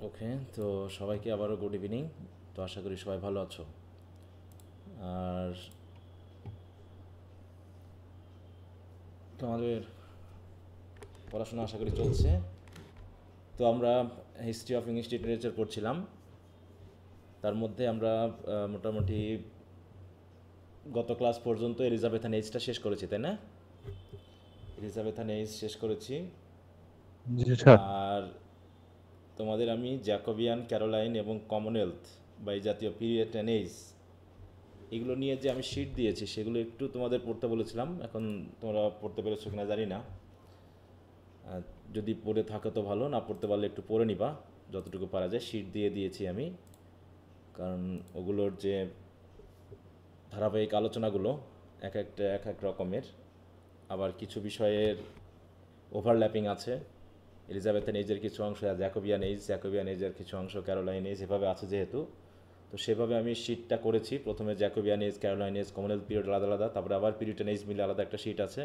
ওকে, তো সবাইকে আবারও গুড ইভিনিং। তো আশা করি সবাই ভালো আছো। আর তোমাদের পড়াশোনা আশা করি চলছে। তো আমরা হিস্ট্রি অফ ইংলিশ লিটারেচার পড়ছিলাম। তার মধ্যে আমরা মোটামুটি গত ক্লাস পর্যন্ত এলিজাবেথান এজটা শেষ করেছি, তাই না? এলিজাবেথান এজ শেষ করেছি। জি স্যার। আর তোমাদের আমি জ্যাকোবিয়ান, ক্যারোলাইন এবং কমনওয়েলথ বা এই জাতীয় পিরিয়ড অ্যান্ড এজ, এগুলো নিয়ে যে আমি শিট দিয়েছি সেগুলো একটু তোমাদের পড়তে বলেছিলাম। এখন তোমরা পড়তে পেরেছো কিনা জানি না। যদি পড়ে থাকো তো ভালো, না পড়তে পারলে একটু পড়ে নিবা যতটুকু পারা যায়। শিট দিয়ে দিয়েছি আমি, কারণ ওগুলোর যে ধারাবাহিক আলোচনাগুলো এক একটা এক এক রকমের, আবার কিছু বিষয়ের ওভারল্যাপিং আছে। এলিজাবেথান এজের কিছু অংশ জ্যাকোবিয়ান এজের কিছু অংশ ক্যারোলাইন এজ এভাবে আছে যেহেতু, তো সেভাবে আমি শিটটা করেছি। প্রথমে Jacobean age, Caroline age, Commonwealth period আলাদা আলাদা, তারপরে আবার পিরিয়ড এজ মিলে আলাদা একটা শিট আছে,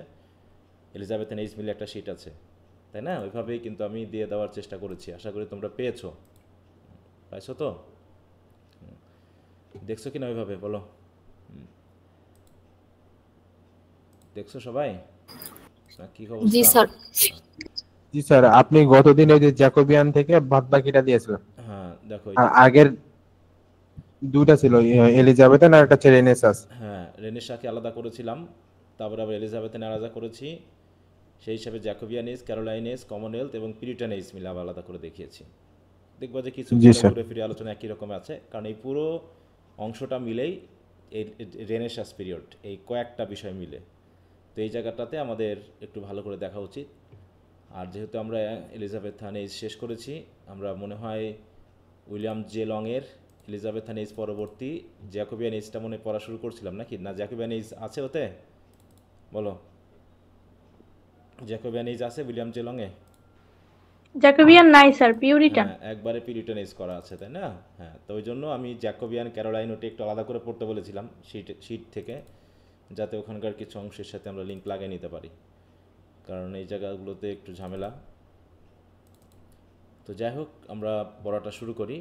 এলিজাবেথান এজ মিলে একটা শিট আছে, তাই না? ওইভাবেই কিন্তু আমি দিয়ে দেওয়ার চেষ্টা করেছি। আশা করি তোমরা পাইছো তো? দেখছো কি না ওইভাবে বলো? দেখছো সবাই, না কি জি অবস্থা? স্যার। জি স্যার, আপনি গতদিন ওই যে জ্যাকোবিয়ান থেকে বাদ বাকিটা দিয়েছিলেন। হ্যাঁ দেখো এই আর যে, আগের দুইটা ছিল এলিজাবেথ আর একটা ছিল রেনেসাস। হ্যাঁ রেনেসাকে আলাদা করেছিলাম, তারপরে আবার এলিজাবেথেন আলাদা করেছি। সেই হিসাবে Jacobean age, Caroline age, Commonwealth এবং পিরিটান এজ মিলে আবার আলাদা করে দেখিয়েছি। দেখবো যে কিছু জি স্যার। ঘুরে ফিরে আলোচনা একই রকম আছে, কারণ এই পুরো অংশটা মিলেই এই রেনেসাস পিরিয়ড, এই কয়েকটা বিষয় মিলে। তো এই জায়গাটাতে আমাদের একটু ভালো করে দেখা উচিত। আর যেহেতু আমরা এলিজাবেথান এজ শেষ করেছি, আমরা মনে হয় উইলিয়াম জে লংয়ের এলিজাবেথান এজ পরবর্তী জ্যাকোবিয়ান এজটা মনে পড়া শুরু করছিলাম, নাকি না? জ্যাকোবিয়ান এজ আছে ওতে, বলো। জ্যাকোবিয়ান এজ আছে উইলিয়াম জে লংয়ে? জ্যাকোবিয়ান নাই স্যার, পিউরিটান। হ্যাঁ, একবারে পিরিটন এজ করা আছে, তাই না? হ্যাঁ, তো ওই জন্য আমি জ্যাকোবিয়ান, ক্যারোলাইন ওটা একটু আলাদা করে পড়তে বলেছিলাম শিট থেকে, যাতে ওখানকার কিছু অংশের সাথে আমরা লিঙ্ক লাগিয়ে নিতে পারি, কারণ এই জায়গাগুলোতে একটু ঝামেলা। তো যাই হোক, আমরা পড়াটা শুরু করি।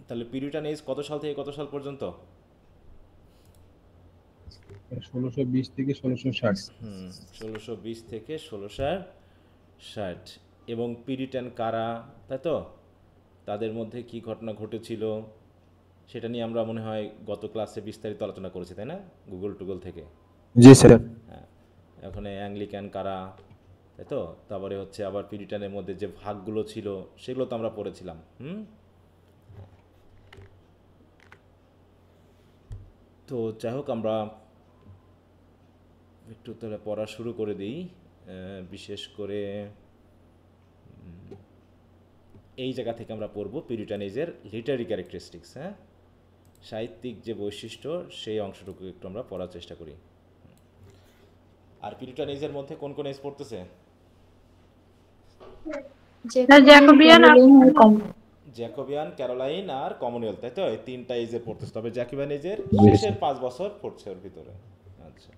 তাহলে পিরিটন এজ কত সাল থেকে কত সাল পর্যন্ত? 1620 থেকে 1660। 1620 থেকে 1660। এবং পিরিটন কারা, তাই তো? তাদের মধ্যে কি ঘটনা ঘটেছিল সেটা নিয়ে আমরা মনে হয় গত ক্লাসে বিস্তারিত আলোচনা করেছি, তাই না? গুগল থেকে। জি স্যার। হ্যাঁ, ওখানে অ্যাংলিক্যান কারা, তাই তো? তারপরে হচ্ছে আবার পিরিটানের মধ্যে যে ভাগগুলো ছিল সেগুলো তো আমরা পড়েছিলাম। তো যাই হোক, আমরা একটু তাহলে পড়া শুরু করে দিই। বিশেষ করে এই জায়গা থেকে আমরা পড়ব পিরিটানিজের লিটারি ক্যারেক্টারিস্টিক্স। হ্যাঁ, সাহিত্যিক যে বৈশিষ্ট্য সেই অংশটুকু একটু আমরা পড়ার চেষ্টা করি। আর পিরিটানিজের মধ্যে কোন কোন এজ পড়তেছে? জ্যাকোবিয়ান আর জ্যাকোবিয়ান, ক্যারোলাইন আর কমনওয়েলথ, তাই তো? এই তিনটা এজে পড়তেছে, তবে জ্যাকোবিয়ান এজের জি শেষের স্যার। 5 বছর পড়ছে ওর ভিতরে। আচ্ছা,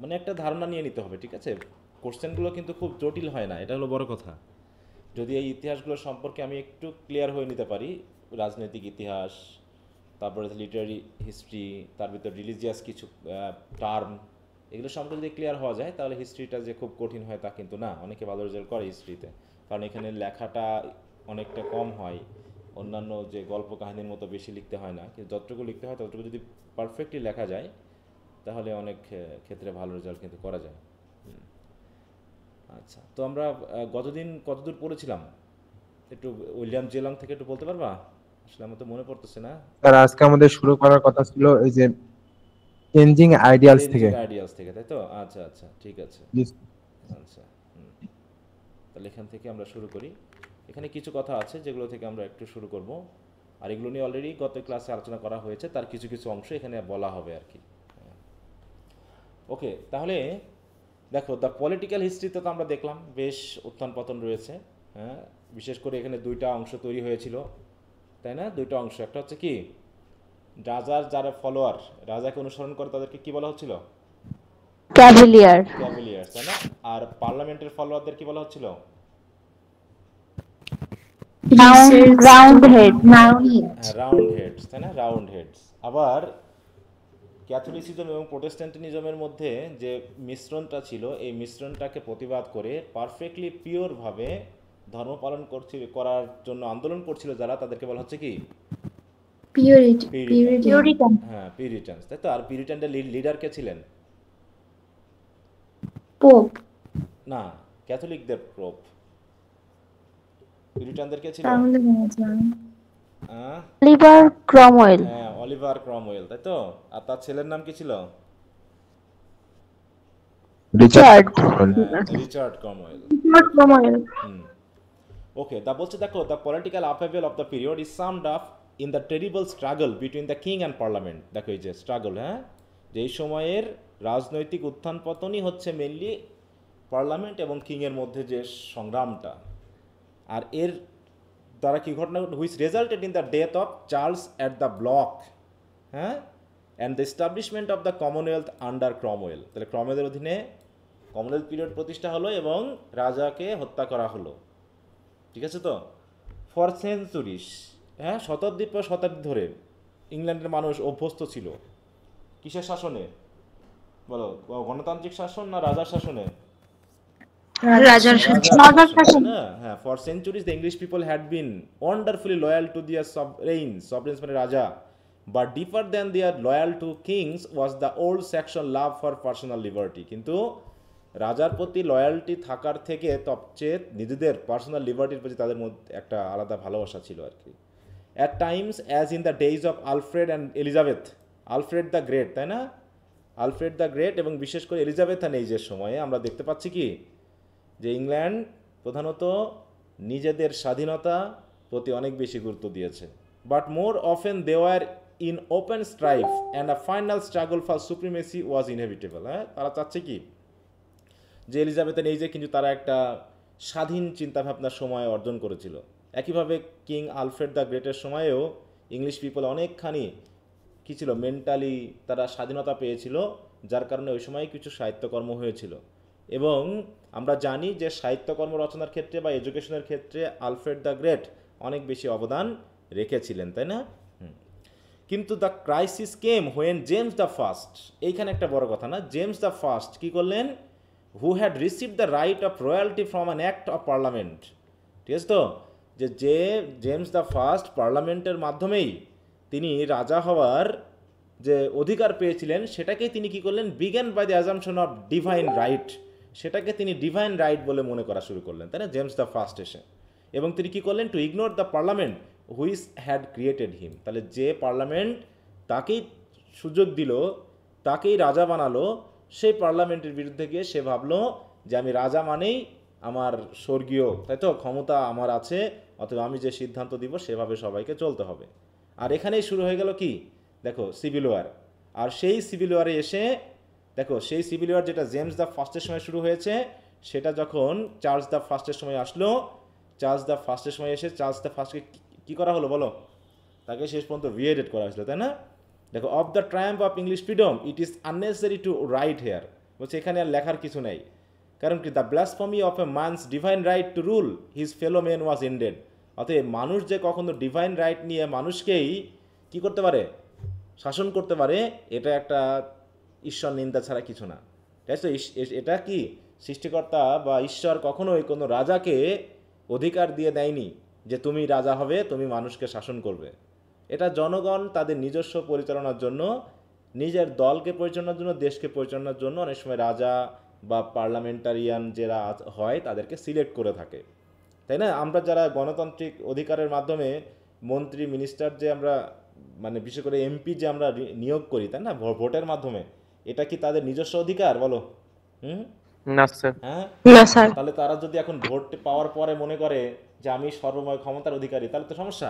মানে একটা ধারণা নিয়ে নিতে হবে, ঠিক আছে? কোশ্চেনগুলো কিন্তু খুব জটিল হয় না, এটা হলো বড় কথা। যদি এই ইতিহাসগুলো সম্পর্কে আমি একটু ক্লিয়ার হয়ে নিতে পারি, রাজনৈতিক ইতিহাস, তারপরে লিটারারি হিস্ট্রি, তার ভিতর রিলিজিয়াস কিছু টার্ম, এগুলো সম্পর্কে যদি ক্লিয়ার হওয়া যায়, তাহলে হিস্ট্রিটা যে খুব কঠিন হয় তা কিন্তু না। অনেকে ভালো রেজাল্ট করে হিস্ট্রিতে, কারণ এখানে লেখাটা অনেকটা কম হয়। অন্যান্য যে গল্প কাহিনীর মতো বেশি লিখতে হয় না, কিন্তু যতটুকু লিখতে হয় ততটুকু যদি পারফেক্টলি লেখা যায়, তাহলে অনেক ক্ষেত্রে ভালো রেজাল্ট কিন্তু করা যায়। আচ্ছা, তো আমরা গতদিন কতদূর পড়েছিলাম একটু উইলিয়াম জেলং থেকে একটু বলতে পারবা? আসলে আমার তো মনে পড়তেছে না। স্যার, আজকে আমাদের শুরু করার কথা ছিল এই যে চেঞ্জিং আইডিয়ালস চেঞ্জিং থেকে। আইডিয়ালস থেকে, তাই তো? আচ্ছা আচ্ছা, ঠিক আছে। জি আচ্ছা, তাহলে এখান থেকে আমরা শুরু করি। এখানে কিছু কথা আছে যেগুলো থেকে আমরা একটু শুরু করব। আর এগুলো নিয়ে অলরেডি গত ক্লাসে আলোচনা করা হয়েছে, তার কিছু কিছু অংশ এখানে বলা হবে আর কি। ওকে, তাহলে দেখো, দ্য পলিটিক্যাল হিস্ট্রিতে তো আমরা দেখলাম বেশ উত্থান পতন রয়েছে। হ্যাঁ, বিশেষ করে এখানে দুইটা অংশ তৈরি হয়েছিল, তাই না? দুইটা অংশ, একটা হচ্ছে কি, রাজার যারা ফলোয়ার, রাজাকে অনুসরণ করে তাদেরকে কি বলা হচ্ছিল? ক্যাভেলিয়ার, ক্যাভেলিয়ার্স, তাই না? আর পার্লামেন্টের ফলোয়ারদের কি বলা হচ্ছিল? Round head. হ্যাঁ, রাউন্ড হেডস, তাই না? Round heads. আবার ক্যাথলিসিজম এবং প্রোটেস্ট্যান্টিনিজমের মধ্যে যে মিশ্রণটা ছিল, এই মিশ্রণটাকে প্রতিবাদ করে পারফেক্টলি পিওরভাবে ধর্ম পালন করার জন্য আন্দোলন করছিল যারা, তাদেরকে বলা হচ্ছে কি? পিউরিটান। হ্যাঁ, পিউরিটানস, তাই তো? আর পিউরিটানদের লিডার কে ছিলেন? পোপ। না, ক্যাথলিকদের পোপ। পিউরিটানদের কে ছিল? তাহলে বুঝলাম। Oliver Cromwell. হ্যাঁ, অলিভার ক্রমওয়েল, তাই তো? আর তার ছেলের নাম কি ছিল? রিচার্ড। হ্যাঁ, রিচার্ড ক্রমওয়েল। হুম। ওকে, তা বলছে দেখো, the political upheaval of the period is summed up in the terrible struggle between the king and parliament. দেখো এই যে স্ট্রাগল, হ্যাঁ, যে এই সময়ের রাজনৈতিক উত্থান পতনই হচ্ছে মেনলি পার্লামেন্ট এবং কিংয়ের মধ্যে যে সংগ্রামটা। আর এর দ্বারা কি ঘটনা ঘটল? Which resulted in the death of Charles at the block, হ্যাঁ, and the establishment of the Commonwealth under Cromwell. তাহলে ক্রমওয়েলের অধীনে কমনওয়েলথ পিরিয়ড প্রতিষ্ঠা হলো এবং রাজাকে হত্যা করা হলো। ঠিক আছে তো? ফর সেঞ্চুরিস, হ্যাঁ, শতাব্দীর পর শতাব্দী ধরে ইংল্যান্ডের মানুষ অভ্যস্ত ছিল কিসের শাসনে? বলো, গণতান্ত্রিক শাসন না রাজার শাসনে? রাজার রাজার শাসনে, না? হ্যাঁ, for centuries the English people had been wonderfully loyal to their sovereigns মানে রাজা, but differ than their loyal to kings was the old Saxon love for personal liberty. কিন্তু রাজার প্রতি লয়ালটি থাকার থেকে সবচেয়ে নিজেদের পার্সোনাল লিবার্টির প্রতি তাদের মধ্যে একটা আলাদা ভালোবাসা ছিল আর কি। At Times as in the days of Alfred and Elizabeth, Alfred the great, তাই না? আলফ্রেড দ্য গ্রেট এবং বিশেষ করে এলিজাবেথ অ্যান্ড এইজের সময়ে আমরা দেখতে পাচ্ছি কি, যে ইংল্যান্ড প্রধানত নিজেদের স্বাধীনতা প্রতি অনেক বেশি গুরুত্ব দিয়েছে। But more often they were in open strife and a final struggle for supremacy was inevitable. হ্যাঁ, তারা চাচ্ছে কি, যে এলিজাবেথের এই যে কিন্তু তারা একটা স্বাধীন চিন্তাভাবনার সময় অর্জন করেছিল। একইভাবে কিং আলফ্রেড দ্য গ্রেটের সময়েও ইংলিশ পিপল অনেকখানি কী ছিল, মেন্টালি তারা স্বাধীনতা পেয়েছিল, যার কারণে ওই সময় কিছু সাহিত্যকর্ম হয়েছিল। এবং আমরা জানি যে সাহিত্যকর্ম রচনার ক্ষেত্রে বা এডুকেশনের ক্ষেত্রে আলফ্রেড দ্য গ্রেট অনেক বেশি অবদান রেখেছিলেন, তাই না? কিন্তু the crisis came when James the first, এইখানে একটা বড় কথা না, জেমস দ্য ফার্স্ট কী করলেন? Who had receive the right of royalty from an act of parliament. ঠিক আছে তো? যে জেমস দ্য ফার্স্ট পার্লামেন্টের মাধ্যমেই তিনি রাজা হওয়ার যে অধিকার পেয়েছিলেন, সেটাকেই তিনি কি করলেন? Began by the assumption of divine right, সেটাকে তিনি ডিভাইন রাইট বলে মনে করা শুরু করলেন, তাই না? জেমস দ্য ফার্স্ট এসে, এবং তিনি কি করলেন? To ignore the parliament which had created him. তাহলে যে পার্লামেন্ট তাকেই সুযোগ দিল, তাকেই রাজা বানালো, সেই পার্লামেন্টের বিরুদ্ধে গিয়ে সে ভাবলো যে আমি রাজা মানেই আমার স্বর্গীয়, তাই তো, ক্ষমতা আমার আছে, অথবা আমি যে সিদ্ধান্ত দিব সেভাবে সবাইকে চলতে হবে। আর এখানেই শুরু হয়ে গেল কি, দেখো, সিভিল ওয়ার। আর সেই সিভিল ওয়ারে এসে দেখো, সেই সিভিল ওয়ার যেটা জেমস দ্য ফার্স্টের সময় শুরু হয়েছে, সেটা যখন চার্লস দ্য ফার্স্টের সময় আসলো, চার্লস দ্য ফার্স্টের সময় এসে চার্লস দ্য ফার্স্টকে কী করা হলো বলো? তাকে শেষ পর্যন্ত ভিয়েডেড করা হয়েছিল, তাই না? দেখো, of the triumph of English freedom it is unnecessary to write here, বলছে এখানে আর লেখার কিছু নেই, কারণ কি, the blasphemy of a man's divine right to rule his fellow men was ended. অতএব মানুষ যে কখনো ডিভাইন রাইট নিয়ে মানুষকেই কি করতে পারে? শাসন করতে পারে, এটা একটা ঈশ্বর নিন্দা ছাড়া কিছু না। তাই তো? এটা কি, সৃষ্টিকর্তা বা ঈশ্বর কখনোই কোনো রাজাকে অধিকার দিয়ে দেয়নি যে তুমি রাজা হবে, তুমি মানুষকে শাসন করবে। এটা জনগণ তাদের নিজস্ব পরিচালনার জন্য, নিজের দলকে পরিচালনার জন্য, দেশকে পরিচালনার জন্য অনেক সময় রাজা বা পার্লামেন্টারিয়ান যারা হয় তাদেরকে সিলেক্ট করে থাকে, তাই না? আমরা যারা গণতান্ত্রিক অধিকারের মাধ্যমে মন্ত্রী মিনিস্টার যে আমরা মানে বিশেষ করে এমপি যে আমরা নিয়োগ করি, তাই না, ভোটের মাধ্যমে, এটা কি তাদের নিজস্ব অধিকার বলো? না স্যার। হ্যাঁ, না স্যার। তাহলে তারা যদি এখন ভোট পাওয়ার পরে মনে করে যে আমি সর্বময় ক্ষমতার অধিকারী, তাহলে তো সমস্যা।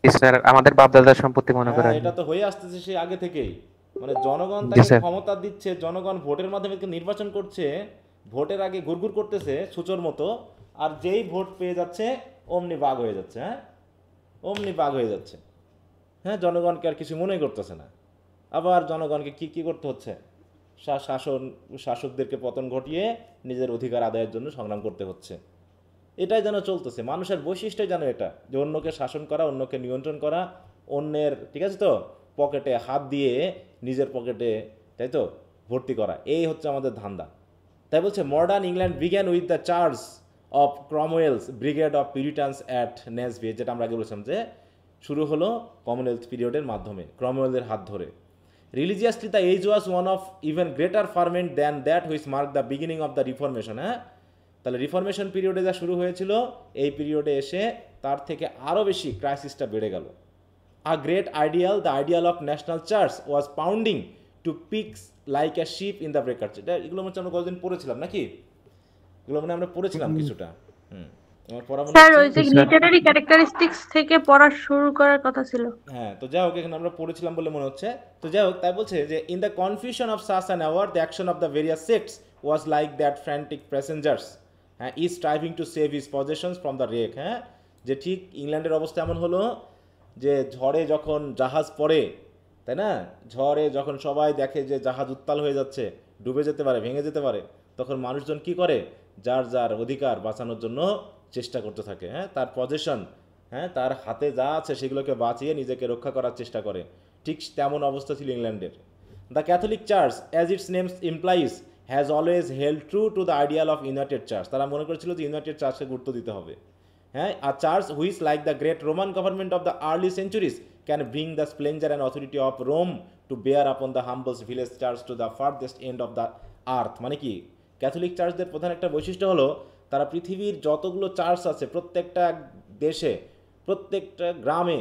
স্যার, আমাদের বাপদাদার সম্পত্তি মনে করেন। এটা তো হয়ে আসতেছে সেই আগে থেকেই, মানে জনগণ তাকে ক্ষমতা দিচ্ছে, জনগণ ভোটের মাধ্যমে নির্বাচন করছে, ভোটের আগে ঘুরঘুর করতেছে সূচর মতো, আর যেই ভোট পেয়ে যাচ্ছে অমনি বাঘ হয়ে যাচ্ছে। হ্যাঁ, অমনি বাঘ হয়ে যাচ্ছে। হ্যাঁ, জনগণকে আর কিছু মনে করতেছে না। আবার জনগণকে কি কি করতে হচ্ছে? শাসকদেরকে পতন ঘটিয়ে নিজের অধিকার আদায়ের জন্য সংগ্রাম করতে হচ্ছে। এটাই যেন চলতেছে, মানুষের বৈশিষ্ট্যই যেন এটা, যে অন্যকে শাসন করা, অন্যকে নিয়ন্ত্রণ করা, অন্যের, ঠিক আছে তো, পকেটে হাত দিয়ে নিজের পকেটে, তাই তো, ভর্তি করা, এই হচ্ছে আমাদের ধান্দা। তাই বলছে modern England began with the charge of Cromwell's brigade of Puritans at Naseby, যেটা আমরা আগে বলেছিলাম যে শুরু হলো কমনওয়েলথ পিরিয়ডের মাধ্যমে, ক্রমওয়েলের হাত ধরে। Religiously the age was one of even greater ferment than that which marked the beginning of the Reformation. হ্যাঁ, তাহলে রিফরমেশন পিরিয়ডে যা শুরু হয়েছিল, এই পিরিয়ডে এসে তার থেকে আরও বেশি ক্রাইসিসটা বেড়ে গেল। A great ideal, the ideal of national church was pounding to pieces like a ship in the breaker. এটা এগুলো মনে হচ্ছে আমরা কতদিন পড়েছিলাম নাকি, এগুলো মানে আমরা পড়েছিলাম কিছুটা। আমার পড়া মনে স্যার হচ্ছে। ওই যে লিটারারি ক্যারেক্টারিস্টিক্স থেকে পড়া শুরু করার কথা ছিল। হ্যাঁ, তো যাই হোক, এখানে আমরা পড়েছিলাম বলে মনে হচ্ছে। তো যাই হোক, তাই বলছে যে in the confusion of such an hour the action of the various sects was like that frantic passengers, হ্যাঁ, is striving to save his possessions from the wreck. হ্যাঁ, যে ঠিক ইংল্যান্ডের অবস্থা এমন হলো যে ঝড়ে যখন জাহাজ পড়ে, তাই না, ঝড়ে যখন সবাই দেখে যে জাহাজ উত্তাল হয়ে যাচ্ছে, ডুবে যেতে পারে, ভেঙে যেতে পারে, তখন মানুষজন কি করে, যার যার অধিকার বাঁচানোর জন্য চেষ্টা করতে থাকে। হ্যাঁ, তার পজেশন, হ্যাঁ, তার হাতে যা আছে সেগুলোকে বাঁচিয়ে নিজেকে রক্ষা করার চেষ্টা করে। ঠিক তেমন অবস্থা ছিল ইংল্যান্ডের। The Catholic church, as it's names implies, has always held true to the ideal of United church. তারা মনে করেছিল যে ইউনাইটেড চার্চকে গুরুত্ব দিতে হবে। হ্যাঁ, a church which like the great Roman government of the early centuries can bring the splendour and authority of Rome to bear upon the humblest village church to the farthest end of the earth. মানে কি, Catholic চার্চদের প্রধান একটা বৈশিষ্ট্য হলো তারা পৃথিবীর যতগুলো church আছে প্রত্যেকটা দেশে, প্রত্যেকটা গ্রামে,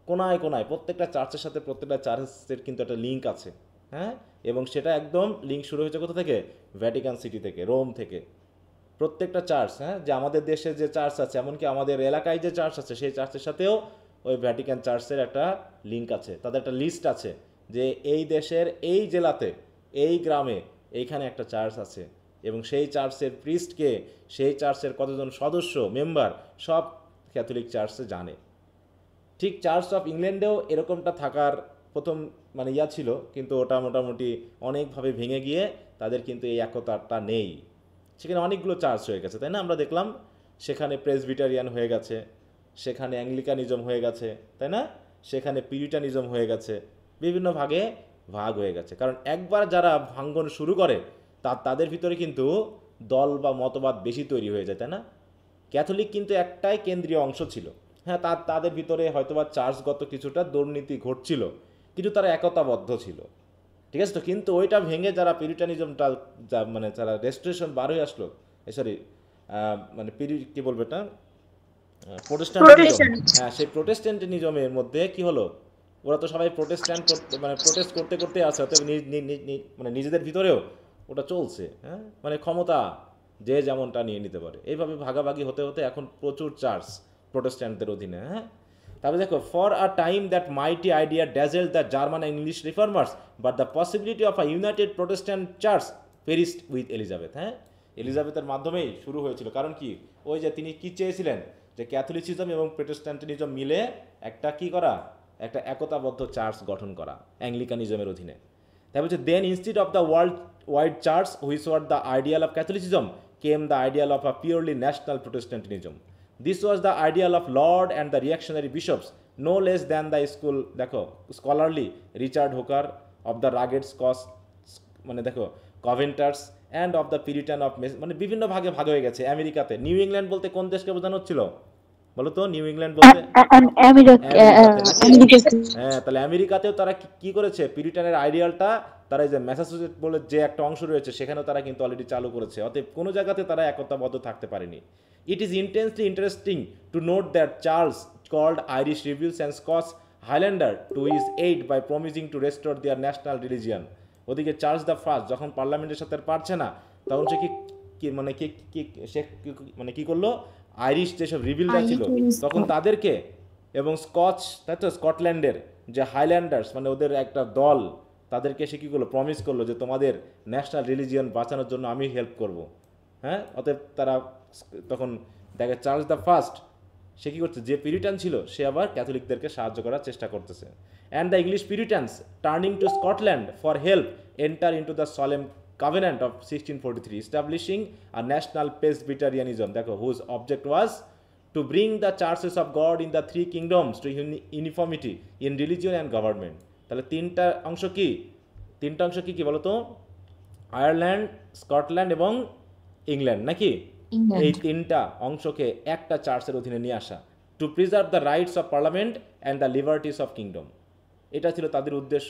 কোনায় কোনায়, প্রত্যেকটা চার্চের সাথে প্রত্যেকটা চার্চের কিন্তু একটা লিঙ্ক আছে। হ্যাঁ, এবং সেটা একদম লিঙ্ক শুরু হয়েছে কোথা থেকে, ভ্যাটিকান সিটি থেকে, রোম থেকে। প্রত্যেকটা চার্চ, হ্যাঁ, যে আমাদের দেশে যে চার্চ আছে, এমনকি আমাদের এলাকায় যে চার্চ আছে, সেই চার্চের সাথেও ওই ভ্যাটিকান চার্চের একটা লিঙ্ক আছে, তাদের একটা লিস্ট আছে যে এই দেশের এই জেলাতে, এই গ্রামে, এইখানে একটা চার্চ আছে, এবং সেই চার্চের প্রিস্টকে, সেই চার্চের কতজন সদস্য, মেম্বার, সব ক্যাথলিক চার্চে জানে। ঠিক চার্চ অফ ইংল্যান্ডেও এরকমটা থাকার প্রথম মানে ছিল, কিন্তু ওটা মোটামুটি অনেকভাবে ভেঙে গিয়ে তাদের কিন্তু এই একতাটা নেই। সেখানে অনেকগুলো চার্চ হয়ে গেছে, তাই না, আমরা দেখলাম সেখানে প্রেসবিটারিয়ান হয়ে গেছে, সেখানে অ্যাংলিকানিজম হয়ে গেছে, তাই না, সেখানে পিউরিটানিজম হয়ে গেছে, বিভিন্ন ভাগে ভাগ হয়ে গেছে। কারণ একবার যারা ভাঙ্গন শুরু করে তাদের ভিতরে কিন্তু দল বা মতবাদ বেশি তৈরি হয়ে যায়, তাই না। ক্যাথলিক কিন্তু একটাই কেন্দ্রীয় অংশ ছিল। হ্যাঁ, তাদের ভিতরে হয়তোবা চার্চগত কিছুটা দুর্নীতি ঘটছিল, কিন্তু তারা একতাবদ্ধ ছিল, ঠিক আছে তো। কিন্তু ওইটা ভেঙে যারা পিউরিটানিজমটা, মানে যারা রেস্টোরেশন বার হয়ে আসলো, সরি মানে কি বলবো এটা, প্রোটেস্ট্যান্টিজম। হ্যাঁ, সেই প্রোটেস্ট্যান্টিজমের মধ্যে কি হলো, ওরা তো সবাই প্রোটেস্ট্যান্ট মানে প্রোটেস্ট করতে করতে আছে, মানে নিজেদের ভিতরেও ওটা চলছে। হ্যাঁ, মানে ক্ষমতা যে যেমনটা নিয়ে নিতে পারে, এইভাবে ভাগাভাগি হতে হতে এখন প্রচুর চার্চ প্রোটেস্ট্যান্টদের অধীনে। হ্যাঁ, তারপরে দেখো, for a time that mighty idea dazzle the German and English reformers, but the possibility of a united Protestant church perished with Elizabeth. হ্যাঁ, এলিজাবেথের মাধ্যমেই শুরু হয়েছিল। কারণ কি, ওই যে তিনি কি চেয়েছিলেন, যে ক্যাথলিসিজম এবং প্রোটেস্ট্যান্টিজম মিলে একটা কি করা, একটা একতাবদ্ধ চার্চ গঠন করা অ্যাংলিকানিজমের অধীনে। তাই বলছে, then instead of the world wide church which were the ideal of Catholicism came the ideal of a purely national Protestantism. This was the ideal of Lord and the reactionary bishops, no less than the দেখো scholarly Richard Hooker of the rugged Scotch, মানে দেখো Covenanters and of the Puritan of মানে বিভিন্ন ভাগে ভাগ হয়ে গেছে। আমেরিকাতে নিউ ইংল্যান্ড বলতে কোন দেশকে বোঝানো হচ্ছিল বলো তো, নিউ ইংল্যান্ড বলতে হ্যাঁ, তাহলে আমেরিকাতেও তারা কি করেছে, পিরিটানের আইডিয়ালটা তারা এই যে ম্যাসাচুসেটস বলে যে একটা অংশ রয়েছে, সেখানেও তারা কিন্তু অলরেডি চালু করেছে। অতএব কোনো জায়গাতে তারা একতাবদ্ধ থাকতে পারেনি। It is intensely interesting to note that Charles called Irish rebels and Scotch highlander to his aid by promising to restore their national religion. ওদিকে চার্লস দ্য ফার্স্ট যখন পার্লামেন্টের সাথে পারছে না, তখন সে মানে কি করলো, আইরিশ যেসব রিভিলরা ছিল তখন তাদেরকে, এবং স্কচ, তাই তো, স্কটল্যান্ডের যে হাইল্যান্ডার্স মানে ওদের একটা দল, তাদেরকে সে কী করলো, প্রমিস করলো যে তোমাদের ন্যাশনাল রিলিজিয়ন বাঁচানোর জন্য আমি হেল্প করব। হ্যাঁ, অতএব তারা তখন দেখে চার্লস দ্য ফার্স্ট সে কী করছে, যে পিরিটান ছিল সে আবার ক্যাথলিকদেরকে সাহায্য করার চেষ্টা করতেছে। and the English Puritans, turning to Scotland for help, enter into the solemn covenant of 1643, establishing a national Presbyterianism, whose object was to bring the churches of God in the three kingdoms to uniformity in religion and government. তাহলে তিনটা অংশ কি বলতো? Ireland, Scotland এবং England, নাকি? এই তিনটা অংশকে একটা চার্চের অধীনে নিয়ে আসা, to preserve the rights of parliament and the liberties of kingdom. এটা ছিল তাদের উদ্দেশ্য,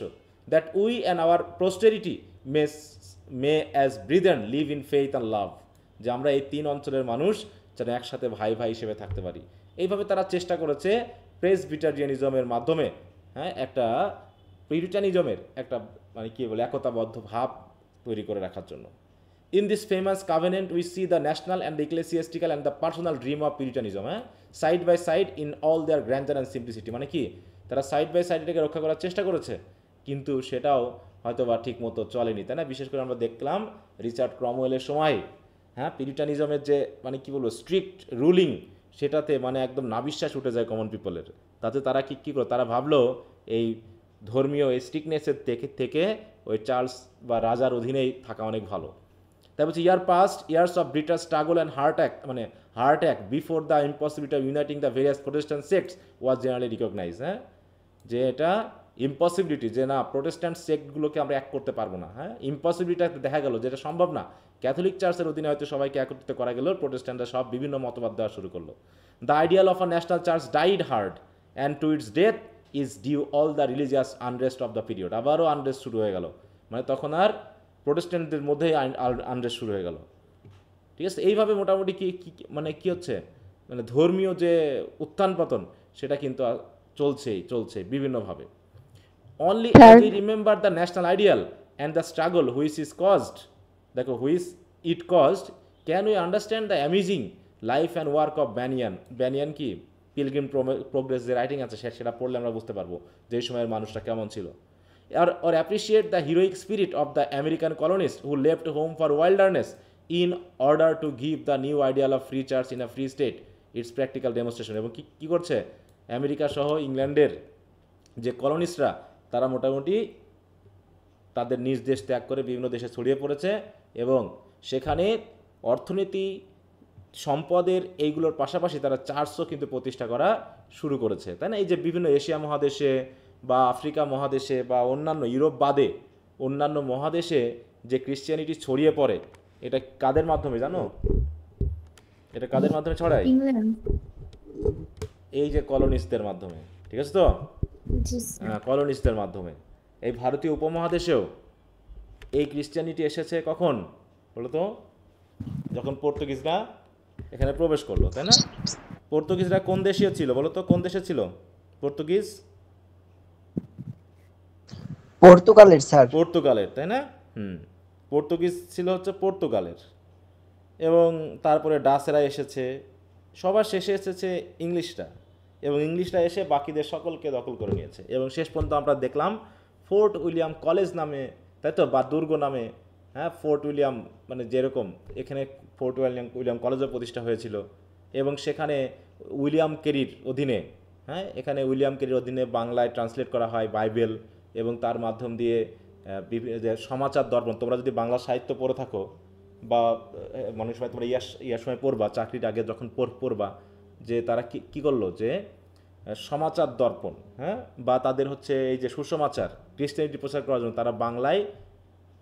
that we and our posterity may as brethren live in faith and love, যে আমরা এই তিন অঞ্চলের মানুষ যেন একসাথে ভাই ভাই হিসেবে থাকতে পারি। এইভাবে তারা চেষ্টা করেছে প্রেসবিটারিয়ানিজমের মাধ্যমে, হ্যাঁ, একটা পিউরিটানিজমের একটা মানে কি বলে একতাবদ্ধ ভাব তৈরি করে রাখার জন্য। In this famous covenant, we see the national and the ecclesiastical and the personal dream of Puritanism, side by side in all their grandeur and simplicity. মানে কি, তারা সাইড বাই সাইড এটাকে রক্ষা করার চেষ্টা করেছে, কিন্তু সেটাও হয়তো বা ঠিক মতো চলেনি, তাই না? বিশেষ করে আমরা দেখলাম রিচার্ড ক্রমওয়েলের সময়, হ্যাঁ, পিউরিটানিজমের যে মানে কি বলবো স্ট্রিক্ট রুলিং, সেটাতে মানে একদম নাবিশ্বাস উঠে যায় কমন পিপলের। তাতে তারা কী করো, তারা ভাবলো এই ধর্মীয় এই স্ট্রিক্টনেসের থেকে ওই চার্লস বা রাজার অধীনেই থাকা অনেক ভালো। তাই বলছে years of bitter struggle and heartache before the impossibility of uniting the various Protestant sects was generally recognize, হ্যাঁ, যে এটা ইম্পসিবিলিটি, যে না প্রোটেস্ট্যান্ট সেক্টগুলোকে আমরা এক করতে পারবো না, হ্যাঁ, ইম্পসিবিলিটিটা দেখা গেল যেটা সম্ভব না। ক্যাথলিক চার্চের অধীনে হয়তো সবাইকে একত্রিত করা গেল, প্রোটেস্ট্যান্টরা সব বিভিন্ন মতবাদ দেওয়া শুরু করলো। The ideal of a national church died hard and to its death is due all the religious unrest of the period. আবারও আনরেস্ট শুরু হয়ে গেল, মানে তখন আর প্রোটেস্ট্যান্টদের মধ্যেই আনরেস্ট শুরু হয়ে গেল, ঠিক আছে? এইভাবে মোটামুটি মানে কি হচ্ছে, মানে ধর্মীয় যে উত্থান পতন সেটা কিন্তু চলছে বিভিন্নভাবে। Only we remember the national ideal and the struggle which it caused, can we understand the amazing life and work of banyan কি পিলগ্রিম প্রোগ্রেস যে রাইটিং আছে সেটা পড়লে আমরা বুঝতে পারবো যে এই সময়ের মানুষটা কেমন ছিল। or appreciate the heroic spirit of the American colonists who left home for wilderness in order to give the new ideal of free church in a free state its practical demonstration। এবং কি করছে, America সহ ইংল্যান্ডের যে কলোনিস্টরা তারা মোটামুটি তাদের নিজ দেশ ত্যাগ করে বিভিন্ন দেশে ছড়িয়ে পড়েছে, এবং সেখানে অর্থনীতি সম্পদের এইগুলোর পাশাপাশি তারা চার্চও কিন্তু প্রতিষ্ঠা করা শুরু করেছে, তাই না? এই যে বিভিন্ন এশিয়া মহাদেশে বা আফ্রিকা মহাদেশে বা অন্যান্য ইউরোপ বাদে অন্যান্য মহাদেশে যে ক্রিশ্চিয়ানিটি ছড়িয়ে পড়ে, এটা কাদের মাধ্যমে জানো? এটা কাদের মাধ্যমে ছড়ায়? এই যে কলোনিস্টদের মাধ্যমে, ঠিক আছে তো? হ্যাঁ, কলোনিস্টদের মাধ্যমে। এই ভারতীয় উপমহাদেশেও এই ক্রিশ্চিয়ানিটি এসেছে কখন বলো তো? যখন পর্তুগিজরা এখানে প্রবেশ করলো, তাই না? পর্তুগিজরা কোন দেশীয় ছিল বলো তো? কোন দেশে ছিল পর্তুগিজ? পর্তুগালের স্যার। পর্তুগালের, তাই না? পর্তুগিজ ছিল হচ্ছে পর্তুগালের, এবং তারপরে ডাচেরা এসেছে, সবার শেষে এসেছে ইংলিশরা, এবং ইংলিশরা এসে বাকিদের সকলকে দখল করে নিয়েছে। এবং শেষ পর্যন্ত আমরা দেখলাম ফোর্ট উইলিয়াম কলেজ নামে, তাই তো, বা দুর্গ নামে, হ্যাঁ, ফোর্ট উইলিয়াম মানে যেরকম এখানে ফোর্ট উইলিয়াম কলেজও প্রতিষ্ঠা হয়েছিল, এবং সেখানে উইলিয়াম কেরির অধীনে, হ্যাঁ, এখানে উইলিয়াম কেরির অধীনে বাংলায় ট্রান্সলেট করা হয় বাইবেল, এবং তার মাধ্যম দিয়ে যে সমাচার দর্পণ, তোমরা যদি বাংলা সাহিত্য পড়ে থাকো বা মানুষ সময় তোমরা ইয়ার সময় পড়বা, চাকরির আগে যখন পড়বা, যে তারা কি করলো, যে সমাচার দর্পণ, হ্যাঁ, বা তাদের হচ্ছে এই যে সুসমাচার ক্রিশ্চিয়ানিটি প্রচার করার জন্য তারা বাংলায়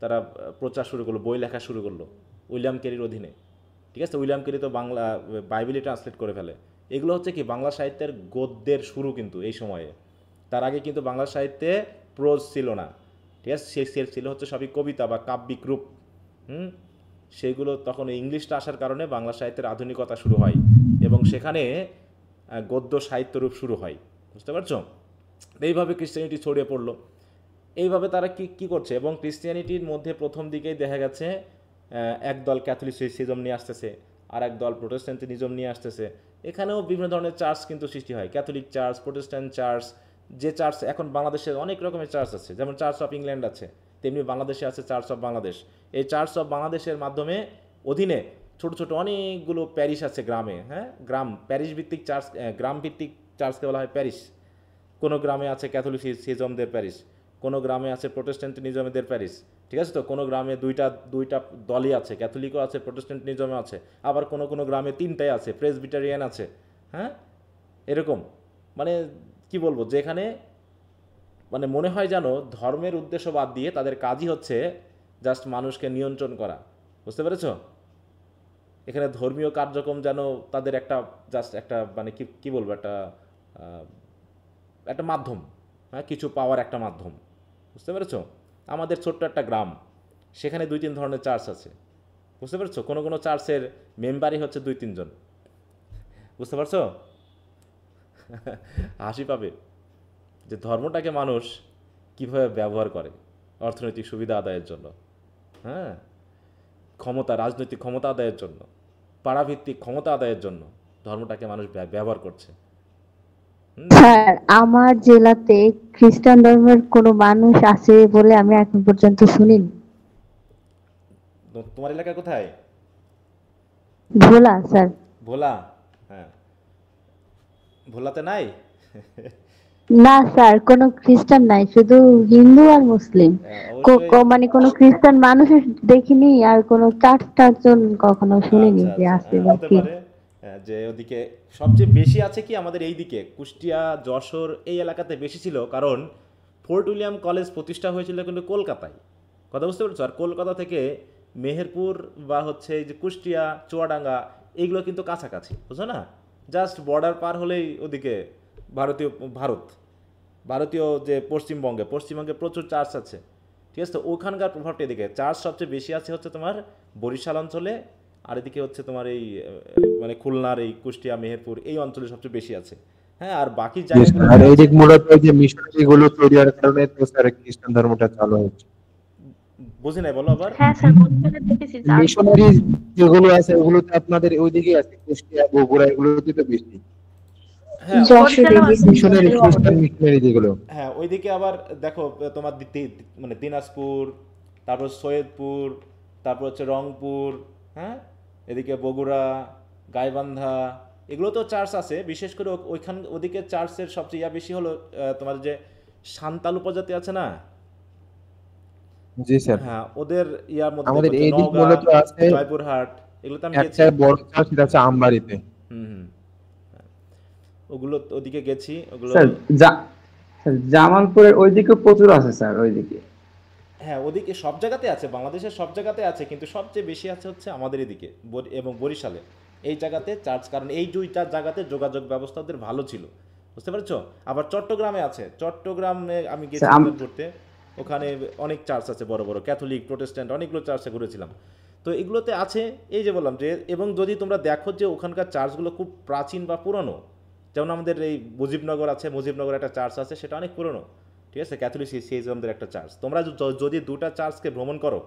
তারা প্রচার শুরু করলো, বই লেখা শুরু করলো উইলিয়াম কেরির অধীনে, ঠিক আছে? উইলিয়াম কেরি তো বাংলা বাইবেলই ট্রান্সলেট করে ফেলে। এগুলো হচ্ছে কি বাংলা সাহিত্যের গদ্যের শুরু কিন্তু এই সময়ে। তার আগে কিন্তু বাংলা সাহিত্যে প্রোজ ছিল না, ঠিক আছে? সে ছিল হচ্ছে সবই কবিতা বা কাব্যিক রূপ। সেইগুলো তখন ইংলিশটা আসার কারণে বাংলা সাহিত্যের আধুনিকতা শুরু হয়, এবং সেখানে গদ্য সাহিত্য রূপ শুরু হয়, বুঝতে পারছো? এইভাবে ক্রিশ্চিয়ানিটি ছড়িয়ে পড়লো। এইভাবে তারা কি করছে, এবং ক্রিশ্চিয়ানিটির মধ্যে প্রথম দিকেই দেখা গেছে একদল ক্যাথলিসিজম নিয়ে আসতেছে, আর একদল প্রোটেস্ট্যান্টিজম নিয়ে আসতেছে। এখানেও বিভিন্ন ধরনের চার্চ কিন্তু সৃষ্টি হয়, ক্যাথলিক চার্চ, প্রোটেস্ট্যান্ট চার্চ। যে চার্চ এখন বাংলাদেশে অনেক রকমের চার্চ আছে, যেমন চার্চ অফ ইংল্যান্ড আছে, তেমনি বাংলাদেশে আছে চার্চ অফ বাংলাদেশ। এই চার্চ অফ বাংলাদেশের মাধ্যমে অধীনে ছোট ছোট অনেকগুলো প্যারিশ আছে গ্রামে, হ্যাঁ, প্যারিশ ভিত্তিক চার্চ, গ্রাম ভিত্তিক চার্চকে বলা হয় প্যারিশ। কোনো গ্রামে আছে ক্যাথলিসিজমদের প্যারিশ, কোনো গ্রামে আছে প্রোটেস্ট্যান্টিজমদের প্যারিশ, ঠিক আছে তো? কোনো গ্রামে দুইটা দুইটা দলই আছে, ক্যাথলিকও আছে, প্রোটেস্ট্যান্টিজমও আছে, আবার কোনো কোনো গ্রামে তিনটাই আছে, প্রেসবিটারিয়ান আছে। হ্যাঁ, এরকম মানে কি বলবো, যেখানে মানে মনে হয় যেন ধর্মের উদ্দেশ্য বাদ দিয়ে তাদের কাজই হচ্ছে জাস্ট মানুষকে নিয়ন্ত্রণ করা। বুঝতে পেরেছো? এখানে ধর্মীয় কার্যক্রম যেন তাদের একটা জাস্ট একটা মানে কি কি বলবো, একটা একটা মাধ্যম, হ্যাঁ, কিছু পাওয়ার একটা মাধ্যম। বুঝতে পেরেছো? আমাদের ছোট্ট একটা গ্রাম, সেখানে 2-3 ধরনের চার্চ আছে। বুঝতে পেরেছো? কোনো কোনো চার্চের মেম্বারই হচ্ছে 2-3 জন। বুঝতে পারছো? হাসি পাবে যে ধর্মটাকে মানুষ কিভাবে ব্যবহার করে অর্থনৈতিক সুবিধা আদায়ের জন্য, হ্যাঁ, ক্ষমতা, রাজনৈতিক ক্ষমতা আদায়ের জন্য, পাড়াভিত্তিক ক্ষমতা আদায়ের জন্য ধর্মটাকে মানুষ ব্যবহার করছে। স্যার, আমার জেলাতে খ্রিস্টান ধর্মের কোনো মানুষ আছে বলে আমি এখন পর্যন্ত শুনিনি। তোমার এলাকা কোথায়? ভোলা স্যার। ভোলা? হ্যাঁ, ভোলাতে নাই? না স্যার, কোনো খ্রিস্টান নাই, শুধু হিন্দু আর মুসলিম। অবশ্যই। মানে কোনো খ্রিস্টান মানুষ দেখিনি, আর কোনো চার্চ টার্চন কখনো শুনিনি আচ্ছা যে আচ্ছা, আছে বা হতে কি। পারে। যে ওদিকে সবচেয়ে বেশি আছে কি আমাদের এই দিকে কুষ্টিয়া, যশোর এই এলাকাতে বেশি ছিল, কারণ ফোর্ট উইলিয়াম কলেজ প্রতিষ্ঠা হয়েছিল কিন্তু কলকাতায়। কথা বুঝতে পেরেছো? আর কলকাতা থেকে মেহেরপুর বা হচ্ছে এই যে কুষ্টিয়া, চুয়াডাঙ্গা, এগুলো কিন্তু কাছাকাছি, বুঝছো না? জাস্ট বর্ডার পার হলেই ওদিকে ভারত, ভারতীয় যে পশ্চিমবঙ্গে প্রচুর চার্চ আছে, ঠিক আছে? তো ওখানকার প্রভাবটা এদিকে চার্চ সবচেয়ে বেশি আছে হচ্ছে তোমার বরিশাল অঞ্চলে, আর এদিকে হচ্ছে তোমার এই মানে খুলনার এই কুষ্টিয়া, মেহেরপুর এই অঞ্চলে সবচেয়ে বেশি আছে। হ্যাঁ, আর বাকি আর জায়গাগুলোতে এই আছে। দিক মূলত ওই যে মিশনারি গুলো তৈরি হওয়ার কারণে তো স্যার খ্রিস্টান ধর্মটা চালু হচ্ছে। বুঝি নাই, বলো আবার। হ্যাঁ স্যার, বরিশালে দেখেছি চার্চ। মিশনারি যেগুলো আছে ওগুলো তো আপনাদের ওইদিকে আছে, কুষ্টিয়া, বগুড়া, এগুলোতে তো বেশি হ্যাঁ যশোরে বরিশালেও আছে। মিশনারি, খ্রিস্টান মিশনারি যেগুলো। হ্যাঁ, ওইদিকে আবার দেখো তোমার মানে দিনাজপুর, তারপর সৈয়দপুর, তারপর হচ্ছে রংপুর, হ্যাঁ, এদিকে বগুড়া, গাইবান্ধা, এগুলো তো চার্চ আছে। বিশেষ করে ওদিকে চার্চের সবচেয়ে বেশি হলো তোমার যে সান্তাল উপজাতি আছে না, জি স্যার, হ্যাঁ, ওদের ইয়ার মধ্যে আমাদের দেখবো যে এই দিক নওগাঁ, মূলত আছে জয়পুরহাট, এগুলোতে আমি গেছি। একটা বড় চার্চ, সেটা আছে আমবাড়িতে। হুম হুম, ওগুলো ওদিকে গেছি, ওগুলো। স্যার স্যার, জামালপুরের ওইদিকে প্রচুর আছে স্যার, ওইদিকে। হ্যাঁ, ওদিকে সব জায়গাতে আছে, বাংলাদেশের সব জায়গাতে আছে, কিন্তু সবচেয়ে বেশি আছে হচ্ছে আমাদের এদিকে এবং বরিশালে এই জায়গাতে চার্চ, কারণ এই দুইটা জায়গাতে যোগাযোগ ব্যবস্থা ওদের ভালো ছিল। বুঝতে পারছো? আবার চট্টগ্রামে আছে, চট্টগ্রামে আমি গেছি ঘুরতে, ওখানে অনেক চার্চ আছে, বড় বড় ক্যাথলিক, প্রোটেস্ট্যান্ট, অনেকগুলো চার্চে ঘুরেছিলাম। তো এগুলোতে আছে, এই যে বললাম যে, এবং যদি তোমরা দেখো যে ওখানকার চার্চগুলো খুব প্রাচীন বা পুরনো, যেমন আমাদের এই মুজিবনগর আছে, মুজিবনগর একটা চার্চ আছে, সেটা অনেক পুরনো, ঠিক আছে? ক্যাথলিসিজমদের একটা চার্চ। তোমরা যদি দুটা চার্চকে ভ্রমণ করো,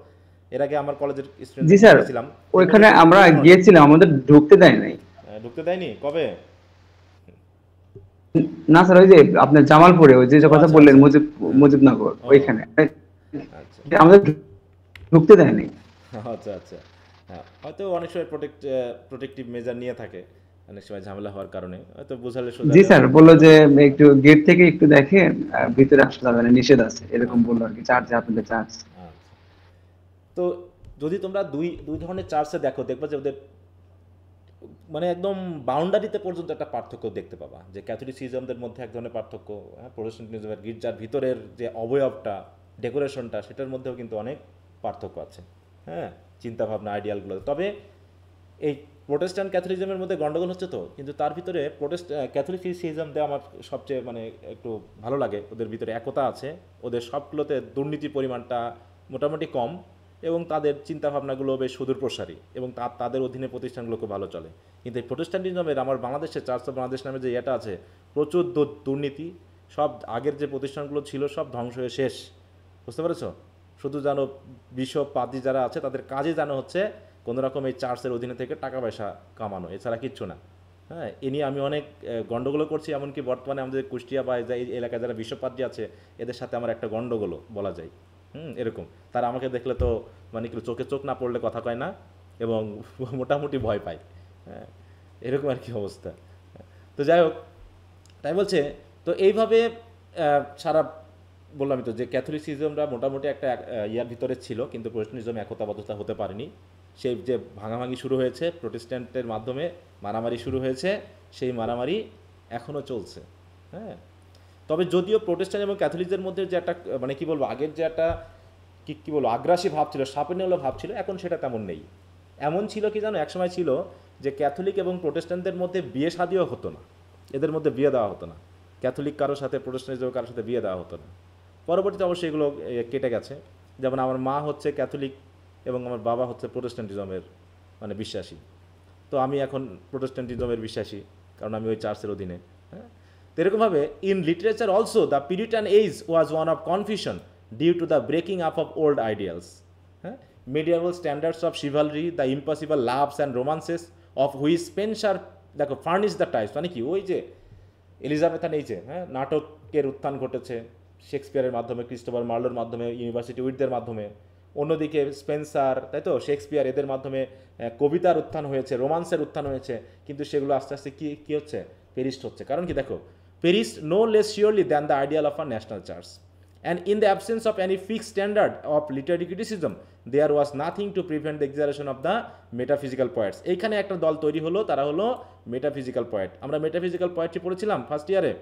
এর আগে আমার কলেজের স্টুডেন্ট জি স্যার, গেছিলাম, ওইখানে আমরা গিয়েছিলাম, আমাদের ঢুকতে দেয় নাই। ঢুকতে দেয়নি? কবে? না স্যার, ওই যে আপনার জামালপুরে ওই যে কথা আচ্ছা বললেন, আচ্ছা, মুজিবনগর, ওইখানে আচ্ছা আমাদের ঢুকতে দেয় নাই। আচ্ছা আচ্ছা, হ্যাঁ, হয়তো অনেক সময় প্রোটেক্টিভ মেজার নিয়ে থাকে, অনেক সময় ঝামেলা হওয়ার কারণে হয়তো বোঝালে সোজা। জি স্যার, বললো যে একটু গেট থেকে একটু দেখে, ভিতরে আসতে যাবে না, নিষেধ আছে, এরকম বললো আর কি। চার্চে, আপনাদের চার্চ। আচ্ছা, তো যদি তোমরা দুই দুই ধরনের চার্চে দেখবা যে ওদের মানে একদম বাউন্ডারিতে পর্যন্ত একটা পার্থক্য দেখতে পাবা, যে ক্যাথলিসিজমদের মধ্যে এক ধরনের পার্থক্য, হ্যাঁ, প্রোটেস্ট্যান্টিজমের গির্জার ভিতরের যে অবয়বটা, ডেকোরেশনটা, সেটার মধ্যেও কিন্তু অনেক পার্থক্য আছে, হ্যাঁ, চিন্তাভাবনা, আইডিয়ালগুলো। তবে এই প্রোটেস্ট্যান্ট ক্যাথলিজমের মধ্যে গন্ডগোল হচ্ছে তো, কিন্তু তার ভিতরে ক্যাথলিসিজমতে আমার সবচেয়ে মানে একটু ভালো লাগে, ওদের ভিতরে একতা আছে, ওদের সবগুলোতে দুর্নীতির পরিমাণটা মোটামুটি কম, এবং তাদের চিন্তাভাবনাগুলো বেশ সুদূর প্রসারী, এবং তাদের অধীনে প্রতিষ্ঠানগুলো খুব ভালো চলে। কিন্তু এই প্রোটেস্ট্যান্টিজমের আমার বাংলাদেশের চার্চ অফ বাংলাদেশ নামে যে এটা আছে, প্রচুর দুর্নীতি, সব আগের যে প্রতিষ্ঠানগুলো ছিল সব ধ্বংস হয়ে শেষ। বুঝতে পেরেছো? শুধু জানো বিশপ পাদ্রী যারা আছে তাদের কাজে জানো হচ্ছে কোনো রকম এই চার্চের অধীনে থেকে টাকা পয়সা কামানো, এছাড়া কিচ্ছু না। হ্যাঁ, এ নিয়ে আমি অনেক গণ্ডগোলও করছি, এমনকি বর্তমানে আমাদের কুষ্টিয়া বা এই এলাকায় যারা বিশপ পাদ্রী আছে, এদের সাথে আমার একটা গণ্ডগোলও বলা যায়। এরকম তারা আমাকে দেখলে তো মানে কি চোখে চোখ না পড়লে কথা কয় না, এবং মোটামুটি ভয় পায়। হ্যাঁ, এরকম আর কি অবস্থা। তো যাই হোক, তাই বলছে, তো এইভাবে সারা বললামই তো যে ক্যাথলিসিজমটা মোটামুটি একটা ইয়ার ভিতরে ছিল, কিন্তু প্রোটেস্ট্যান্টিজম একতাবদ্ধতা হতে পারেনি। সেই যে ভাঙাভাঙি শুরু হয়েছে প্রোটেস্ট্যান্টের মাধ্যমে, মারামারি শুরু হয়েছে, সেই মারামারি এখনও চলছে। হ্যাঁ, তবে যদিও প্রোটেস্ট্যান্ট এবং ক্যাথলিকদের মধ্যে যে একটা মানে কি বলবো, আগের যে একটা কী বলবো আগ্রাসী ভাব ছিল, সাপেনেলো ভাব ছিল, এখন সেটা তেমন নেই। এমন ছিল কি জানো, একসময় ছিল যে ক্যাথলিক এবং প্রোটেস্ট্যান্টদের মধ্যে বিয়ে শাদিও হতো না, এদের মধ্যে বিয়ে দেওয়া হতো না, ক্যাথলিক কারোর সাথে প্রোটেস্ট্যান্ট কারোর সাথে বিয়ে দেওয়া হতো না। পরবর্তীতে অবশ্যই এগুলো কেটে গেছে। যেমন আমার মা হচ্ছে ক্যাথলিক এবং আমার বাবা হচ্ছে প্রোটেস্ট্যান্টিজমের মানে বিশ্বাসী। তো আমি এখন প্রোটেস্ট্যান্টিজমের বিশ্বাসী, কারণ আমি ওই চার্চের অধীনে। হ্যাঁ, তো এরকমভাবে in literature also the Puritan age was one of confusion due to the breaking up of old ideals. হ্যাঁ, medieval standards of chivalry, the impossible loves and romances of which Spenser দেখো ফার্নিশ দ্য টাইপস, মানে কি ওই যে Elizabethan এই যে নাটকের উত্থান ঘটেছে শেক্সপিয়ারের মাধ্যমে, ক্রিস্টোফার মার্লোর মাধ্যমে, ইউনিভার্সিটি উইথদের মাধ্যমে, অন্যদিকে স্পেন্সার, তাই তো, শেক্সপিয়ার, এদের মাধ্যমে কবিতার উত্থান হয়েছে, রোমান্সের উত্থান হয়েছে, কিন্তু সেগুলো আস্তে আস্তে কী হচ্ছে, পেরিস্ট হচ্ছে। কারণ কি দেখো, perished no less surely than the ideal of a national church. And in the absence of any fixed standard of literary criticism, there was nothing to prevent the exaggeration of the metaphysical poets. এইখানে একটা দল তৈরি হলো, তারা হলো metaphysical poet. আমরা metaphysical poetry পড়েছিলাম first ইয়ারে।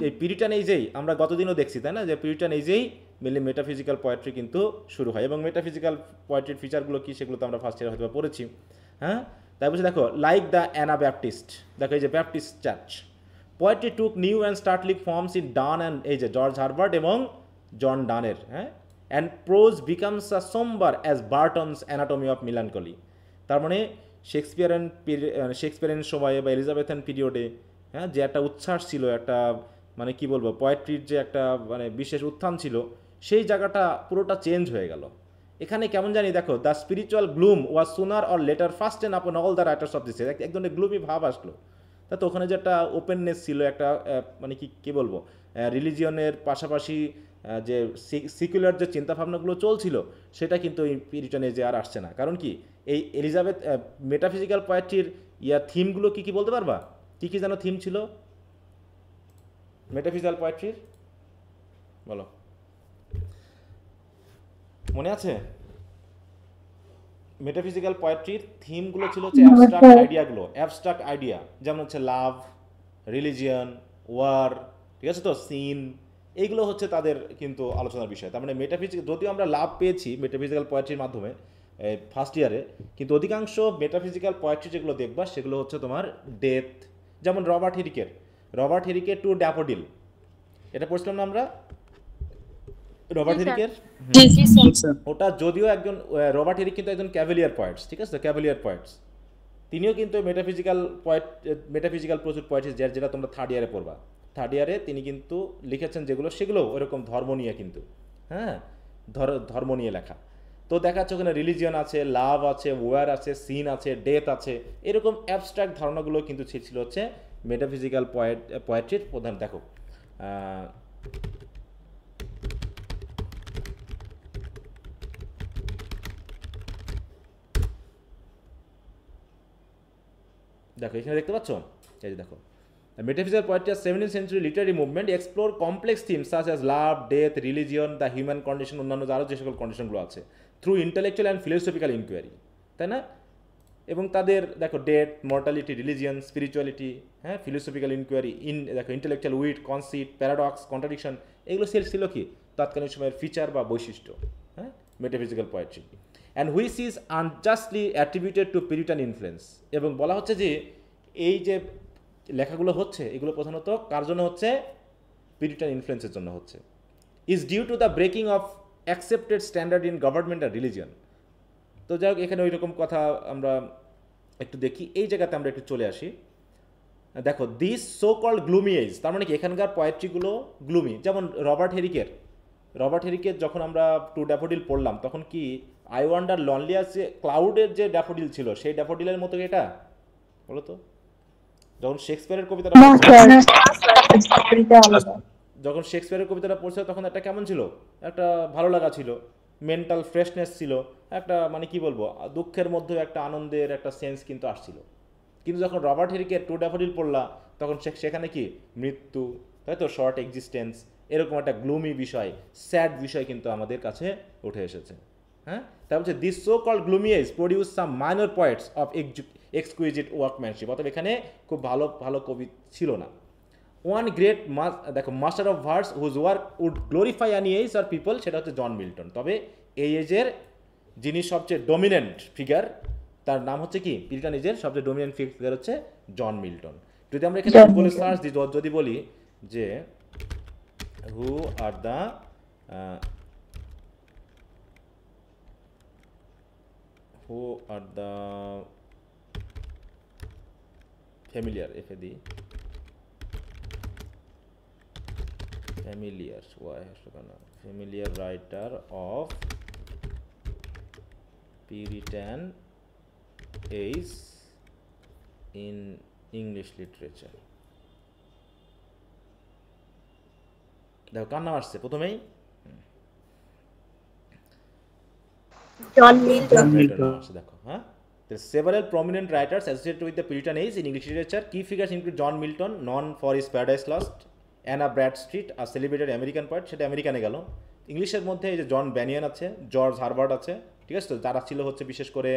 এই পিরিটান এইজেই আমরা গতদিনও দেখছি, তাই না, যে পিরিটান এইজেই মেনলি মেটাফিজিক্যাল পোয়েট্রি কিন্তু শুরু হয়। এবং মেটাফিজিক্যাল পোয়েট্রির ফিচারগুলো কি, সেগুলো তো আমরা ফার্স্ট ইয়ারে হয়তো পড়েছি। হ্যাঁ, তাই বলছি দেখো, লাইক দ্য অ্যানা ব্যাপটিস্ট, দেখো এই যে Baptist church, poetry took new and startling forms in Donne অ্যান্ড এই যে জর্জ হারবার্ট এবং জন ডানের। হ্যাঁ, and prose becomes a sombre as Burton's Anatomy of Melancholy. তার মানে শেক্সপিয়ারের সময়ে বা এলিজাবেথান পিরিয়ডে, হ্যাঁ, যে একটা উচ্ছ্বাস ছিল, একটা মানে কি বলবো, পোয়েট্রির যে একটা মানে বিশেষ উত্থান ছিল, সেই জায়গাটা পুরোটা চেঞ্জ হয়ে গেল। এখানে কেমন জানি দেখো, the spiritual gloom was sooner or later first and upon all the writers of this, এক ধরনের গ্লুমি ভাব আসলো। তা তো ওখানে যে একটা ওপেননেস ছিল, একটা মানে কি বলবো, রিলিজিয়নের পাশাপাশি যে সিকুলার যে চিন্তাভাবনাগুলো চলছিল, সেটা কিন্তু এই পিরিটান এজে আর আসছে না। কারণ কি, এই এলিজাবেথ মেটাফিজিক্যাল পোয়েট্রির থিমগুলো কি বলতে পারবা? কি যেন থিম ছিল মেটাফিজিক্যাল পোয়েট্রির, বলো, মনে আছে? মেটাফিজিক্যাল পোয়েট্রির থিমগুলো ছিল হচ্ছে অ্যাবস্ট্রাক্ট আইডিয়া, যেমন হচ্ছে লাভ, রিলিজিয়ন, ওয়ার, ঠিক আছে তো, সিন, এইগুলো হচ্ছে তাদের কিন্তু আলোচনার বিষয়। তার মানে মেটাফিজিক্যাল, যদিও আমরা লাভ পেয়েছি মেটাফিজিক্যাল পোয়েট্রির মাধ্যমে ফার্স্ট ইয়ারে, কিন্তু অধিকাংশ মেটাফিজিক্যাল পোয়েট্রি যেগুলো দেখবা, সেগুলো হচ্ছে তোমার ডেথ। যেমন রবার্ট হেরিকের টু ড্যাফোডিল, এটা পড়ছিলাম না আমরা, রবার্ট হেরিকের। ওটা যদিও একজন রবার্ট হেরিক কিন্তু একজন ক্যাভেলিয়ার পয়েটস, ঠিক আছে, ক্যাভেলিয়ার পয়েটস, তিনিও কিন্তু মেটাফিজিক্যাল প্রচুর পোয়েট্রি, যেটা তোমরা থার্ড ইয়ারে পড়বা। থার্ড ইয়ারে তিনি কিন্তু লিখেছেন যেগুলো, সেগুলো ওইরকম ধর্ম নিয়ে, কিন্তু হ্যাঁ, ধর্ম নিয়ে লেখা। তো দেখা যাচ্ছে ওখানে রিলিজিয়ন আছে, লাভ আছে, ওয়ার আছে, সিন আছে, ডেথ আছে, এরকম অ্যাবস্ট্রাক্ট ধারণাগুলো কিন্তু ছিল হচ্ছে মেটাফিজিক্যাল পোয়েট্রির প্রধান। দেখো এখানে দেখতে পাচ্ছ, এই যে দেখো, metaphysical poetry as 17th century literary movement explore complex themes such as love, death, religion, the human condition, অন্যান্য আরও যে সকল কন্ডিশনগুলো আছে, through intellectual and philosophical inquiry, তাই না? এবং তাদের দেখো ডেথ, মর্টালিটি, রিলিজিয়ন, স্পিরিচুয়ালিটি, হ্যাঁ, ফিলোসফিক্যাল ইনকোয়ারি, দেখো intellectual wit, conceit, paradox, contradiction, এগুলো ছিল কি তাৎকালীন সময়ের ফিচার বা বৈশিষ্ট্য, হ্যাঁ, metaphysical poetry. And which is unjustly attributed to Puritan influence. এবং বলা হচ্ছে যে এই যে লেখাগুলো হচ্ছে, এগুলো প্রধানত কার জন্য হচ্ছে? পিরিটান ইনফ্লুয়েন্সের জন্য হচ্ছে। Is due to the breaking of accepted standard in government আর রিলিজিয়ন। তো যাই হোক, এখানে ওই রকম কথা আমরা একটু দেখি। এই জায়গাতে আমরা একটু চলে আসি। দেখো, this so called gloomy age, তার মানে কি এখানকার পোয়েট্রিগুলো গ্লুমি। যেমন রবার্ট হেরিকের যখন আমরা টু ড্যাফোডিল পড়লাম, তখন কি আই ওয়ান্ডার লনলিয়াস যে ক্লাউডের যে ড্যাফোডিল ছিল, সেই ড্যাফোডিলের মতো এটা বলো তো? যখন শেক্সপিয়ারের কবিতাটা পড়ছে, তখন একটা কেমন ছিল, একটা ভালো লাগা ছিল, মেন্টাল ফ্রেশনেস ছিল, একটা মানে কি বলবো, দুঃখের মধ্যে একটা আনন্দের একটা সেন্স কিন্তু আসছিল। কিন্তু যখন রবার্ট হেরিকের টু ড্যাফোডিল পড়লা তখন সেখানে কি মৃত্যু, তাই তো, শর্ট এক্সিস্টেন্স, এরকম একটা গ্লুমি বিষয়, স্যাড বিষয় কিন্তু আমাদের কাছে উঠে এসেছে। হ্যাঁ, তাই বলছে this so called gloomy age produce some minor poets of exquisite workmanship, অর্থাৎ এখানে খুব ভালো ভালো কবি ছিল না। ওয়ান গ্রেট দেখো master of verse whose work would glorify an age or people, সেটা হচ্ছে জন মিল্টন। তবে এই এজের যিনি সবচেয়ে ডমিনেন্ট ফিগার, তার নাম হচ্ছে কি, পিরিটান এজের সবচেয়ে ডমিনেন্ট ফিগার হচ্ছে জন মিল্টন। যদি আমরা এখানে গুগলে সার্চ দিই, যদি বলি যে who are the familiar, FAD familiar, why has to be familiar writer of Puritan age in English literature। দেখো কার নাম আসছে প্রথমেই, জন মিল্টন। দেখো, হ্যাঁ, several prominent writers associated with the Puritan age in English literature. Key figures include John Milton, known for his Paradise Lost, Anna Bradstreet, a celebrated American poet, সেটা আমেরিকানে গেল। ইংলিশের মধ্যে এই যে জন ব্যানিয়ান আছে, জর্জ হারবার্ট আছে, ঠিক আছে, তো যারা ছিল হচ্ছে বিশেষ করে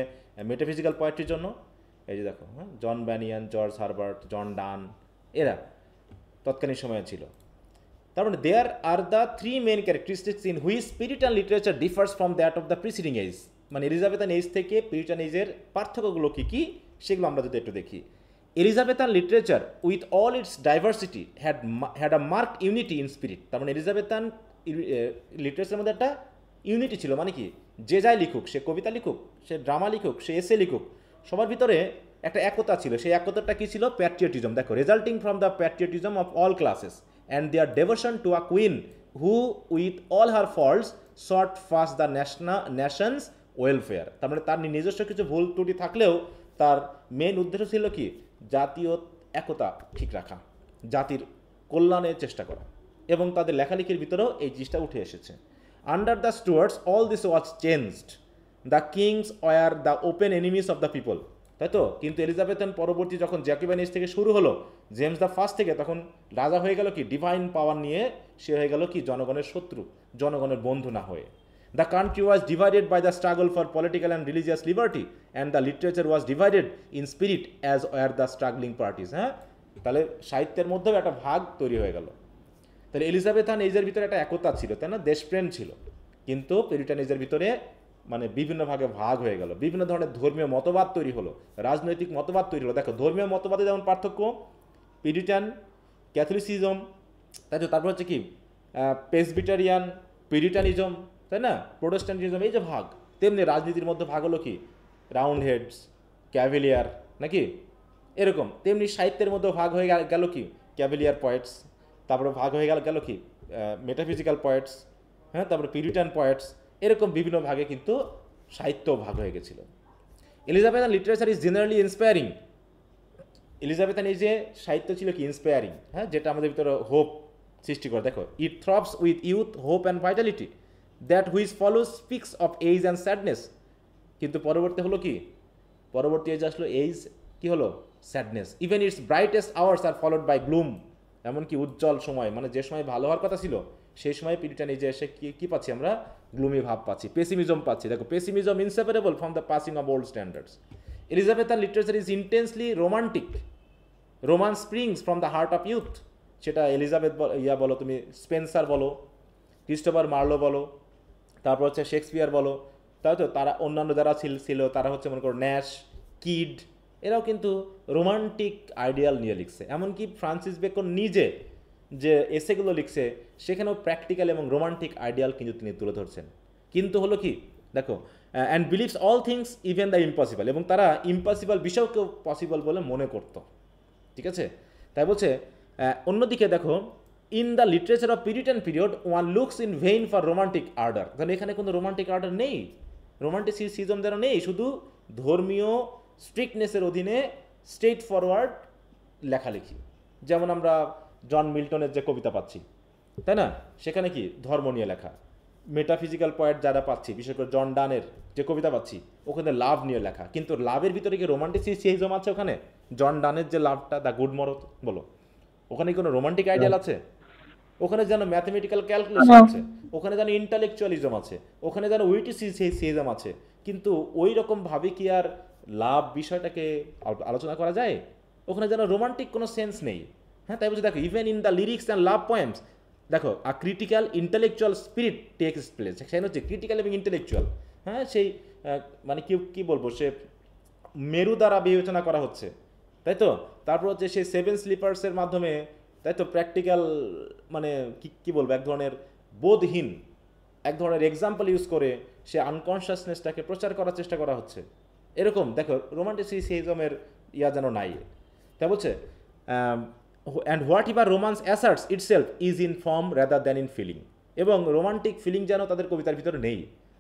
মেটাফিজিক্যাল পোয়েট্রির জন্য। এই যে দেখো, হ্যাঁ, John Bunyan, George Herbert, John Donne, এরা তৎকালীন সময়ে ছিল। তার মানে there are the three main characteristics in which Puritan literature differs from that of the preceding age. মানে এলিজাবেথান এজ থেকে পিরিটান এজের পার্থক্যগুলো কী কী সেগুলো আমরা যদি একটু দেখি। Elizabethan literature with all it's diversity had a marked unity in spirit. তার মানে এলিজাবেথান লিটারেচারের মধ্যে একটা ইউনিটি ছিল, মানে কি, যে যাই লিখুক, সে কবিতা লিখুক, সে ড্রামা লিখুক, সে এসে লিখুক, সবার ভিতরে একটা একতা ছিল। সেই একতাটা কী ছিল? প্যাট্রিয়টিজম। দেখো, resulting from the patriotism of all classes and their devotion to a queen who with all her faults sought first the nation's welfare। তার মানে তার নিজস্ব কিছু ভুল ত্রুটি থাকলেও তার মেন উদ্দেশ্য ছিল কি, জাতীয় একতা ঠিক রাখা, জাতির কল্যাণের চেষ্টা করা, এবং তাদের লেখালেখির ভিতরেও এই জিনিসটা উঠে এসেছে। Under the Stuarts all this was changed, the kings were the open enemies of the people, তাই তো। কিন্তু এলিজাবেথান পরবর্তী যখন জ্যাকোবিয়ান এজ থেকে শুরু হলো, জেমস দ্য ফার্স্ট থেকে, তখন রাজা হয়ে গেল কি, ডিভাইন পাওয়ার নিয়ে সে হয়ে গেল কি, জনগণের শত্রু, জনগণের বন্ধু না হয়ে। The country was divided by the struggle for political and religious liberty and the literature was divided in spirit as were the struggling parties. হ্যাঁ, তাহলে সাহিত্যের মধ্যেও একটা ভাগ তৈরি হয়ে গেল। তাহলে এলিজাবেথান এজের ভিতরে একটা একতা ছিল, তাই না, দেশপ্রেম ছিল। কিন্তু পিরিটান এজের ভিতরে মানে বিভিন্ন ভাগে ভাগ হয়ে গেল, বিভিন্ন ধরনের ধর্মীয় মতবাদ তৈরি হলো, রাজনৈতিক মতবাদ তৈরি হলো। দেখো, ধর্মীয় মতবাদে যেমন পার্থক্য, পিরিটান, ক্যাথলিসিজম, তাই তো, তারপর হচ্ছে কি প্রেসবিটারিয়ান, পিরিটানিজম, তাই না, প্রোটেস্ট্যান্টিজম, এই যে ভাগ। তেমনি রাজনীতির মধ্যে ভাগ হলো কি, রাউন্ড হেডস, ক্যাভেলিয়ার, নাকি এরকম। তেমনি সাহিত্যের মধ্যেও ভাগ হয়ে গেল কি, ক্যাভেলিয়ার পয়েটস, তারপরে ভাগ হয়ে গেল কি, মেটাফিজিক্যাল পয়েটস, হ্যাঁ, তারপরে পিরিটান পয়েটস, এরকম বিভিন্ন ভাগে কিন্তু সাহিত্য ভাগ হয়ে গেছিল। Elizabethan literature is generally inspiring. Elizabethan এই যে সাহিত্য ছিল কি, ইন্সপায়ারিং, হ্যাঁ, যেটা আমাদের ভিতরে হোপ সৃষ্টি করে। দেখো, it throbs with youth, hope and vitality, that which follows speaks of age and sadness. কিন্তু পরবর্তী হলো কি, পরবর্তী এজ আসলো এজ, কি হলো, sadness. Even its brightest hours are followed by gloom. এমনকি উজ্জ্বল সময়, মানে যে সময় ভালো হওয়ার কথা ছিল, সেই সময় পিরিটান এজে এসে কি পাচ্ছি আমরা, গ্লুমি ভাব পাচ্ছি, পেসিমিজম পাচ্ছি। দেখো, pessimism inseparable from the passing of old standards. Elizabethan literature is intensely romantic, romance springs from the heart of youth. সেটা এলিজাবেথ বলো, তুমি স্পেন্সার বলো, ক্রিস্টোফার মার্লো বলো, তারপর হচ্ছে শেক্সপিয়ার বলো, তাই তো, তারা অন্যান্য যারা ছিল তারা হচ্ছে মনে করো ন্যাশ, কিড, এরাও কিন্তু রোমান্টিক আইডিয়াল নিয়ে লিখছে। এমনকি ফ্রান্সিস বেকন নিজে যে এসেগুলো লিখছে সেখানেও প্র্যাকটিক্যাল এবং রোমান্টিক আইডিয়াল কিন্তু তিনি তুলে ধরছেন। কিন্তু হলো কি, দেখো, and believes all things even the impossible, এবং তারা ইম্পসিবল বিষয়কেও পসিবল বলে মনে করত, ঠিক আছে। তাই বলছে, অন্যদিকে দেখো, in the literature of Puritan period one looks in vain for romantic ardour. কারণ এখানে কোনো রোমান্টিক আর্ডার নেই, রোমান্টিসিজম যেন নেই, শুধু ধর্মীয় স্ট্রিক্টনেসের অধীনে স্ট্রেট ফরওয়ার্ড লেখালেখি। যেমন আমরা জন মিল্টনের যে কবিতা পাচ্ছি, তাই না, সেখানে কি ধর্ম নিয়ে লেখা, মেটাফিজিক্যাল পয়েন্ট যারা পাচ্ছি, বিশেষ করে জন ডানের যে কবিতা পাচ্ছি, ওখানে লাভ নিয়ে লেখা, কিন্তু লাভের ভিতরে কি রোমান্টিসিজম আছে ওখানে? জন ডানের যে লাভটা, দ্য গুড মরত বলো, ওখানে কোনো রোমান্টিক আইডিয়াল আছে? ওখানে যেন ম্যাথমেটিক্যাল ক্যালকুলেশন আছে, ওখানে যেন ইন্টালেকচুয়ালিজম আছে, ওখানে যেন উইটিসিজম আছে, কিন্তু ওই রকম ভাবে কি আর লাভ বিষয়টাকে আলোচনা করা যায়? ওখানে যেন রোমান্টিক কোনো সেন্স নেই। হ্যাঁ, তাই বলছে দেখো, even in the lyrics and love poems, দেখো a critical intellectual spirit takes place, সেখানে হচ্ছে ক্রিটিক্যাল এবং ইন্টেলেকচুয়াল, হ্যাঁ সেই মানে কি বলবো, সে মেরু দ্বারা বিবেচনা করা হচ্ছে, তাই তো। তারপর হচ্ছে সেই সেভেন স্লিপার্সের মাধ্যমে, তাই তো, প্র্যাকটিক্যাল মানে কি বলবো, এক ধরনের বোধহীন এক ধরনের এক্সাম্পল ইউজ করে সে আনকনশাসনেসটাকে প্রচার করার চেষ্টা করা হচ্ছে। এরকম দেখো রোমান্টিসিজমের ইয়া যেন নাই। তাই বলছে and whatever romance asserts itself is in form rather than in feeling, এবং রোমান্টিক ফিলিং যেন তাদের কবিতার ভিতরে নেই।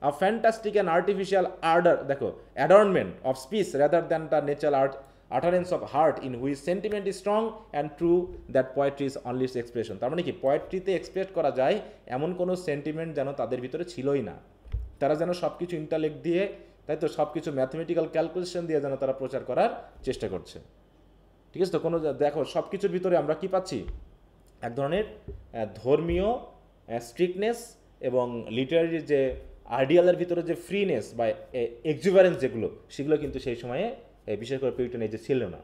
A fantastic and artificial order, দেখো adornment of speech rather than the natural utterance of heart in which sentiment is strong and true, that poetry is only its expression। তার মানে কি, পোয়েট্রিতে এক্সপ্রেস করা যায় এমন কোনো সেন্টিমেন্ট যেন তাদের ভিতরে ছিলই না। তারা যেন সব কিছু ইন্টালেক্ট দিয়ে, তাই তো, সব কিছু ম্যাথমেটিক্যাল ক্যালকুলেশন দিয়ে যেন তারা প্রচার করার চেষ্টা করছে। ঠিক আছে তো, কোনো দেখো সব কিছুর ভিতরে আমরা কি পাচ্ছি, এক ধরনের ধর্মীয় স্ট্রিক্টনেস এবং লিটারারি যে আইডিয়ালের ভিতরে যে ফ্রিনেস বা এক্সুভারেন্স যেগুলো, সেগুলো কিন্তু সেই সময়ে বিশেষ করে পিউরিটান এজে ছিল না।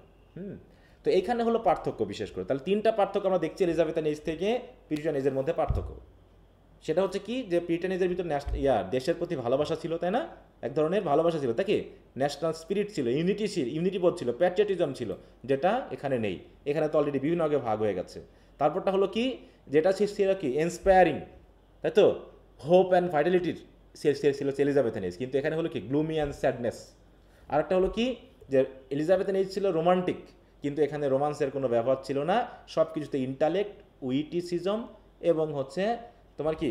তো এইখানে হলো পার্থক্য বিশেষ করে। তাহলে তিনটা পার্থক্য আমরা দেখছি এলিজাবেথান এজ থেকে পিউরিটান এজের মধ্যে পার্থক্য। সেটা হচ্ছে কি, যে পিউরিটান এজের ভিতরে দেশের প্রতি ভালোবাসা ছিল, তাই না, এক ধরনের ভালোবাসা ছিল, তাকে ন্যাশনাল স্পিরিট ছিল, ইউনিটি বোধ ছিল, প্যাট্রিয়টিজম ছিল, যেটা এখানে নেই। এখানে তো অলরেডি বিভিন্ন আগে ভাগ হয়ে গেছে। তারপরটা হলো কি, যেটা ছিল কি ইন্সপায়ারিং, তাই তো, হোপ অ্যান্ড ভাইটালিটির ছিল এলিজাবেথান এজ, কিন্তু এখানে হলো কি গ্লুমি অ্যান্ড স্যাডনেস। আরেকটা হলো কি, যে এলিজাবেথান এজ ছিল রোমান্টিক, কিন্তু এখানে রোমান্সের কোনো ব্যবহার ছিল না, সব কিছুতে ইন্টালেক্ট, উইটিসিজম এবং হচ্ছে তোমার কি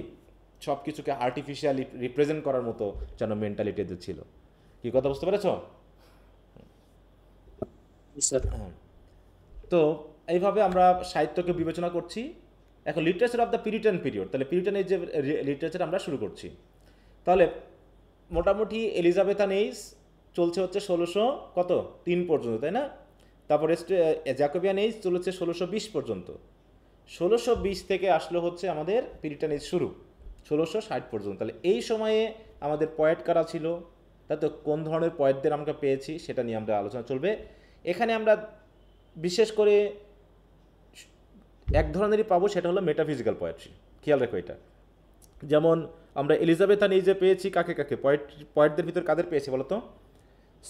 সব কিছুকে আর্টিফিশিয়ালি রিপ্রেজেন্ট করার মতো যেন মেন্টালিটিতে ছিল। কি কথা বুঝতে পেরেছ? তো এইভাবে আমরা সাহিত্যকে বিবেচনা করছি। এখন literature of the Puritan period, তাহলে পিউরিটান এজ যে লিটারেচার আমরা শুরু করছি। তাহলে মোটামুটি এলিজাবেথান এজ চলছে হচ্ছে 1603 পর্যন্ত, তাই না। তারপর জ্যাকোবিয়ান এজ চলেছে 1620 পর্যন্ত। 1620 থেকে আসলো হচ্ছে আমাদের পিউরিটান এজ শুরু 1660 পর্যন্ত। তাহলে এই সময়ে আমাদের পয়েট কারা ছিল, তাই তো, কোন ধরনের পয়েটদের আমরা পেয়েছি, সেটা নিয়ে আমরা আলোচনা চলবে। এখানে আমরা বিশেষ করে এক ধরনেরই পাবো, সেটা হলো মেটাফিজিক্যাল পোয়েট্রি। খেয়াল রাখো এটা। যেমন আমরা এলিজাবেথান এজে পেয়েছি কাকে কাকে, পয়েটদের ভিতর কাদের পেয়েছি বলতো?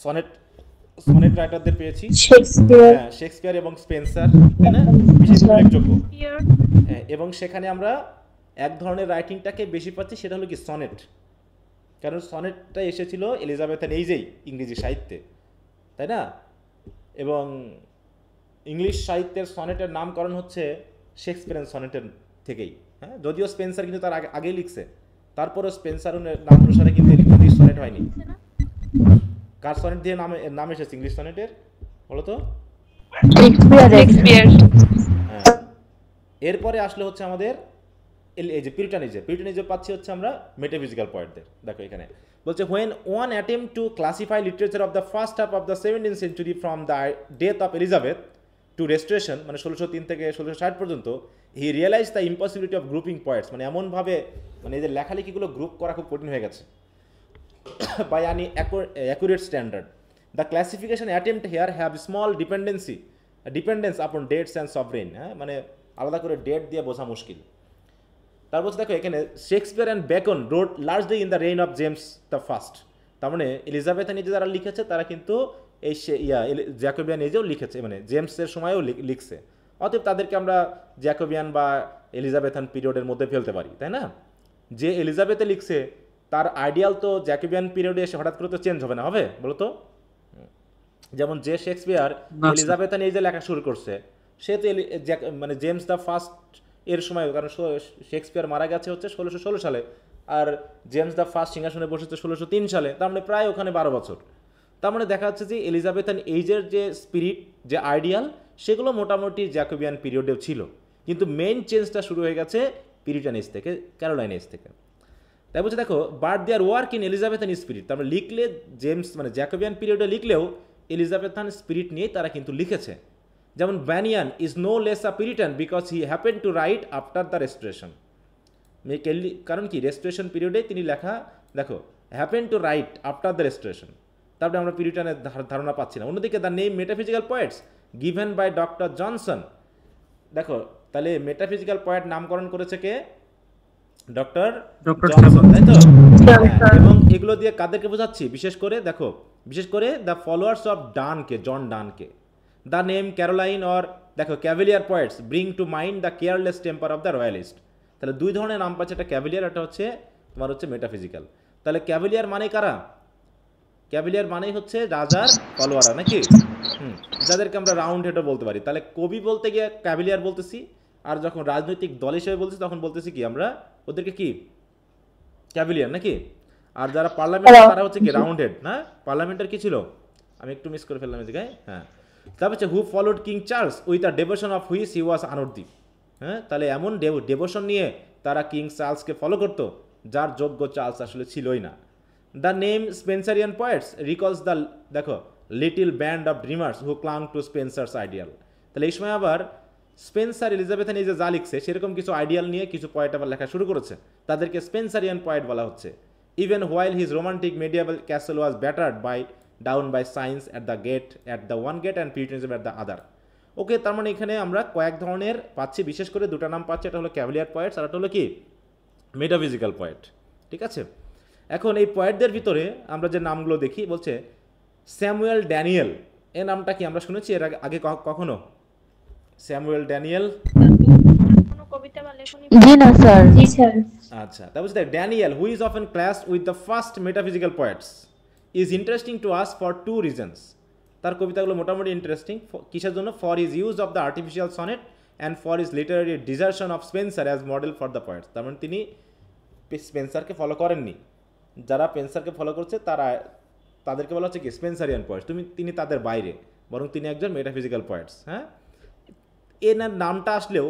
সনেট রাইটারদের পেয়েছি, শেক্সপিয়ার এবং স্পেন্সার, তাই না, বিশেষ উল্লেখযোগ্য। এবং সেখানে আমরা এক ধরনের রাইটিংটাকে বেশি পাচ্ছি, সেটা হলো কি সনেট। কারণ সনেটটা এসেছিল এলিজাবেথান এইজেই ইংরেজি সাহিত্যে, তাই না। এবং ইংলিশ সাহিত্যের সনেটের নামকরণ হচ্ছে শেক্সপিয়ার সনেটের থেকেই। হ্যাঁ, যদিও স্পেন্সার কিন্তু তার আগেই লিখছে, তারপরও স্পেন্সারের নাম অনুসারে কিন্তু ইংলিশ সনেট হয়নি। কার সনেট দিয়ে নাম এসেছে ইংলিশ সনেটের বলো তো? শেক্সপিয়ার। হ্যাঁ, এরপরে আসলে হচ্ছে আমাদের এই যে পিউরিটান এজে পাচ্ছি হচ্ছে আমরা মেটাফিজিক্যাল পয়েন্টদের। দেখো এখানে বলছে, when one attempt to classify literature of the first half of the 17th century from the death of Elizabeth to restoration, মানে 1603 থেকে 1660 পর্যন্ত, he realized the impossibility of grouping poets, মানে এমনভাবে মানে এই যে লেখালেখিগুলো গ্রুপ করা খুব কঠিন হয়ে গেছে by any accurate standard. The classification attempt here have small dependence upon dates and sovereign, হ্যাঁ, মানে আলাদা করে ডেট দিয়ে বোঝা মুশকিল। তারপর দেখো এখানে Shakespeare and beacon road largely in the rain of James the first. তার মানে এলিজাবেথান এজে যারা লিখেছে তারা কিন্তু এই জ্যাকোবিয়ান এজেও লিখেছে, মানে জেমসের সময়ও লিখছে। অতএব তাদেরকে আমরা জ্যাকোবিয়ান বা এলিজাবেথান পিরিয়ডের মধ্যে ফেলতে পারি, তাই না। যে এলিজাবেথে লিখছে তার আইডিয়াল তো জ্যাকোবিয়ান পিরিয়ডে এসে হঠাৎ করে তো চেঞ্জ হবে না, হবে বলো তো? যেমন যে শেক্সপিয়ার এলিজাবেথান এজে লেখা শুরু করছে, সে তো মানে জেমস দ্য ফার্স্ট এর সময়, কারণ শেক্সপিয়ার মারা গেছে হচ্ছে 1616 সালে, আর জেমস দ্য ফার্স্ট সিংহাসনে বসেছে 1603 সালে, তার মানে প্রায় ওখানে 12 বছর। তার মানে দেখা যাচ্ছে যে এলিজাবেথান এইজের যে স্পিরিট, যে আইডিয়াল, সেগুলো মোটামুটি জ্যাকোবিয়ান পিরিয়ডেও ছিল, কিন্তু মেইন চেঞ্জটা শুরু হয়ে গেছে পিউরিটান এজ থেকে, ক্যারোলাইন এজ থেকে। তাই বলছে দেখো but their work in Elizabethan spirit, তারপরে লিখলে জেমস মানে জ্যাকোবিয়ান পিরিয়ডে লিখলেও এলিজাবেথান স্পিরিট নিয়ে তারা কিন্তু লিখেছে। যেমন Bunyan is no less a Puritan because he happen to write after the Restoration, কারণ কি রেস্টোরেশন পিরিয়ডে তিনি লেখা, দেখো happen to write after the Restoration, তারপরে আমরা পিরিটানের ধারণা পাচ্ছি না। অন্যদিকে the name metaphysical poets given by Doctor Johnson, দেখো তাহলে মেটাফিজিক্যাল পয়েন্ট নামকরণ করেছে কে? ডক্টর জনসন, তাই তো? এবং এগুলো দিয়ে কাদেরকে বোঝাচ্ছি? বিশেষ করে দেখো, বিশেষ করে দ্য ফলোয়ার্স অফ ডানকে, জন ডানকে। দ্য নেম ক্যারোলাইন অর দেখো Cavalier poets bring to mind the careless temper of the royalist. তাহলে দুই ধরনের নাম পাচ্ছে, একটা ক্যাভেলিয়ার, একটা হচ্ছে তোমার হচ্ছে মেটাফিজিক্যাল। তাহলে ক্যাভেলিয়ার মানে কারা? ক্যাভেলিয়ার মানেই হচ্ছে রাজার ফলোয়াররা, নাকি? যাদেরকে আমরা রাউন্ড হেডও বলতে পারি। তাহলে কবি বলতে গিয়ে ক্যাভেলিয়ার বলতেছি, আর যখন রাজনৈতিক দল হিসেবে বলতেছি তখন বলতেছি কি আমরা ওদেরকে কি? ক্যাভেলিয়ার, নাকি? আর যারা পার্লামেন্ট তারা হচ্ছে কি? রাউন্ড হেড, না? পার্লামেন্টের কি ছিল? আমি একটু মিস করে ফেললাম এই জায়গায়। হ্যাঁ, তারপর হচ্ছে who followed King Charles with the devotion of which he was unworthy. হ্যাঁ, তাহলে এমন ডেভোশন নিয়ে তারা কিং চার্লসকে ফলো করতো যার যোগ্য চার্লস আসলে ছিলই না। The name Spenserian poets recalls the দেখো little band of dreamers who clung to Spenser's ideal. তাহলে এই সময় আবার স্পেন্সার এলিজাবেথান এই যে যা লিখছে সেরকম কিছু আইডিয়াল নিয়ে কিছু পয়েট আবার লেখা শুরু করেছে, তাদেরকে স্পেন্সারিয়ান পয়েট বলা হচ্ছে। Even while his romantic medieval castle was battered by down by science at the one gate and Puritanism at the other. Okay, তার মানে এখানে আমরা কয়েক ধরনের পাচ্ছি, বিশেষ করে দুটা নাম পাচ্ছি, এটা হলো ক্যাভেলিয়ার পয়েটস আর এটা হলো কি? Metaphysical poet. ঠিক আছে, এখন এই পয়েটদের ভিতরে আমরা যে নামগুলো দেখি, বলছে স্যামুয়েল ড্যানিয়েল, এ নামটা কি আমরা শুনেছি এর আগে কখনো? স্যামুয়েল ড্যানিয়েল কোনো কবিতা বা লেখনী? জি না স্যার। জি স্যার। আচ্ছা, তা বলছে Daniel who is often classed with the first metaphysical poets is interesting to us for two reasons. তার কবিতাগুলো মোটামুটি ইন্টারেস্টিং কিসের জন্য? For his use of the artificial sonnet and for his literary desertion of Spenser as model for the poets. তার মানে তিনি স্পেন্সারকে follow করেননি, যারা স্পেন্সারকে ফলো করছে তাদেরকে বলা হচ্ছে কি? Spenserian poet's. তিনি তাদের বাইরে, বরং তিনি একজন মেটাফিজিক্যাল পয়েটস। হ্যাঁ, এনার নামটা আসলেও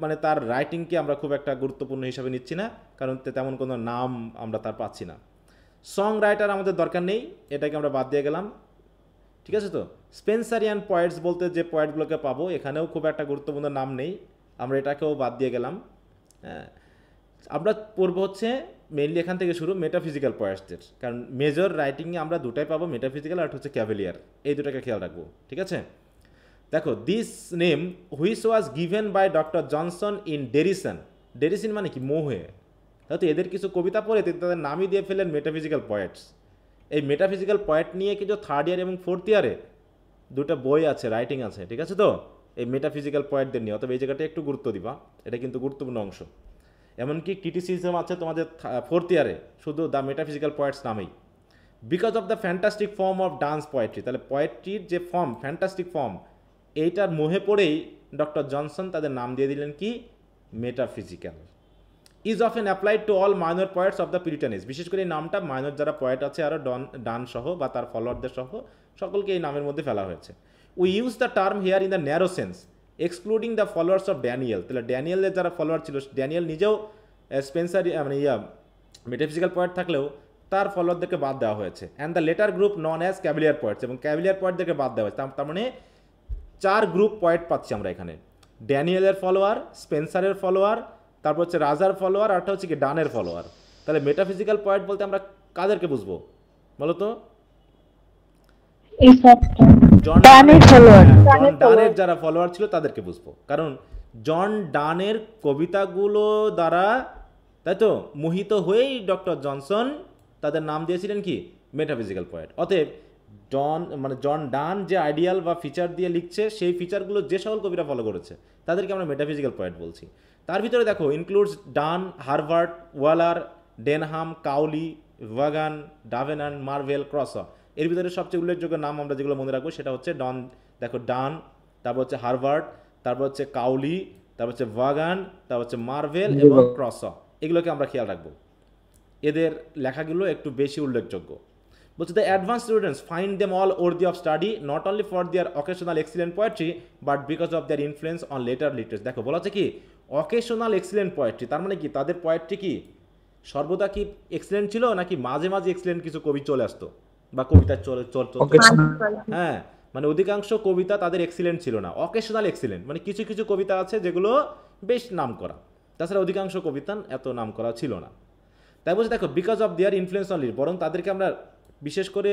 মানে তার রাইটিংকে আমরা খুব একটা গুরুত্বপূর্ণ হিসাবে নিচ্ছি না, কারণ তেমন কোনো নাম আমরা তার পাচ্ছি না। সং রাইটার আমাদের দরকার নেই, এটাকে আমরা বাদ দিয়ে গেলাম। ঠিক আছে, তো স্পেন্সারিয়ান পয়েটস বলতে যে পয়েটগুলোকে পাবো এখানেও খুব একটা গুরুত্বপূর্ণ নাম নেই, আমরা এটাকেও বাদ দিয়ে গেলাম। হ্যাঁ, আমরা পড়বো হচ্ছে মেইনলি এখান থেকে শুরু মেটাফিজিক্যাল পয়েটসদের, কারণ মেজর রাইটিংয়ে আমরা দুটাই পাবো, মেটাফিজিক্যাল আর হচ্ছে ক্যাভেলিয়ার, এই দুটাকে খেয়াল রাখবো। ঠিক আছে, দেখো this name which was given by Doctor Johnson in derision. Derision মানে কি? মোহে। তাহলে এদের কিছু কবিতা পড়ে তাদের নামই দিয়ে ফেলেন মেটাফিজিক্যাল পয়েটস। এই মেটাফিজিক্যাল পয়েট নিয়ে কিন্তু থার্ড ইয়ার এবং ফোর্থ ইয়ারে দুটো বই আছে, রাইটিং আছে। ঠিক আছে, তো এই মেটাফিজিক্যাল পয়েন্টদের নিয়ে, অতএব এই জায়গাটা একটু গুরুত্ব দিবা, এটা কিন্তু গুরুত্বপূর্ণ অংশ। এমনকি ক্রিটিসিজম আছে তোমাদের ফোর্থ ইয়ারে শুধু দ্য মেটাফিজিক্যাল পয়েন্টস নামেই, because of the fantastic form of dance poetry. তাহলে পোয়েট্রির যে ফর্ম, ফ্যান্টাস্টিক ফর্ম, এইটার মোহে পড়েই ডক্টর জনসন তাদের নাম দিয়ে দিলেন কি? Metaphysical. Is often applied to all minor poets of the Puritan age. বিশেষ করে এই নামটা মাইনর যারা পয়েট আছে আরও ডান সহ বা তার ফলোয়ারদের সহ সকলকে এই নামের মধ্যে ফেলা হয়েছে। We use the term here in the narrow sense excluding the followers of Daniel. তাহলে ড্যানিয়েলের যারা ফলোয়ার ছিল, ড্যানিয়েল নিজেও স্পেন্সার মানে মেটাফিজিক্যাল পয়েট থাকলেও তার ফলোয়ারদেরকে বাদ দেওয়া হয়েছে। And the letter group known as cavalier poet's, এবং ক্যাভেলিয়ার পয়েটদেরকে বাদ দেওয়া হয়েছে। তার মানে 4 গ্রুপ পয়েট পাচ্ছি আমরা এখানে, ড্যানিয়েলের ফলোয়ার, স্পেন্সারের ফলোয়ার, তারপর হচ্ছে রাজার ফলোয়ার, আরটা হচ্ছে কি? ডানের ফলোয়ার। তাহলে মেটাফিজিক্যাল পয়েট বলতে আমরা কাদেরকে বুঝবো বলো তো? জন ডানের যারা ফলোয়ার ছিল তাদেরকে বুঝবো, কারণ জন ডানের কবিতাগুলো দ্বারা, তাই তো, মোহিত হয়েই ডক্টর জনসন তাদের নাম দিয়েছিলেন কি? Metaphysical poet. অতএব জন ডান যে আইডিয়াল বা ফিচার দিয়ে লিখছে, সেই ফিচারগুলো যে সকল কবিরা ফলো করেছে তাদেরকে আমরা মেটাফিজিক্যাল পয়েট বলছি। তার ভিতরে দেখো ইনক্লুডস ডান, হারভার্ট, ওয়ালার, ডেনহাম, কাউলি, ওয়াগান, ডাভেনান্ট, মার্ভেল, ক্রস। এর ভিতরে সবচেয়ে উল্লেখযোগ্য নাম আমরা যেগুলো মনে রাখবো সেটা হচ্ছে দেখো ডান, তারপর হচ্ছে হারভার্ট, তারপর হচ্ছে কাউলি, তারপর হচ্ছে ওয়াগান, তারপর হচ্ছে মার্ভেল এবং ক্রস। এগুলোকে আমরা খেয়াল রাখবো, এদের লেখাগুলো একটু বেশি উল্লেখযোগ্য। বলছে the advance students find them all worthy of study not only for their occasional excellent poetry but because of their influence on letter literature. দেখো বলা হচ্ছে কি? অকেশনাল এক্সিলেন্ট পোয়েট্রি, তার মানে কি? তাদের পোয়েট্রি কি সর্বদা কি এক্সিলেন্ট ছিল নাকি মাঝে মাঝে এক্সিলেন্ট কিছু কবি চলে আসতো বা কবিতা চলতো? হ্যাঁ, মানে অধিকাংশ কবিতা তাদের এক্সিলেন্ট ছিল না, অকেশনাল এক্সিলেন্ট, মানে কিছু কিছু কবিতা আছে যেগুলো বেশ নাম করা, তাছাড়া অধিকাংশ কবিতা এত নাম করা ছিল না। তাই বলছে দেখো because of their influence only, বরং তাদেরকে আমরা বিশেষ করে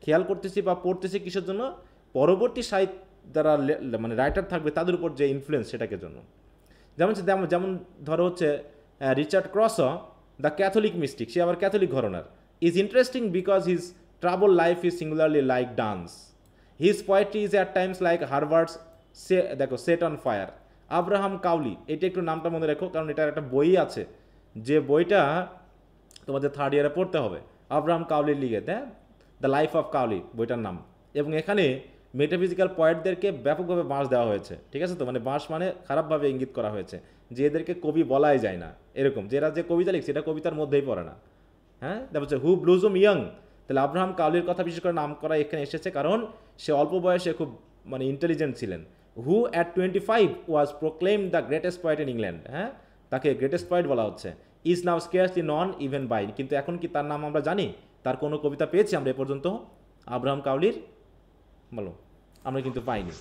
খেয়াল করতেছি বা পড়তেছি কিসের জন্য? পরবর্তী সাহিত্য যারা মানে রাইটার থাকবে তাদের উপর যে ইনফ্লুয়েন্স সেটাকে জন্য। যেমন ধরো হচ্ছে Richard Crashaw the Catholic mystic, সে আবার ক্যাথলিক ঘরানার, is interesting because his trouble life is singularly like Donne's, his poetry is at times like Herbert's দেখো set on fire. Abraham Cowley, এটা একটু নামটা মনে রেখো, কারণ এটার একটা বই আছে যে বইটা তোমাদের থার্ড ইয়ারে পড়তে হবে, আব্রাহাম কাউলির লিখে, দ্য লাইফ অফ কাউলি বইটার নাম। এবং এখানে মেটাফিজিক্যাল পয়েন্টদেরকে ব্যাপকভাবে বাঁশ দেওয়া হয়েছে, ঠিক আছে তো, মানে বাঁশ মানে খারাপভাবে ইঙ্গিত করা হয়েছে যে এদেরকে কবি বলাই যায় না, এরকম যে এরা যে কবিতা লিখছে এটা কবিতার মধ্যেই পড়ে না। হ্যাঁ, তারপর হচ্ছে হু ব্লুজুম ইয়ং, তাহলে আব্রাহাম কাউলির কথা বিশেষ করে নাম করা এখানে এসেছে কারণ সে অল্প বয়সে খুব মানে ইন্টেলিজেন্ট ছিলেন। Who at 25 was proclaim the greatest poet in England, হ্যাঁ, তাকে গ্রেটেস্ট পয়েট বলা হচ্ছে। Is now scarcely known even by, কিন্তু এখন কি তার নাম আমরা জানি? তার কোনো কবিতা পেয়েছি আমরা এ পর্যন্ত আব্রাহাম কাউলির? বলো, আমরা কিন্তু পাইনি।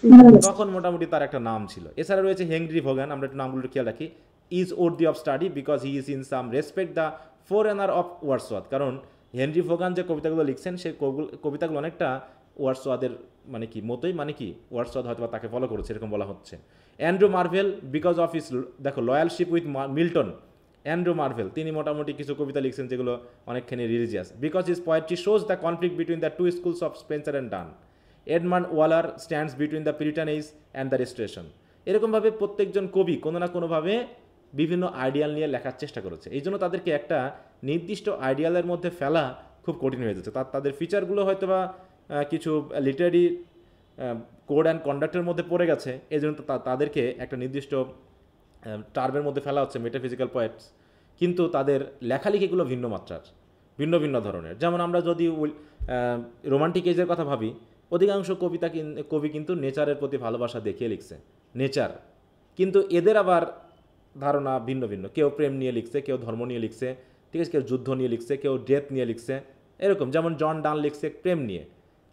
তখন মোটামুটি তার একটা নাম ছিল। এছাড়া রয়েছে হেনরি ভোগান, আমরা একটু নামগুলো খেয়াল রাখি। Is worthy of study because he is in some respect the forerunner of Wordsworth, কারণ হেনরি ভোগান যে কবিতাগুলো লিখছেন সেই কবিতাগুলো অনেকটা ওয়ার্ডসওয়ার্থের মানে কি মতোই, মানে কি ওয়ার্ডসওয়ার্থ হয়তো তাকে ফলো করেছে এরকম বলা হচ্ছে। Andrew Marvell because of his দেখো loyalship with Milton, Andrew Marvell তিনি মোটামুটি কিছু কবিতা লিখছেন যেগুলো অনেকখানি religious. Because his poetry shows the conflict between the two schools of Spenser and Donne, Edmund Waller stands between the Puritan age and the Restoration. এরকমভাবে প্রত্যেকজন কবি কোনো না কোনোভাবে বিভিন্ন আইডিয়াল নিয়ে লেখার চেষ্টা করেছে, এই জন্য তাদেরকে একটা নির্দিষ্ট আইডিয়ালের মধ্যে ফেলা খুব কঠিন হয়ে যাচ্ছে। তাদের ফিচারগুলো হয়তো বা কিছু লিটারি কোড অ্যান্ড কন্ডাক্টের মধ্যে পড়ে গেছে, এই জন্য তাদেরকে একটা নির্দিষ্ট টার্মের মধ্যে ফেলা হচ্ছে মেটাফিজিক্যাল পয়েন্টস, কিন্তু তাদের লেখালেখিগুলো ভিন্ন মাত্রার, ভিন্ন ভিন্ন ধরনের। যেমন আমরা যদি রোমান্টিক এজের কথা ভাবি, অধিকাংশ কবি কিন্তু নেচারের প্রতি ভালোবাসা দেখিয়ে লিখছে, নেচার, কিন্তু এদের আবার ধারণা ভিন্ন ভিন্ন, কেউ প্রেম নিয়ে লিখছে, কেউ ধর্ম নিয়ে লিখছে, ঠিক আছে, কেউ যুদ্ধ নিয়ে লিখছে, কেউ ডেথ নিয়ে লিখছে, এরকম। যেমন জন ডান লিখছে প্রেম নিয়ে,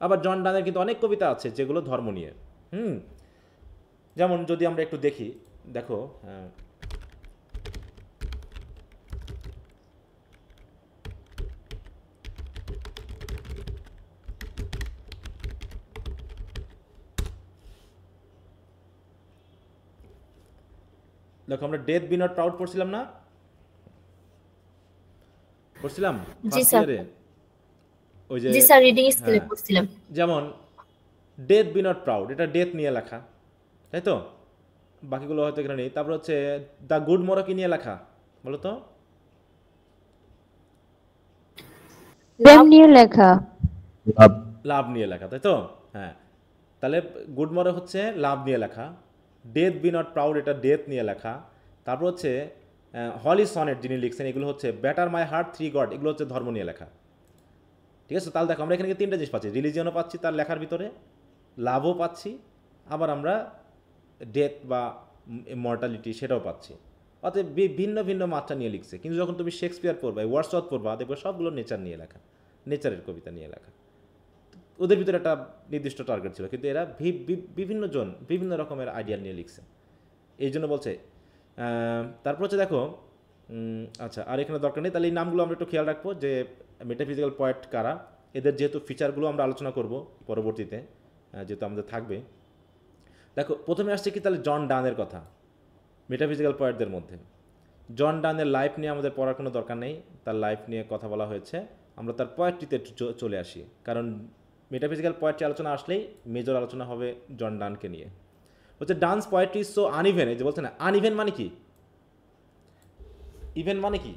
আবার জন ডানের কিন্তু অনেক কবিতা আছে যেগুলো ধর্ম নিয়ে। যেমন যদি আমরা একটু দেখি, দেখো দেখো আমরা ডেথ বি নট প্রাউড পড়ছিলাম না, পড়ছিলাম জি স্যার, ওই যে জি স্যার রিডিং স্কিলে পড়ছিলাম। যেমন ডেথ বি নট প্রাউড, এটা ডেথ নিয়ে লেখা, তাই তো, বাকিগুলো হয়তো এখানে নেই। তারপর হচ্ছে দ্য গুড মরকি নিয়ে লেখা, বলো তো? প্রেম নিয়ে লেখা, লাভ নিয়ে লেখা, তাই তো, হ্যাঁ। তাহলে গুড মরক হচ্ছে লাভ নিয়ে লেখা, ডেথ বি নট প্রাউড এটা ডেথ নিয়ে লেখা। তারপর হচ্ছে হলি সনেট যিনি লিখছেন এগুলো হচ্ছে better my heart three god, এগুলো হচ্ছে ধর্ম নিয়ে লেখা, ঠিক আছে। তাহলে দেখো আমরা এখানে তিনটা জিনিস পাচ্ছি, রিলিজিয়নও পাচ্ছি তার লেখার ভিতরে, লাভও পাচ্ছি, আবার আমরা ডেথ বা মর্টালিটি সেটাও পাচ্ছি। অতএব ভিন্ন ভিন্ন মাত্রা নিয়ে লিখছে। কিন্তু যখন তুমি শেক্সপিয়ার পড়বা, ওয়ার্ডসওয়ার্থ পড়বা, দেখবে সবগুলো নেচার নিয়ে লেখা, নেচারের কবিতা নিয়ে লেখা। ওদের ভিতরে একটা নির্দিষ্ট টার্গেট ছিল, কিন্তু এরা বিভিন্ন জন বিভিন্ন রকমের আইডিয়া নিয়ে লিখছে, এই জন্য বলছে। তারপর হচ্ছে দেখো, আচ্ছা আর এখানে দরকার নেই, তাহলে এই নামগুলো আমরা একটু খেয়াল রাখবো যে মেটাফিজিক্যাল পয়েন্ট কারা, এদের যেহেতু ফিচারগুলো আমরা আলোচনা করব পরবর্তীতে যেহেতু আমাদের থাকবে। দেখো প্রথমে আসছে কি তাহলে জন ডানের কথা, মেটাফিজিক্যাল পয়েন্টদের মধ্যে জন ডানের লাইফ নিয়ে আমাদের পড়ার কোনো দরকার নেই, তার লাইফ নিয়ে কথা বলা হয়েছে। আমরা তার পয়েন্টটিতে চলে আসি, কারণ মেটাফিজিক্যাল পয়েন্টটি আলোচনা আসলেই মেজর আলোচনা হবে জন ডানকে নিয়ে। হচ্ছে ডান্স পোয়েট্রি সো আনইভেন, এই যে বলছে না আনইভেন মানে কি, ইভেন মানে কি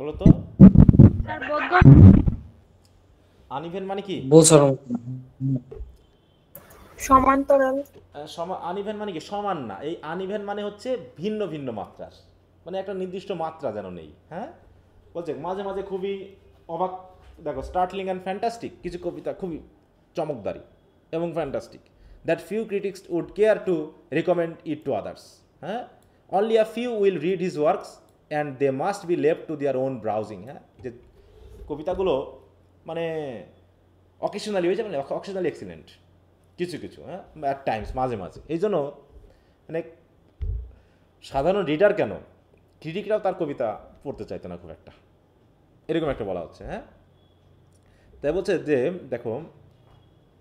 বলো তো? আনইভেন মানে কি? সমান্তরাল। আনইভেন মানে কি? সমান না। এই আনইভেন মানে হচ্ছে ভিন্ন ভিন্ন মাত্রার, মানে একটা নির্দিষ্ট মাত্রা যেন নেই। হ্যাঁ বলছে মাঝে মাঝে খুবই অবাক, দেখো স্টার্টলিং অ্যান্ড ফ্যান্টাস্টিক, কিছু কবিতা খুবই চমকদারি এবং fantastic, that few critics would care to recommend it to others. হ্যাঁ, only a few will read his works and they must be left to their own browsing. হ্যাঁ, যে কবিতাগুলো মানে অকেশনালি হয়েছে, মানে অকেশনালি এক্সিলেন্ট কিছু কিছু, হ্যাঁ, অ্যাট টাইমস, মাঝে মাঝে। এই জন্য মানে সাধারণ রিডার কেন, ক্রিটিকরাও তার কবিতা পড়তে চাইতো না খুব একটা, এরকম একটা বলা হচ্ছে। হ্যাঁ, তাই বলছে যে দেখো,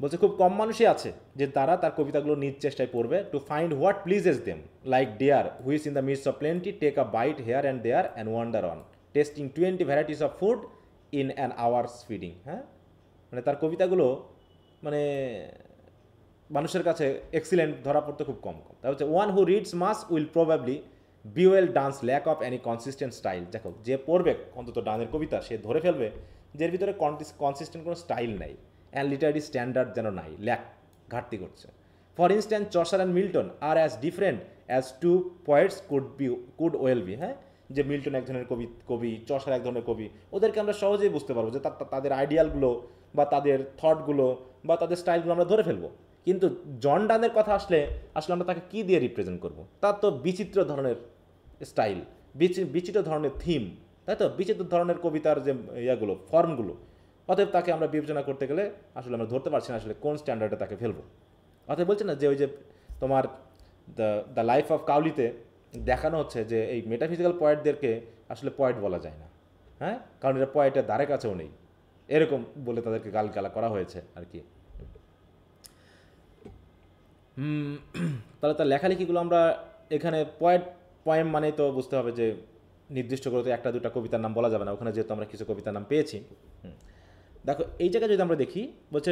বলছে খুব কম মানুষই আছে যে তারা তার কবিতাগুলো নিজ চেষ্টায় পড়বে, to find what pleases them, like deer which in the midst of plenty take a bite here and there and wander on, tasting 20 varieties of food in an hour's feeding. হ্যাঁ, মানে তার কবিতাগুলো মানে মানুষের কাছে এক্সিলেন্ট ধরা পড়তে খুব কম কম। তা হচ্ছে one who reads much will probably bewail Donne's lack of any consistent style. দেখো, যে পড়বে অন্তত ডানের কবিতা সে ধরে ফেলবে যে এর ভিতরে কনসিস্টেন্ট কোনো স্টাইল নাই, অ্যান্ড লিটারি স্ট্যান্ডার্ড যেন নাই, ঘাটতি করছে। For instance Chaucer and Milton are as different as two poets could well be. হ্যাঁ, যে মিল্টন এক ধরনের কবি, চসার এক ধরনের কবি, ওদেরকে আমরা সহজেই বুঝতে পারবো যে তাদের আইডিয়ালগুলো বা তাদের থটগুলো বা তাদের স্টাইলগুলো আমরা ধরে ফেলবো। কিন্তু জন ডানের কথা আসলে আমরা তাকে কী দিয়ে রিপ্রেজেন্ট করব? তার তো বিচিত্র ধরনের স্টাইল, বিচিত্র ধরনের থিম, তাই তো, বিচিত্র ধরনের কবিতার যে ইয়াগুলো, ফর্মগুলো। অতএব তাকে আমরা বিবেচনা করতে গেলে আসলে আমরা ধরতে পারছি না আসলে কোন স্ট্যান্ডার্ডে তাকে ফেলবো। অতএব বলছে না যে ওই যে তোমার দ্য লাইফ অফ কাউলিতে দেখানো হচ্ছে যে এই মেটাফিজিক্যাল পয়েন্টদেরকে আসলে পয়েন্ট বলা যায় না। হ্যাঁ, কারণ এটা পয়েন্টের ধারে কাছেও নেই, এরকম বলে তাদেরকে গালগালা করা হয়েছে আর কি। তাহলে তার লেখালেখিগুলো আমরা এখানে পয়েম মানেই তো বুঝতে হবে যে নির্দিষ্ট করে তো একটা দুটা কবিতার নাম বলা যাবে না, ওখানে যেহেতু আমরা কিছু কবিতার নাম পেয়েছি। দেখো এই জায়গায় যদি আমরা দেখি, বলছে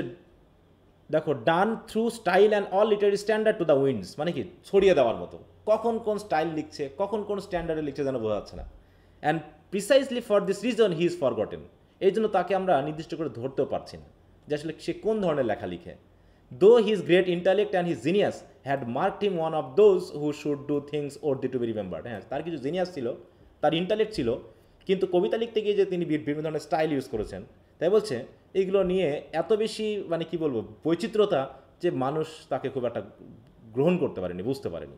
দেখো ডান through style and all literary standard to the winds, মানে কি ছড়িয়ে দেওয়ার মতো, কখন কোন স্টাইল লিখছে, কখন কোন স্ট্যান্ডার্ডে লিখছে যেন বোঝা যাচ্ছে না। And precisely for this reason he is forgotten, এই জন্য তাকে আমরা নির্দিষ্ট করে ধরতেও পারছি না যে আসলে সে কোন ধরনের লেখা লিখে। Though his great intellect and his genius had marked him one of those who should do things worthy to be remembered. হ্যাঁ, তার কিছু জিনিয়াস ছিল, তার ইন্টালেক্ট ছিল, কিন্তু কবিতা লিখতে গিয়ে যে তিনি বিভিন্ন ধরনের স্টাইল ইউজ করেছেন, তাই বলছে এইগুলো নিয়ে এত বেশি মানে কি বলবো বৈচিত্র্যতা যে মানুষ তাকে খুব একটা গ্রহণ করতে পারেনি, বুঝতে পারেনি।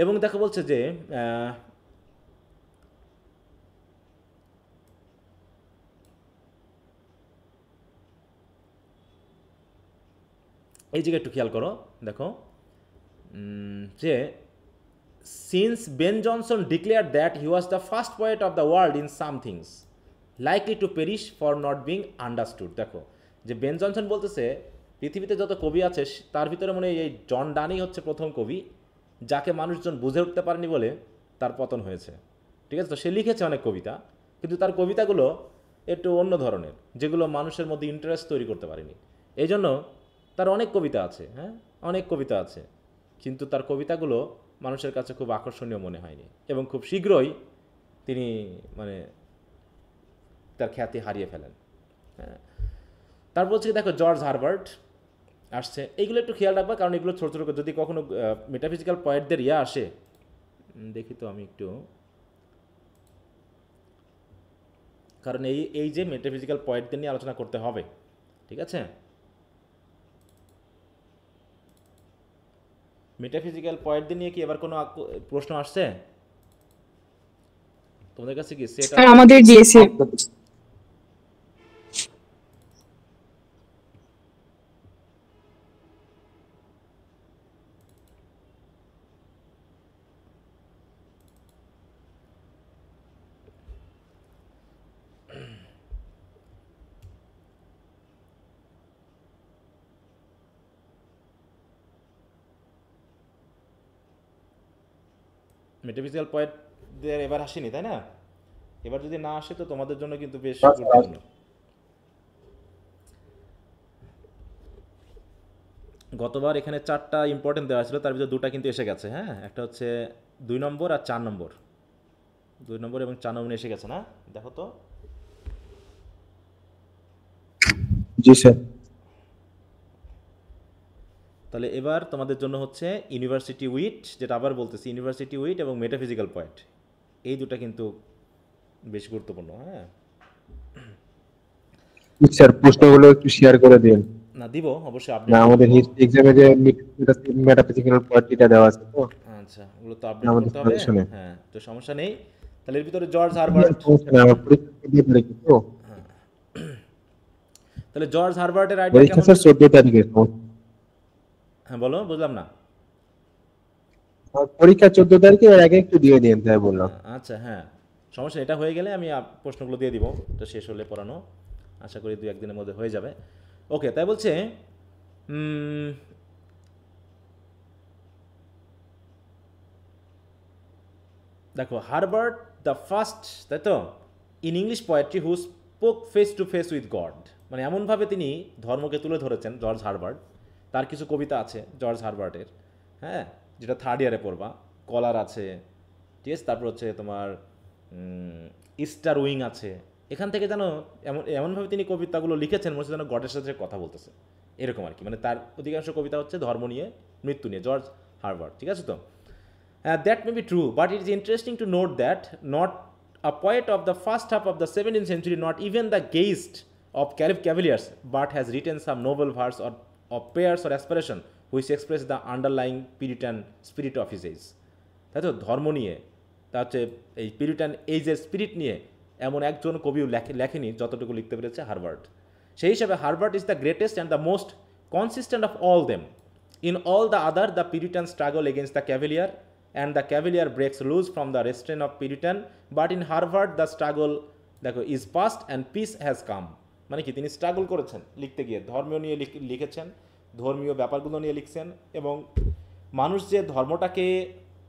এবং দেখো বলছে যে এই জায়গায় একটু খেয়াল করো, দেখো যে since Ben Jonson declare that he was the first poet of the world in some things likely to perish for not being understood. দেখো যে বেন জনসন বলতেছে পৃথিবীতে যত কবি আছে তার ভিতরে মনে হয় এই জন ডানই হচ্ছে প্রথম কবি যাকে মানুষজন বুঝে উঠতে পারেনি বলে তার পতন হয়েছে। ঠিক আছে, তো সে লিখেছে অনেক কবিতা, কিন্তু তার কবিতাগুলো একটু অন্য ধরনের, যেগুলো মানুষের মধ্যে ইন্টারেস্ট তৈরি করতে পারেনি। এই জন্য তার অনেক কবিতা আছে, হ্যাঁ অনেক কবিতা আছে, কিন্তু তার কবিতাগুলো মানুষের কাছে খুব আকর্ষণীয় মনে হয়নি এবং খুব শীঘ্রই তিনি মানে তার খ্যাতি হারিয়ে ফেলেন। হ্যাঁ, তারপর হচ্ছে দেখো জর্জ হারবার্ট আসছে, এইগুলো একটু খেয়াল রাখবা, কারণ এগুলো ছোটো ছোটো যদি কখনো মেটাফিজিক্যাল পয়েন্টদের আসে, দেখি তো আমি একটু, কারণ এই যে মেটাফিজিক্যাল পয়েন্টদের নিয়ে আলোচনা করতে হবে, ঠিক আছে। মেটাফিজিক্যাল পয়েন্টদের নিয়ে কি এবার কোনো প্রশ্ন আসছে তোমাদের কাছে? কি সেটা আমাদের দিয়েছে। মেটাফিজিক্যাল পয়েন্টদের এবার আসেনি, তাই না? এবার যদি না আসে তো তোমাদের জন্য কিন্তু বেশ গুরুত্বপূর্ণ। গতবার এখানে 4টা ইম্পর্টেন্ট দেওয়া ছিল, তার ভিতরে 2টা কিন্তু এসে গেছে। হ্যাঁ, একটা হচ্ছে 2 নম্বর আর 4 নম্বর, 2 নম্বর এবং 4 নম্বর এসে গেছে না? দেখো তো। জি স্যার। তাহলে এবার তোমাদের জন্য হচ্ছে ইউনিভার্সিটি উইট, যেটা আবার বলতেছি ইউনিভার্সিটি উইট এবং মেটাফিজিক্যাল পয়েন্ট, এই দুটা কিন্তু বেশ গুরুত্বপূর্ণ। হ্যাঁ স্যার, প্রশ্নগুলো একটু শেয়ার করে দিন। না দিব অবশ্যই, আপনি না আমাদের হিস্ট্রি এক্সামে যে মেটাফিজিক্যাল পয়েন্টটা দেওয়া আছে তো। আচ্ছা, ওগুলো তো আপডেট আমাদের করতে হবে। সাজেশনে হ্যাঁ, তো সমস্যা নেই। তাহলে এর ভিতরে জর্জ হারবার্ট, আমার পরীক্ষা 14 তারিখে তো, তাহলে জর্জ হারবার্টের আইডিয়া পরীক্ষা কেমন? স্যার 14 তারিখে। হ্যাঁ বলো, বুঝলাম না। আমার পরীক্ষা 14 তারিখে, এর আগে একটু দিয়ে দিন তাই বললাম। আচ্ছা হ্যাঁ, সমস্যা নেই, এটা হয়ে গেলে আমি প্রশ্নগুলো দিয়ে দিব, তো শেষ হলে পড়ানো আশা করি 2-1 দিনের মধ্যে হয়ে যাবে। ওকে, তাই বলছে দেখো, হারবার্ট দ্য ফার্স্ট, তাই তো, in English poetry who spoke face to face with god, মানে এমনভাবে তিনি ধর্মকে তুলে ধরেছেন জর্জ হারবার্ট। তার কিছু কবিতা আছে জর্জ হারবার্টের, হ্যাঁ, যেটা 3rd ইয়ারে পড়বা। কলার আছে, ঠিক আছে, তারপর হচ্ছে তোমার ইস্টার উইং আছে। এখান থেকে যেন এমনভাবে তিনি কবিতাগুলো লিখেছেন মনে হচ্ছে যেন গডের সাথে কথা বলতেছে, এরকম আর কি। মানে তার অধিকাংশ কবিতা হচ্ছে ধর্ম নিয়ে, মৃত্যু নিয়ে, জর্জ হারবার্ট, ঠিক আছে তো। That may be true, but it is interesting to note that not a poet of the first half of the 17th century, not even the gayest of cavaliers, but has written some noble verse or prayers or aspiration which express the underlying Puritan spirit of his age. তাই তো, ধর্ম নিয়ে, তা হচ্ছে এই Puritan এইজের spirit নিয়ে এমন একজন কবিও লেখেনি যতটুকু লিখতে পেরেছে হারবার্ট। সেই হিসাবে Herbert is the greatest and the most consistent of all them. In all the other, the Puritan struggle against the cavalier and the cavalier breaks loose from the restraint of Puritan, but in Harvard the struggle দেখো is past and peace has come। মানে কি, তিনি struggle করেছেন লিখতে গিয়ে, ধর্মীয় নিয়ে লিখেছেন, ধর্মীয় ব্যাপারগুলো নিয়ে লিখছেন, এবং মানুষ যে ধর্মটাকে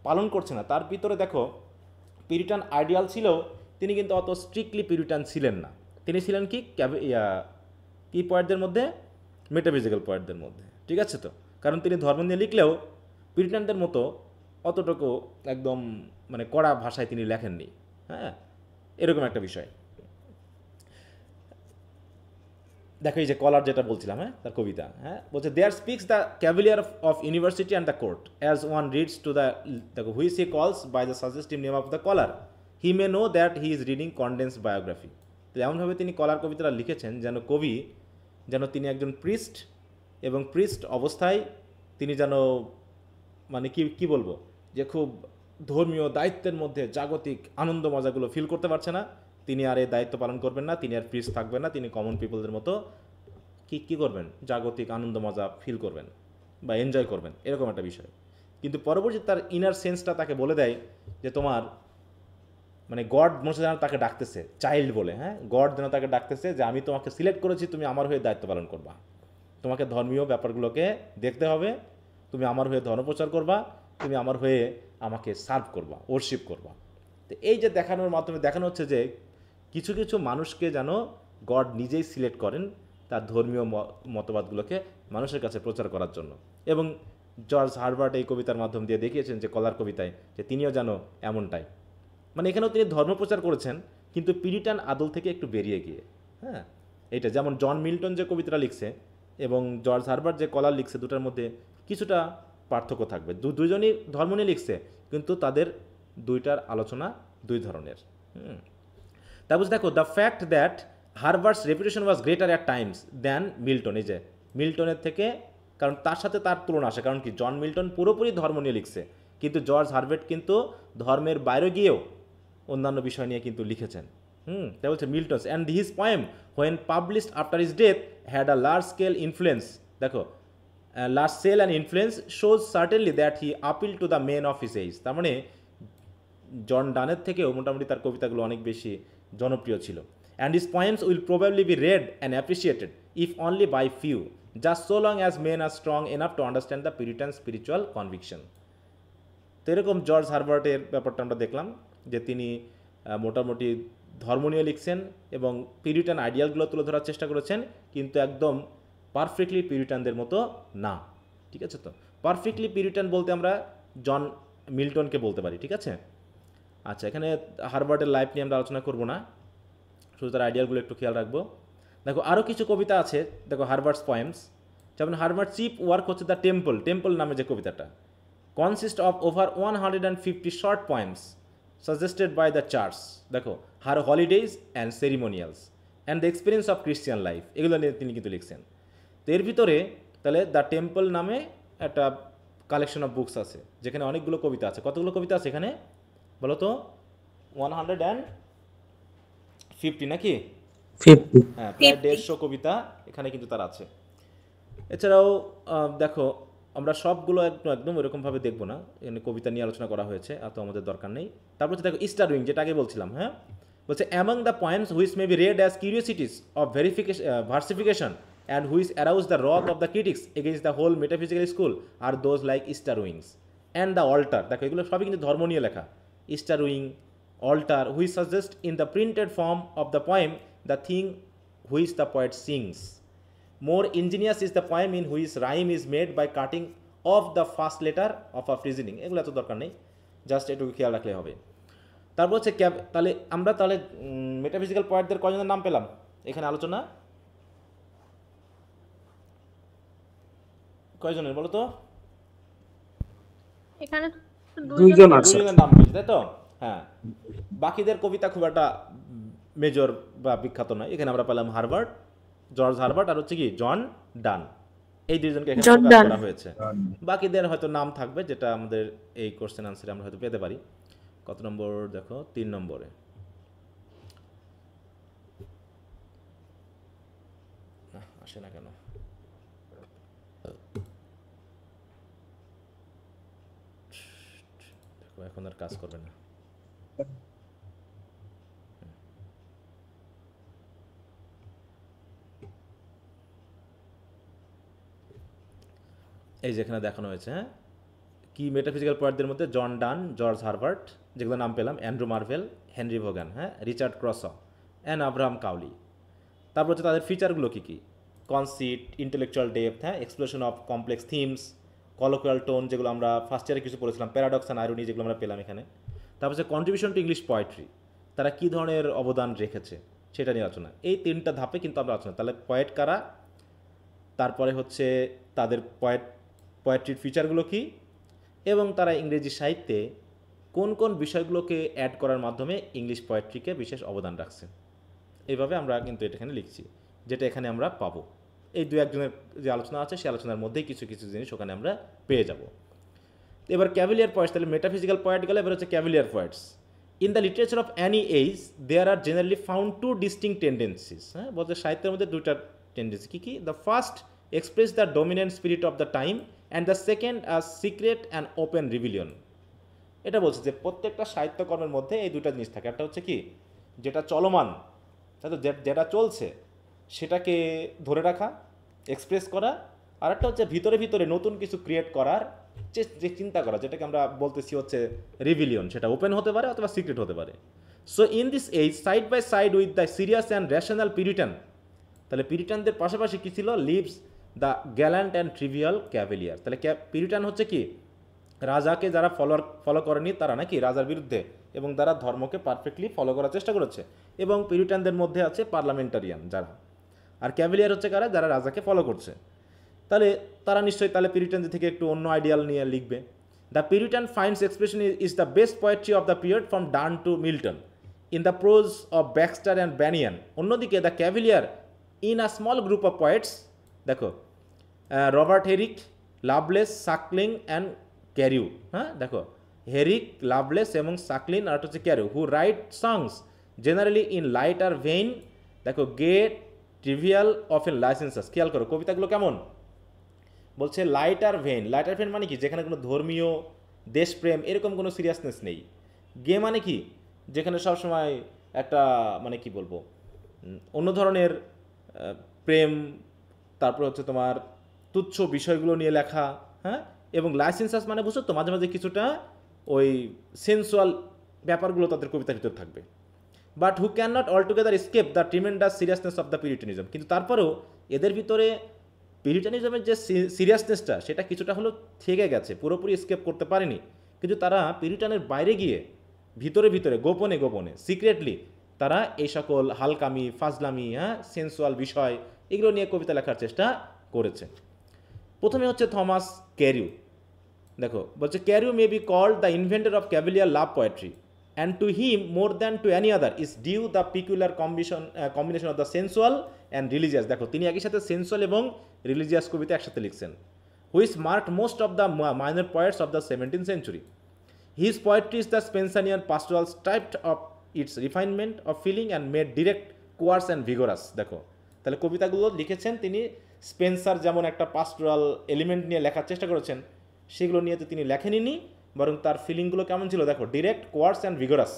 পালন করছে না তার ভিতরে দেখো পিউরিটান আইডিয়াল ছিল, তিনি কিন্তু অত স্ট্রিক্টলি পিউরিটান ছিলেন না। তিনি ছিলেন কি কি পয়েন্টদের মধ্যে, মেটাফিজিক্যাল পয়েন্টদের মধ্যে, ঠিক আছে তো। কারণ তিনি ধর্ম নিয়ে লিখলেও পিউরিটানদের মতো অতটুকু একদম মানে কড়া ভাষায় তিনি লেখেননি, হ্যাঁ, এরকম একটা বিষয়। দেখো এই যে কলার যেটা বলছিলাম, হ্যাঁ, তার কবিতা, হ্যাঁ, বলছে there speaks the Cavalier of university and the court as one reads to the দেখো which he calls by the suggestive name of the collar, he may know that he is reading condense biography. তো এমনভাবে তিনি কলার কবিতাটা লিখেছেন যেন কবি, যেন তিনি একজন প্রিস্ট, এবং প্রিস্ট অবস্থায় তিনি যেন মানে কি বলবো, যে খুব ধর্মীয় দায়িত্বের মধ্যে জাগতিক আনন্দ মজাগুলো ফিল করতে পারছে না, তিনি আর এই দায়িত্ব পালন করবেন না, তিনি আর প্রিস্ট থাকবেন না, তিনি কমন পিপলদের মতো কি করবেন, জাগতিক আনন্দ মজা ফিল করবেন বা এনজয় করবেন, এরকম একটা বিষয়। কিন্তু পরবর্তীতে তার ইনার সেন্সটা তাকে বলে দেয় যে তোমার মানে গড মনে যেন তাকে ডাকতেছে, চাইল্ড বলে, হ্যাঁ, গড যেন তাকে ডাকতেছে যে আমি তোমাকে সিলেক্ট করেছি, তুমি আমার হয়ে দায়িত্ব পালন করবা, তোমাকে ধর্মীয় ব্যাপারগুলোকে দেখতে হবে, তুমি আমার হয়ে ধর্মপ্রচার করবা, তুমি আমার হয়ে আমাকে সার্ভ করবা, ওরশিপ করবা। তো এই যে দেখানোর মাধ্যমে দেখানো হচ্ছে যে কিছু কিছু মানুষকে যেন গড নিজেই সিলেক্ট করেন তার ধর্মীয় মতবাদগুলোকে মানুষের কাছে প্রচার করার জন্য। এবং জর্জ হারবার্ট এই কবিতার মাধ্যম দিয়ে দেখিয়েছেন যে কলার কবিতায় যে তিনিও যেন এমনটাই, মানে এখানেও তিনি ধর্মপ্রচার করেছেন কিন্তু পিউরিটান আদল থেকে একটু বেরিয়ে গিয়ে, হ্যাঁ, এইটা যেমন জন মিল্টন যে কবিতাটা লিখছে এবং জর্জ হারবার্ট যে কলার লিখছে, দুটার মধ্যে কিছুটা পার্থক্য থাকবে। দুজনই ধর্ম নিয়ে লিখছে কিন্তু তাদের দুইটার আলোচনা দুই ধরনের। তারপর দেখো the fact that Herbert's reputation was greater at times than Milton, এই যে মিল্টনের থেকে, কারণ তার সাথে তার তুলনা আসে, কারণ কি জন মিল্টন পুরোপুরি ধর্ম নিয়ে লিখছে কিন্তু জর্জ হারবার্ট কিন্তু ধর্মের বাইরে গিয়েও অন্যান্য বিষয় নিয়ে কিন্তু লিখেছেন। তাই বলছে Milton's and his poem when published after his death had a large scale influence, দেখো large sale and influence shows certainly that he appeal to the men of his age. তার মানে জন ডানের থেকেও মোটামুটি তার কবিতাগুলো অনেক বেশি জনপ্রিয় ছিল। And his poems will probably be read and appreciated if only by few, just so long as men are strong enough to understand the Puritan spiritual conviction. তো এরকম জর্জ হারবার্টের ব্যাপারটা আমরা দেখলাম যে তিনি মোটামুটি ধর্ম নিয়ে লিখছেন এবং পিউরিটান আইডিয়ালগুলো তুলে ধরার চেষ্টা করেছেন, কিন্তু একদম পারফেক্টলি পিউরিটানদের মতো না, ঠিক আছে তো। পারফেক্টলি পিউরিটান বলতে আমরা জন মিল্টনকে বলতে পারি, ঠিক আছে। আচ্ছা, এখানে হারবার্টের লাইফ নিয়ে আমরা আলোচনা করব না, শুধু তার আইডিয়ালগুলো একটু খেয়াল রাখবো। দেখো আরও কিছু কবিতা আছে, দেখো হারবার্টস পোয়েমস, যেমন হারবার্ট চিপ ওয়ার্ক হচ্ছে দ্য টেম্পল, টেম্পল নামে যে কবিতাটা, consist of over 150 short poems suggested by the church, দেখো her holidays and ceremonials and the experience of Christian life, এগুলো নিয়ে তিনি কিন্তু লিখছেন। তো এর ভিতরে তাহলে দ্য টেম্পল নামে একটা কালেকশন অফ বুকস আছে, যেখানে অনেকগুলো কবিতা আছে। কতগুলো কবিতা আছে এখানে বলো তো? 150 নাকি? 50। হ্যাঁ, প্রায় 150 কবিতা এখানে কিন্তু তার আছে। এছাড়াও দেখো, আমরা সবগুলো একদম এরকমভাবে দেখবো না, এখানে কবিতা নিয়ে আলোচনা করা হয়েছে, এত আমাদের দরকার নেই। তারপর হচ্ছে দেখো স্টারউইং, যেটা আগে বলছিলাম, হ্যাঁ, বলছে among the poems which may be read as curiosities of versification and which arouse the wrath of the critics against the whole metaphysical school are those like Easter Wings and the Altar. দেখো এগুলো সবই কিন্তু ধর্ম নিয়ে লেখা। Easter Wing, Altar, which suggest in the printed form of the poem the thing which the poet sings. More ingenious is the poem in which rhyme is made by cutting off the first letter of a reasoning. এগুলো এত দরকার নেই, just এটুকু খেয়াল রাখলে হবে। তারপর হচ্ছে তাহলে আমরা মেটাফিজিক্যাল পয়েন্টদের কয়জনের নাম পেলাম এখানে আলোচনা? কয়জনের বলো তো? এখানে তো দুইজন আছে। দুজনের নাম পেয়েছি, তাই তো? হ্যাঁ, বাকিদের কবিতা খুব একটা মেজর বা বিখ্যাত নয়। এখানে আমরা পেলাম জর্জ হারবার্ট আর হচ্ছে কি জন ডান, এই দুইজনকে এখানে জন ফোকাস ডান। করা হয়েছে। বাকিদের হয়তো নাম থাকবে, যেটা আমাদের এই কোশ্চেন আনসারে আমরা হয়তো পেতে পারি। কত নম্বর দেখো? 3 নম্বরে। আসে না কেন? দেখো এখন আর কাজ করবে না। এই যেখানে দেখানো হয়েছে, হ্যাঁ, কি মেটাফিজিক্যাল পয়েন্টদের মধ্যে জন ডান, জর্জ হারবার্ট, যেগুলো নাম পেলাম, অ্যান্ড্রু মার্ভেল, হেনরি ভোগান, হ্যাঁ, রিচার্ড ক্রস অ্যান্ড আব্রাহাম কাউলি। তারপর হচ্ছে তাদের ফিচারগুলো কী কী? কনসিট, ইন্টেলেকচুয়াল ডেপথ, হ্যাঁ, explosion of complex themes, colloquial tone, যেগুলো আমরা ফার্স্ট ইয়ারে কিছু পড়েছিলাম, প্যারাডক্স অ্যান্ড আইরনি, যেগুলো আমরা পেলাম এখানে। তারপর হচ্ছে কন্ট্রিবিউশন টু ইংলিশ পোয়েট্রি, তারা কী ধরনের অবদান রেখেছে সেটা নিয়ে আলোচনা। এই 3টা ধাপে কিন্তু আমরা আলোচনা। তাহলে পয়েট কারা, তারপরে হচ্ছে তাদের পোয়েট্রির ফিচারগুলো কী, এবং তারা ইংরেজি সাহিত্যে কোন কোন বিষয়গুলোকে অ্যাড করার মাধ্যমে ইংলিশ পোয়েট্রিকে বিশেষ অবদান রাখছে। এইভাবে আমরা কিন্তু এটা এখানে লিখছি, যেটা এখানে আমরা পাবো। এই দু একজনের যে আলোচনা আছে সেই আলোচনার মধ্যেই কিছু কিছু জিনিস ওখানে আমরা পেয়ে যাব। এবার ক্যাভিলিয়ার পয়েন্টস, তাহলে মেটাফিজিক্যাল পয়েন্ট গেলে এবার হচ্ছে Cavalier poets. In the literature of any age there are generally found 2 distinct tendencies. হ্যাঁ, বলতে সাহিত্যের মধ্যে 2টা টেন্ডেন্সি। কী কী? The first express the dominant spirit of the time and the second a secret and open rebellion. এটা বলছে যে প্রত্যেকটা সাহিত্যকর্মের মধ্যে এই 2টা জিনিস থাকে। একটা হচ্ছে কি, যেটা চলমান, তাই তো, যেটা চলছে সেটাকে ধরে রাখা, এক্সপ্রেস করা, আর একটা হচ্ছে ভিতরে ভিতরে নতুন কিছু ক্রিয়েট করার যে চিন্তা করা, যেটাকে আমরা বলতেছি হচ্ছে রিভিলিয়ন। সেটা ওপেন হতে পারে অথবা সিক্রেট হতে পারে। So in this age side by side with the serious and rational Puritan, তাহলে পিরিটানদের পাশাপাশি কী ছিল? Lives the gallant and trivial Cavalier. তাহলে পিরিটান হচ্ছে কি, রাজাকে যারা ফলো করেনি তারা নাকি রাজার বিরুদ্ধে, এবং তারা ধর্মকে পারফেক্টলি ফলো করার চেষ্টা করেছে। এবং পিরিটানদের মধ্যে আছে পার্লামেন্টারিয়ান যারা, আর ক্যাভেলিয়ার হচ্ছে কারা? যারা রাজাকে ফলো করছে। তাহলে তারা নিশ্চয়ই তাহলে পিরিটানদের থেকে একটু অন্য আইডিয়াল নিয়ে লিখবে। The Puritan finds expression is the best poetry of the period from Donne to Milton in the prose of Baxter and Bunyan. অন্যদিকে the Cavalier in a small group of poets, দেখো, Robert Herrick, Lovelace, Suckling and Carew. হ্যাঁ, দেখো, Herrick, Lovelace এবং Suckling, আর হচ্ছে Carew, who write songs generally in lighter vein, দেখো, gay, trivial, often লাইসেন্সাস। খেয়াল করো কবিতাগুলো কেমন বলছে, লাইটার ভেইন। লাইটার ভেইন মানে কি? যেখানে কোনো ধর্মীয়, দেশপ্রেম এরকম কোনো সিরিয়াসনেস নেই। গে মানে কি? যেখানে সবসময় একটা মানে কি বলবো, অন্য ধরনের প্রেম, তারপর হচ্ছে তোমার তুচ্ছ বিষয়গুলো নিয়ে লেখা। হ্যাঁ, এবং লাইসেন্সাস মানে বুঝছো তো, মাঝে মাঝে কিছুটা ওই সেন্সুয়াল ব্যাপারগুলো তাদের কবিতার ভিতর থাকবে। But who can not all together escape the tremendous seriousness of the puritanism. কিন্তু তারপরেও এদের ভিতরে পিরিটানিজমের যে সিরিয়াসনেসটা সেটা কিছুটা হলেও থেকে গেছে, পুরোপুরি স্কেপ করতে পারেনি। কিন্তু তারা পিরিটানের বাইরে গিয়ে ভিতরে ভিতরে গোপনে গোপনে সিক্রেটলি তারা এই সকল হালকামি, ফাজলামি, হ্যাঁ, সেন্সুয়াল বিষয় এগুলো নিয়ে কবিতা লেখার চেষ্টা করেছে। প্রথমে হচ্ছে থমাস ক্যারিউ। দেখো বলছে, Carew may be called the inventor of Cavalier love poetry and to him more than to any other is due the peculiar combination of the sensual and religious. দেখো, তিনি একই সাথে সেন্সুয়াল এবং religious কবিতা একসাথে লিখছেন। which marked most of the minor poets of the 17th century. His poetry is the Spenserian pastoral stripped of its refinement of feeling and made direct, coarse and vigorous. দেখো তাহলে কবিতাগুলো লিখেছেন তিনি Spencer যেমন একটা পাস্টোরাল element নিয়ে লেখার চেষ্টা করেছেন, সেগুলো নিয়ে তো তিনি লেখেননি, বরং তার ফিলিংগুলো কেমন ছিল দেখো, ডিরেক্ট, কোয়ার্স অ্যান্ড ভিগরাস।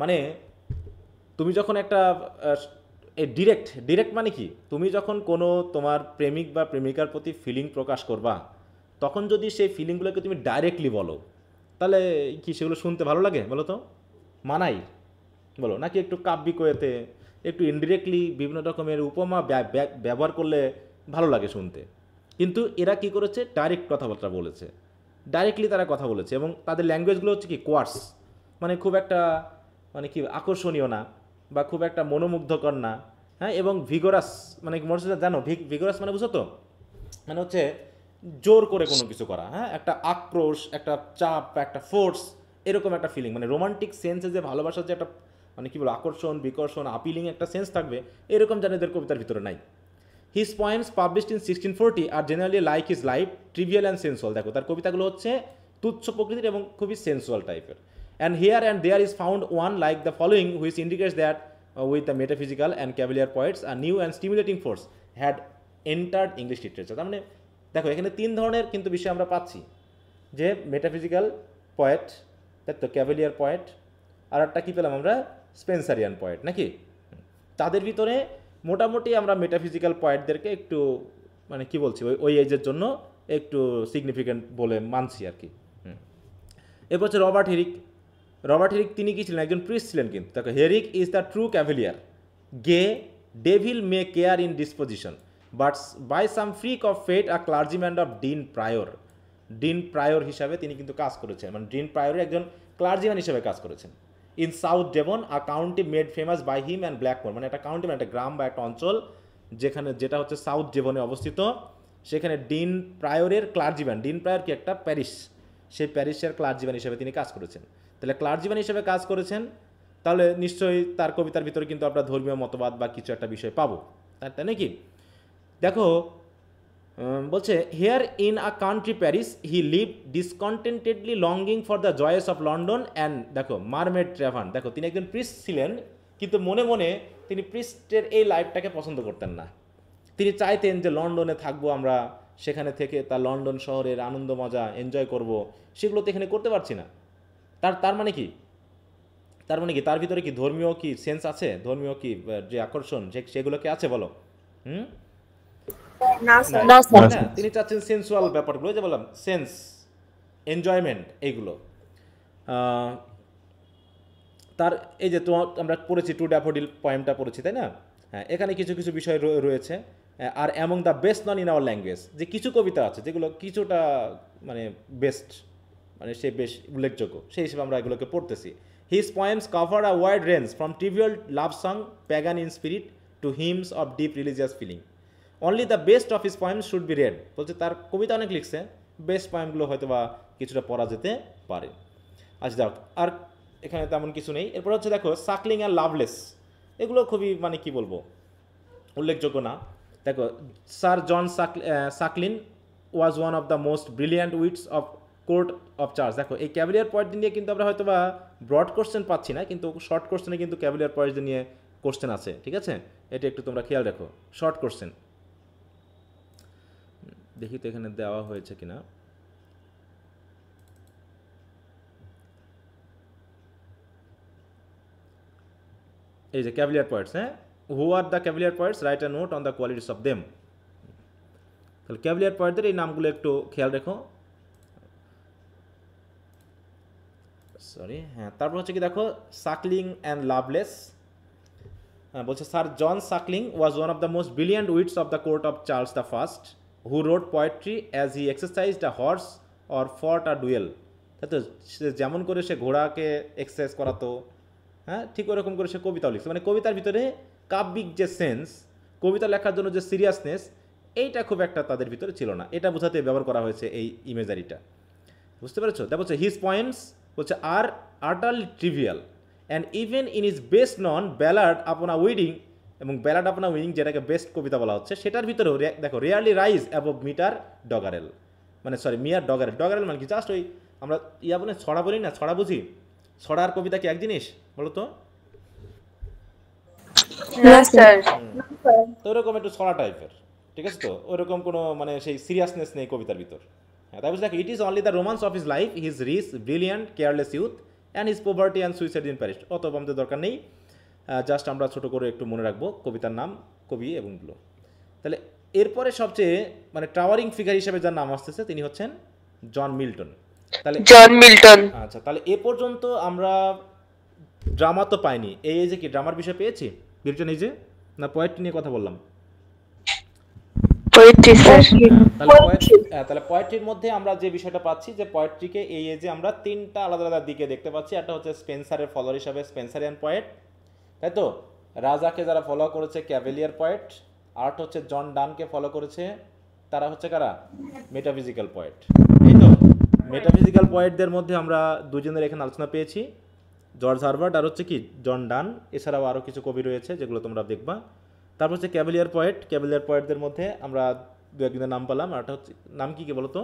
মানে তুমি যখন একটা ডিরেক্ট মানে কি, তুমি যখন কোনো তোমার প্রেমিক বা প্রেমিকার প্রতি ফিলিং প্রকাশ করবা, তখন যদি সেই ফিলিংগুলোকে তুমি ডাইরেক্টলি বলো, তাহলে কি সেগুলো শুনতে ভালো লাগে বলো তো? মানাই বলো, নাকি একটু কাব্যিক ওয়েতে একটু ইনডিরেক্টলি বিভিন্ন রকমের উপমা ব্যবহার করলে ভালো লাগে শুনতে? কিন্তু এরা কি করেছে, ডাইরেক্ট কথাবার্তা বলেছে, ডাইরেক্টলি তারা কথা বলেছে, এবং তাদের ল্যাঙ্গুয়েজগুলো হচ্ছে কি কোয়ার্স, মানে খুব একটা মানে কি আকর্ষণীয় না বা খুব একটা মনোমুগ্ধকর না, হ্যাঁ, এবং ভিগোরাস মানে মনে হচ্ছে জানো ভিগোরাস মানে বুঝো তো, মানে হচ্ছে জোর করে কোনো কিছু করা, হ্যাঁ, একটা আক্রোশ, একটা চাপ, একটা ফোর্স, এরকম একটা ফিলিং, মানে রোমান্টিক সেন্সে যে ভালোবাসার যে একটা মানে কী বলো আকর্ষণ, বিকর্ষণ, আপিলিং একটা সেন্স থাকবে, এরকম যেন এদের কবিতার ভিতরে নাই। His poems published in 1640 are generally like his life trivial and sensual. দেখো তার কবিতাগুলো হচ্ছে তুচ্ছ প্রকৃতির এবং খুবই সেন্সুয়াল টাইপের। And here and there is found one like the following which indicates that with the metaphysical and Cavalier poets are new and stimulating force had entered English literature. তার মানে দেখো এখানে তিন ধরনের কিন্তু বিষয় আমরা পাচ্ছি, যে মেটাফিজিক্যাল পয়েট, তাই তো, ক্যাভিলিয়ার পয়েট, আর একটা কী পেলাম আমরা, স্পেন্সারিয়ান পয়েট, নাকি? তাদের ভিতরে মোটামুটি আমরা মেটাফিজিক্যাল পয়েন্টদেরকে একটু মানে কি বলছি ওই এজের জন্য একটু সিগনিফিক্যান্ট বলে মানছি আর কি। এরপর হচ্ছে রবার্ট হেরিক। রবার্ট হেরিক তিনি কি ছিলেন, একজন প্রিস্ট ছিলেন, কিন্তু দেখো Herrick is the true cavalier, gay, devil may care in disposition but by some freak of fate a clergyman of Dean Prior. Dean Prior হিসাবে তিনি কিন্তু কাজ করেছেন, মানে ডিন প্রায়রের একজন ক্লার্জিম্যান হিসেবে কাজ করেছেন। In South Devon a county made famous by him and Blackmore, মানে একটা কাউন্টি মানে একটা গ্রাম বা একটা অঞ্চল যেটা হচ্ছে সাউথ ডেভনে অবস্থিত, সেখানে ডিন প্রায়রের ক্লার্জিম্যান, ডিন প্রায়র কি একটা প্যারিশ, সেই প্যারিসের ক্লার্জিম্যান হিসেবে তিনি কাজ করেছেন। তাহলে ক্লার্জিম্যান হিসেবে কাজ করেছেন, তাহলে নিশ্চয়ই তার কবিতার ভিতরে কিন্তু আমরা ধর্মীয় মতবাদ বা কিছু একটা বিষয় পাবো, তাই নাকি? দেখো বলছে here in a country parish he live discontentedly longing for the joys of London and দেখো মারমেড ট্র্যাভান। দেখো তিনি একজন প্রিস্ট ছিলেন, কিন্তু মনে মনে তিনি প্রিস্টের এই লাইফটাকে পছন্দ করতেন না। তিনি চাইতেন যে লন্ডনে থাকবো আমরা, সেখানে থেকে তার লন্ডন শহরের আনন্দ মজা এনজয় করব, সেগুলো তো এখানে করতে পারছি না। তার মানে কি, তার মানে কি তার ভিতরে কি ধর্মীয় কি সেন্স আছে, ধর্মীয় কি যে আকর্ষণ সেগুলো কি আছে বলো? না স্যার। তিনি চাচ্ছেন সেন্সুয়াল ব্যাপারগুলো, যে বললাম সেন্স, এনজয়মেন্ট, এইগুলো। তার এই যে আমরা পড়েছি টু ড্যাফোডিল পয়েমটা পড়েছি, তাই না? হ্যাঁ, এখানে কিছু কিছু বিষয় রয়েছে। আর among the best non in our language, যে কিছু কবিতা আছে যেগুলো কিছুটা মানে বেস্ট, মানে সে বেশ উল্লেখযোগ্য, সেই হিসেবে আমরা এগুলোকে পড়তেছি। His poems cover a wide range from trivial love song pagan in spirit to hymns of deep religious feeling. Only the best of his poems should be read. বলছে তার কবিতা অনেক লিখছে, বেস্ট পোয়েমগুলো হয়তো বা কিছুটা পড়া যেতে পারে। আচ্ছা যাক, আর এখানে তেমন কিছু নেই। এরপর হচ্ছে দেখো সাকলিং অ্যান্ড লাভলেস, এগুলো খুবই মানে কি বলবো উল্লেখযোগ্য না। দেখো sir John Suckling was one of the most brilliant wits of court of church. দেখো এই ক্যাভিলিয়ার পয়েন্ট নিয়ে কিন্তু আমরা হয়তো বা ব্রড কোশ্চেন পাচ্ছি না, কিন্তু শর্ট কোশ্চেনে কিন্তু ক্যাভিলিয়ার পয়েন্ট নিয়ে কোশ্চেন আছে, ঠিক আছে? এটা একটু তোমরা খেয়াল রাখো, শর্ট কোশ্চেন। দেখি তো এখানে দেওয়া হয়েছে কিনা। এই যে ক্যাভিলিয়ার পয়েন্টস, হ্যাঁ, who are the cavalier poets, write a note on the qualities of them. তাহলে ক্যাভিলিয়ার পয়েন্টদের এই নামগুলো একটু খেয়াল রেখো। সরি, হ্যাঁ, তারপর হচ্ছে কি দেখো সাকলিং অ্যান্ড লাভলেস। বলছে sir John Suckling was one of the most brilliant wits of the court of Charles the First who wrote poetry as he exercised a horse or fought a duel। তাই তো, যেমন করে সে ঘোড়াকে exercise করাতো, হ্যাঁ, ঠিক ওরকম করে সে কবিতাও লিখছে। মানে কবিতার ভিতরে কাব্যিক যে সেন্স, কবিতা লেখার জন্য যে সিরিয়াসনেস, এইটা খুব একটা তাদের ভিতরে ছিল না। এটা বোঝাতে ব্যবহার করা হয়েছে এই ইমেজারিটা, বুঝতে পেরেছো? তা বলছে হিজ পয়েমস বলছে are utterly trivial and even in is best known ballad upon a wedding এবং ব্যালাড অফ না উইনিং যেটাকে বেস্ট কবিতা বলা হচ্ছে সেটার ভিতরেও দেখো rarely rise above meter doggerel, মানে সরি মিয়ার ডগারেল। ডগারেল মানে কি জাস্ট ওই আমরা ইয়া বলে ছড়া বলি না, ছড়া বুঝি, ছড়া আর কবিতা কি এক জিনিস বলো তো? না স্যার। তো ওরকম একটু ছড়া টাইপের, ঠিক আছে? তো ওরকম কোনো মানে সেই সিরিয়াসনেস নেই কবিতার ভিতর। হ্যাঁ, তাই বলছে it is only the romance of his life, his rich brilliant careless youth and his poverty and suicide in Paris. অত আমাদের দরকার নেই, জাস্ট আমরা ছোট করে একটু মনে রাখবো কবিতার নাম, কবি এগুলো। তাহলে এরপরে সবচেয়ে মানে টাওয়ারিং ফিগার হিসেবে যার নাম আসতেছে তিনি হচ্ছেন জন মিল্টন। তাহলে জন মিল্টন। আচ্ছা, তাহলে এ পর্যন্ত আমরা ড্রামা তো পাইনি। এই যে কি ড্রামার বিষয় পেয়েছি মিল্টন এই যে, না পোয়েট্রি নিয়ে কথা বললাম? Poetry sir. তাহলে পোয়েট্রির মধ্যে আমরা যে বিষয়টা পাচ্ছি যে পোয়েট্রিকে এই যে আমরা তিনটা আলাদা আলাদা দিকে দেখতে পাচ্ছি। একটা হচ্ছে স্পেন্সারের ফলোয়ার হিসাবে স্পেন্সারিয়ান পোয়েট, তাই তো? রাজাকে যারা ফলো করেছে ক্যাভেলিয়ার পোয়েট। আর্ট হচ্ছে জন ডানকে ফলো করেছে, তারা হচ্ছে কারা? মেটাফিজিক্যাল পোয়েট, এই তো। মেটাফিজিক্যাল পোয়েটদের মধ্যে আমরা দুজনের এখানে আলোচনা পেয়েছি, জর্জ হারবার্ট আর হচ্ছে কি জন ডান। এছাড়াও আরও কিছু কবি রয়েছে যেগুলো তোমরা দেখবা। তারপর হচ্ছে ক্যাভেলিয়ার পোয়েট। ক্যাভেলিয়ার পোয়েটদের মধ্যে আমরা দু একজনের নাম পেলাম। আরটা হচ্ছে নাম কি বলো তো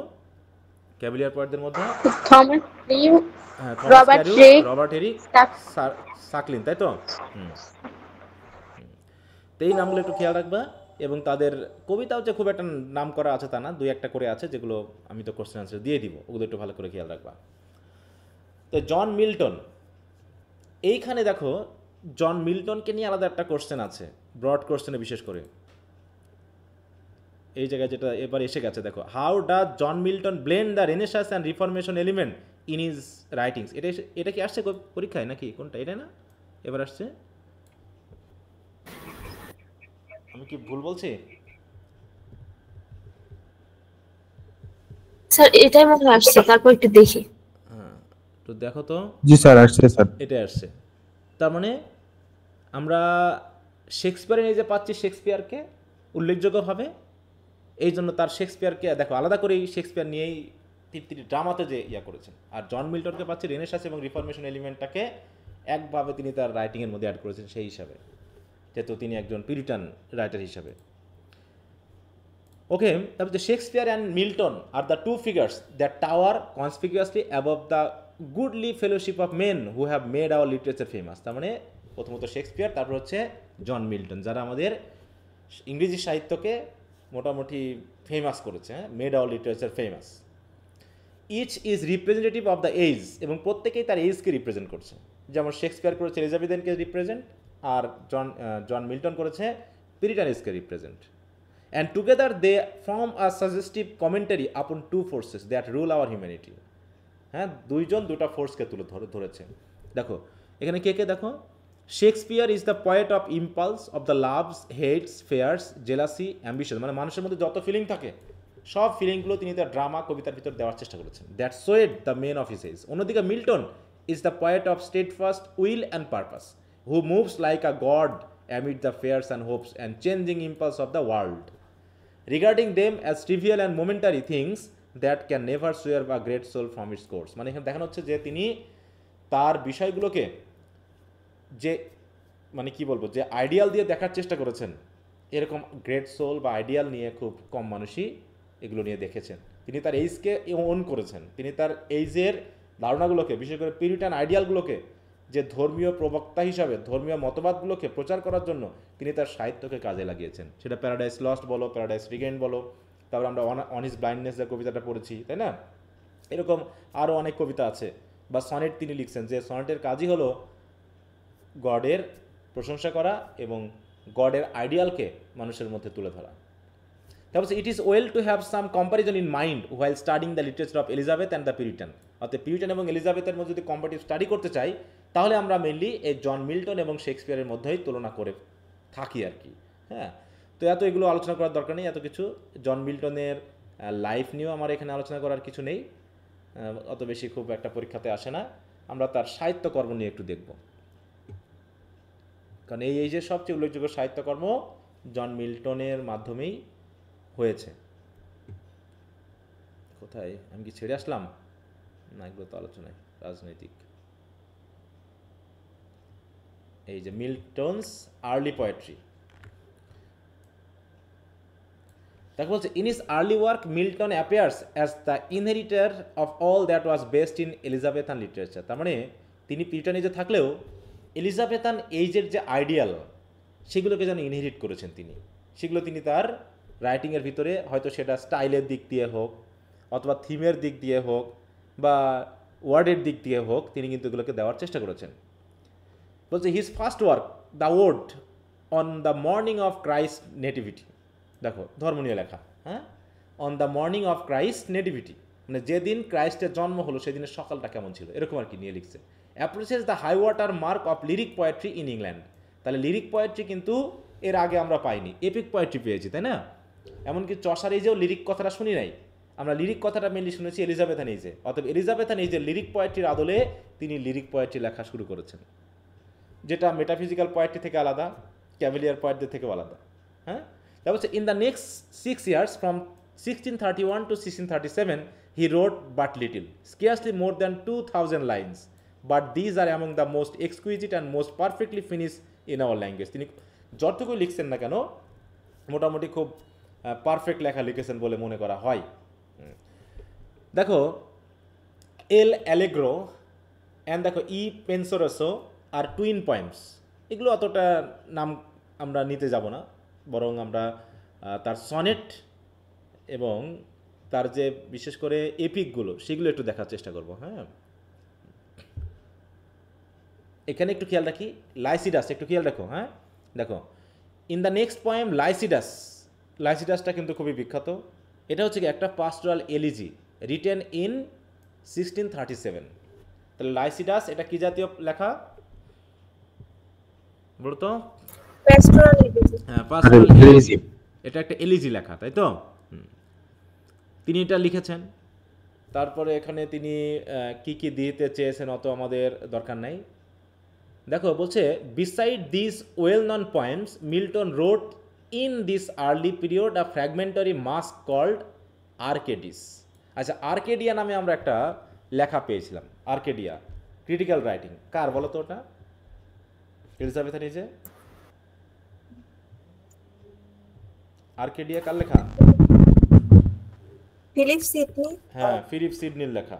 ক্যাভেলিয়ার পোয়েটদের মধ্যে? থমাস লিউ, হ্যাঁ, Robert Herrick, Robert Herrick, Saqlain, তাই তো? তো এই নামগুলো একটু খেয়াল রাখবা। এবং তাদের কবিতাও যে খুব একটা নাম করা আছে তা না, দুই একটা করে আছে যেগুলো আমি তো কোশ্চেন আনসার দিয়ে দিব, ওগুলো একটু ভালো করে খেয়াল রাখবা। তো জন মিল্টন, এইখানে দেখো জন মিল্টনকে নিয়ে আলাদা একটা কোশ্চেন আছে, ব্রড কোশ্চেনে বিশেষ করে এই জায়গায় যেটা এবার এসে গেছে। দেখো, how does John Milton blend the Renaissance and Reformation element in his writings. এটা কি আসছে পরীক্ষায় নাকি কোনটা? এটা না, এবার আসছে। আমি কি ভুল বলছি? স্যার এটাই মনে হয় আসছে, তারপর একটু দেখি। হ্যাঁ, তো দেখো তো। জি স্যার, আসছে স্যার। এটাই আসছে। তার মানে আমরা শেক্সপিয়ারের এই যে পাচ্ছি শেক্সপিয়ারকে উল্লেখযোগ্যভাবে, এই জন্য তার শেক্সপিয়ারকে দেখো আলাদা করেই শেক্সপিয়ার নিয়েই তিনি ড্রামাতে যে ইয়া করেছেন। আর জন মিল্টনকে পাচ্ছি রেনেসাঁস এবং রিফরমেশন এলিমেন্টটাকে একভাবে তিনি তার রাইটিংয়ের মধ্যে অ্যাড করেছেন সেই হিসাবে, যেহেতু তিনি একজন পিরিটান রাইটার হিসাবে। ওকে, তারপর Shakespeare and Milton are the two figures that tower conspicuously above the goodly fellowship of men who have made our literature famous. তার মানে প্রথমত শেক্সপিয়ার, তারপর হচ্ছে জন মিল্টন, যারা আমাদের ইংরেজি সাহিত্যকে মোটামুটি ফেমাস করেছে, made our literature famous. Each is representative of the age, এবং প্রত্যেকেই তার এজকে রিপ্রেজেন্ট করছে। যেমন শেক্সপিয়ার করেছে এলিজাবেথেনকে রিপ্রেজেন্ট, আর জন মিল্টন করেছে পিরিটান এজকে represent. And together they form a suggestive commentary upon two forces that rule our humanity. হ্যাঁ, দুইজন দুটা ফোর্সকে ধরেছেন। দেখো এখানে কে কে দেখো, Shakespeare is the poet of impulse of the loves, hates, fears, jealousy, ambition, মানে মানুষের মধ্যে যত ফিলিং থাকে সব ফিলিংগুলো তিনি তার ড্রামা কবিতার ভিতর দেওয়ার চেষ্টা করেছেন। That swayed the men of his age. অন্যদিকে Milton is the poet of steadfast will and purpose, who moves like a god amid the fears and hopes and changing impulse of the world, regarding them as trivial and momentary things that can never swerve a great soul from its course. মানে এখানে দেখানো হচ্ছে যে তিনি তার বিষয়গুলোকে যে মানে কি বলবো যে আইডিয়াল দিয়ে দেখার চেষ্টা করেছেন, এরকম গ্রেট সোল বা আইডিয়াল নিয়ে খুব কম মানুষই এগুলো নিয়ে দেখেছেন। তিনি তার এইজকে ওন করেছেন, তিনি তার এইজের ধারণাগুলোকে, বিশেষ করে পিরিটান আইডিয়ালগুলোকে, যে ধর্মীয় প্রবক্তা হিসাবে ধর্মীয় মতবাদগুলোকে প্রচার করার জন্য তিনি তার সাহিত্যকে কাজে লাগিয়েছেন। সেটা প্যারাডাইস লস্ট বলো, প্যারাডাইস রিগেইন বলো, তারপর আমরা অন হিজ ব্লাইন্ডনেস যে কবিতাটা পড়েছি, তাই না? এরকম আরও অনেক কবিতা আছে। বা সনেট তিনি লিখছেন, যে সনেটের কাজই হলো গডের প্রশংসা করা এবং গডের আইডিয়ালকে মানুষের মধ্যে তুলে ধরা। তারপর it is well to have some comparison in mind while studying the literature of Elizabeth and the Puritan. অর্থাৎ পিরিটান এবং এলিজাবেথের মধ্যে যদি কম্পারেটিভ স্টাডি করতে চাই, তাহলে আমরা মেনলি এই জন মিল্টন এবং শেক্সপিয়ারের মধ্যেই তুলনা করে থাকি আর কি। হ্যাঁ, তো এত এগুলো আলোচনা করার দরকার নেই, এত কিছু জন মিল্টনের লাইফ নিয়েও আমার এখানে আলোচনা করার কিছু নেই, অত বেশি খুব একটা পরীক্ষাতে আসে না। আমরা তার সাহিত্যকর্ম নিয়ে একটু দেখব, কারণ এই যে সবচেয়ে উল্লেখযোগ্য সাহিত্যকর্ম জন মিল্টনের মাধ্যমেই হয়েছে। কোথায় আমি কি ছেড়ে আসলাম? না, এগুলো তো আলোচনায় রাজনৈতিক। এই যে মিল্টনস আর্লি পোয়েট্রি, দেখো বলছে in his early work Milton appears as the inheritor of all that was best in Elizabethan literature. তার মানে তিনি পিউরিটান এজে থাকলেও এলিজাবেথান এইজের যে আইডিয়াল সেগুলোকে যেন ইনহেরিট করেছেন তিনি, সেগুলো তিনি তার রাইটিংয়ের ভিতরে হয়তো সেটা স্টাইলের দিক দিয়ে হোক অথবা থিমের দিক দিয়ে হোক বা ওয়ার্ডের দিক দিয়ে হোক, তিনি কিন্তু এগুলোকে দেওয়ার চেষ্টা করেছেন। বলছে his first work the word on the morning of Christ nativity, দেখো ধর্ম নিয়ে লেখা, হ্যাঁ, on the morning of Christ nativity, মানে যেদিন ক্রাইস্টের জন্ম হলো সেদিনের সকালটা কেমন ছিল, এরকম আর কি নিয়ে লিখছে। Approaches the high water mark of lyric poetry in England, তাহলে লিরিক পোয়েট্রি কিন্তু এর আগে আমরা পাইনি, এপিক পোয়েট্রি পেয়েছি, তাই না? এমনকি চসার এইজেও লিরিক কথাটা শুনি নাই, আমরা লিরিক কথাটা মেনলি শুনেছি এলিজাবেথান এইজে। অতএব এলিজাবেথান এইজের লিরিক পোয়েট্রির আদলে তিনি লিরিক পোয়েট্রি লেখা শুরু করেছেন, যেটা মেটাফিজিক্যাল পোয়েট্রি থেকে আলাদা, ক্যাভেলিয়ার পোয়েটদের থেকেও আলাদা। হ্যাঁ, তারপর হচ্ছে in the next 6 years from 1631 to 1637 he wrote but little, scarcely more than 2000 lines, but these are among the most exquisite and most perfectly finish in our language. তিনি যতটুকু লিখছেন না কেন মোটামুটি খুব পারফেক্ট লেখা লিখেছেন বলে মনে করা হয়। দেখো এল অ্যালেগ্রো অ্যান্ড দেখো ই পেনসোরাসো আর টুইন পয়েমস, এগুলো অতটা নাম আমরা নিতে যাব না, বরং আমরা তার সনেট এবং তার যে বিশেষ করে এপিকগুলো সেগুলো একটু দেখার চেষ্টা করব। হ্যাঁ, এখানে একটু খেয়াল রাখি, লাইসিডাস একটু খেয়াল রাখো। হ্যাঁ, দেখো in the next poem Lycidas, লাইসিডাসটা কিন্তু খুবই বিখ্যাত। এটা হচ্ছে কি একটা পাস্টোরাল এলিজি রিটেন ইন 1637। তাহলে লাইসিডাস এটা কি জাতীয় লেখা বলতো? Pastoral literature. হ্যাঁ, পাস্টোরাল এলিজি, এটা একটা এলিজি লেখা, তাই তো? তিনি এটা লিখেছেন। তারপরে এখানে তিনি কি কি দিতে চেয়েছেন অত আমাদের দরকার নাই। দেখো বলছে beside this well known poems Milton wrote in this early period a fragmentary masque called Arcades. আচ্ছা, আর্কেডিয়া নামে আমরা একটা লেখা পেয়েছিলাম, আর্কেডিয়া ক্রিটিক্যাল রাইটিং, কার বলো তো ওটা? এলিজাবেথান এইজে আর্কেডিয়া কার লেখা? Philip Sidney. হ্যাঁ, ফিলিপ সিডনির লেখা।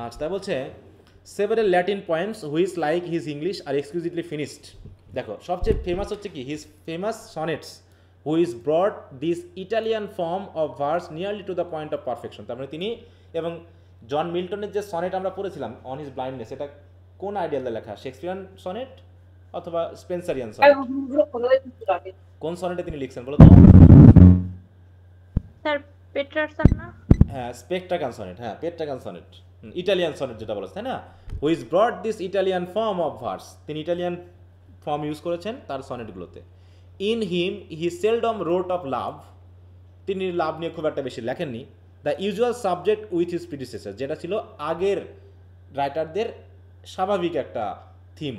আচ্ছা, তাই বলছে several Latin poems which like his English are exclusively finished. দেখো সবচেয়ে ফেমাস হচ্ছে কি his famous sonnets which brought this Italian form of verse nearly to the point of perfection. তার মানে তিনি এবং জন মিল্টনের যে সনেট আমরা পড়েছিলাম অন হিজ ব্লাইন্ডনেস, এটা কোন আইডিয়ালে লেখা? শেক্সপিয়ান সনেট অথবা স্পেন্সারিয়ান সনেট? কোন সনেটে তিনি লিখছেন বলো তো? স্যার পেট্রারসন না? হ্যাঁ, স্পেকট্রাকান সনেট, হ্যাঁ পেট্রাকান সনেট, ইটালিয়ান সনেট যেটা বলেছে, তাই না? Which brought this Italian form of verse, তিনি ইটালিয়ান ফর্ম ইউজ করেছেন তার সনেটগুলোতে। In him he seldom wrote of love, তিনি লাভ নিয়ে খুব একটা বেশি লেখেননি। The usual subject with his predecessor, যেটা ছিল আগের রাইটারদের স্বাভাবিক একটা থিম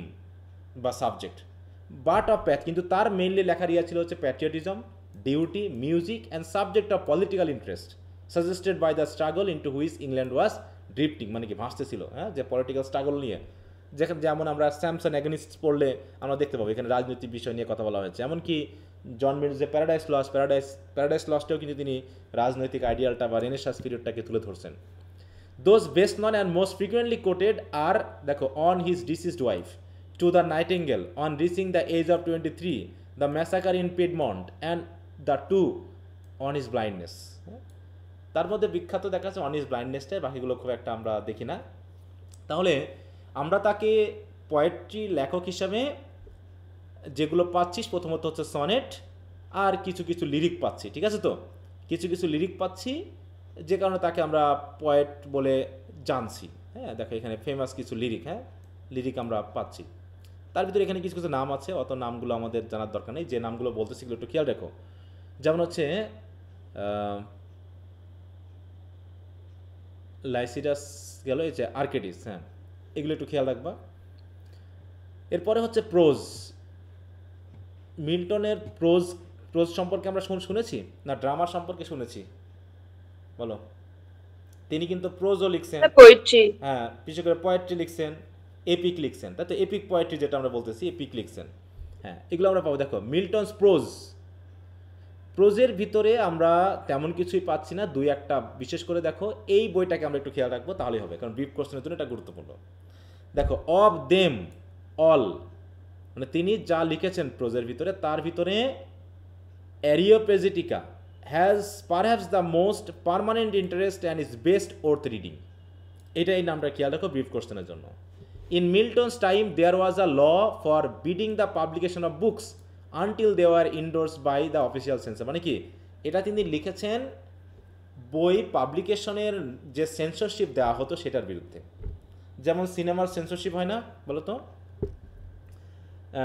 বা সাবজেক্ট। বাট অফ প্যাথ, কিন্তু তার মেইনলি লেখার ইয়া ছিল হচ্ছে patriotism, duty, music and subject of political interest suggested by the struggle into which England was drifting, মানে কি ভাসতে ছিল, হ্যাঁ, যে পলিটিক্যাল স্ট্রাগল নিয়ে, যেমন আমরা স্যামসন অ্যাগনিস্ট পড়লে আমরা দেখতে পাবো এখানে রাজনৈতিক বিষয় নিয়ে কথা বলা হয়েছে। এমনকি জন মিলস যে প্যারাডাইস লস্টেও কিন্তু তিনি রাজনৈতিক আইডিয়ালটা বা রেনেসাঁস পিরিয়ডটাকে তুলে ধরছেন। Those best known and most frequently quoted are দেখো on his deceased wife, to the nightingale, on reaching the age of 23, the massacre in Piedmont and the two on his blindness. তার মধ্যে বিখ্যাত দেখা যাচ্ছে on his ব্লাইন্ডনেসটাই, বাকিগুলো খুব একটা আমরা দেখি না। তাহলে আমরা তাকে পোয়েট্রি লেখক হিসাবে যেগুলো পাচ্ছি প্রথমত হচ্ছে সনেট আর কিছু কিছু লিরিক পাচ্ছি, ঠিক আছে তো? কিছু কিছু লিরিক পাচ্ছি যে কারণে তাকে আমরা পোয়েট বলে জানছি। হ্যাঁ, দেখো এখানে ফেমাস কিছু লিরিক, হ্যাঁ লিরিক আমরা পাচ্ছি। তার ভিতরে এখানে কিছু কিছু নাম আছে, অত নামগুলো আমাদের জানার দরকার নেই, যে নামগুলো বলতে সেগুলো একটু খেয়াল রেখো। যেমন হচ্ছে লাইসিডাস গেল, এই যে আর্কেডিস, হ্যাঁ এগুলো একটু খেয়াল রাখবা। এরপরে হচ্ছে প্রোজ, মিল্টনের প্রোজ প্রোজ সম্পর্কে আমরা শুনেছি না ড্রামা সম্পর্কে শুনেছি? বলো। তিনি কিন্তু প্রোজও লিখছেন, পোয়েট্রি। হ্যাঁ, বিশেষ করে পোয়েট্রি লিখছেন, এপিক লিখছেন, তাই তো এপিক পোয়েট্রি যেটা আমরা বলতেছি, এপিক লিখছেন। হ্যাঁ, এগুলো আমরা পাবো। দেখো মিল্টনস প্রোজ, প্রোজের ভিতরে আমরা তেমন কিছুই পাচ্ছি না, দুই একটা। বিশেষ করে দেখো এই বইটাকে আমরা একটু খেয়াল রাখবো, তাহলেই হবে, কারণ ব্রিফ কোশ্চেনের জন্য এটা গুরুত্বপূর্ণ। দেখো অফ দেম অল, মানে তিনি যা লিখেছেন প্রোজের ভিতরে, তার ভিতরে Areopagitica has perhaps the most permanent interest and is best worth reading. এটা এই নামটা খেয়াল রাখো ব্রিফ কোশ্চেনের জন্য। In Milton's time there was a law forbidding the publication of books until they were endorse by the official censor. মানে কি, এটা তিনি লিখেছেন বই পাবলিকেশনের যে সেন্সরশিপ দেওয়া হতো সেটার বিরুদ্ধে। যেমন সিনেমার সেন্সরশিপ হয় না, বলো তো?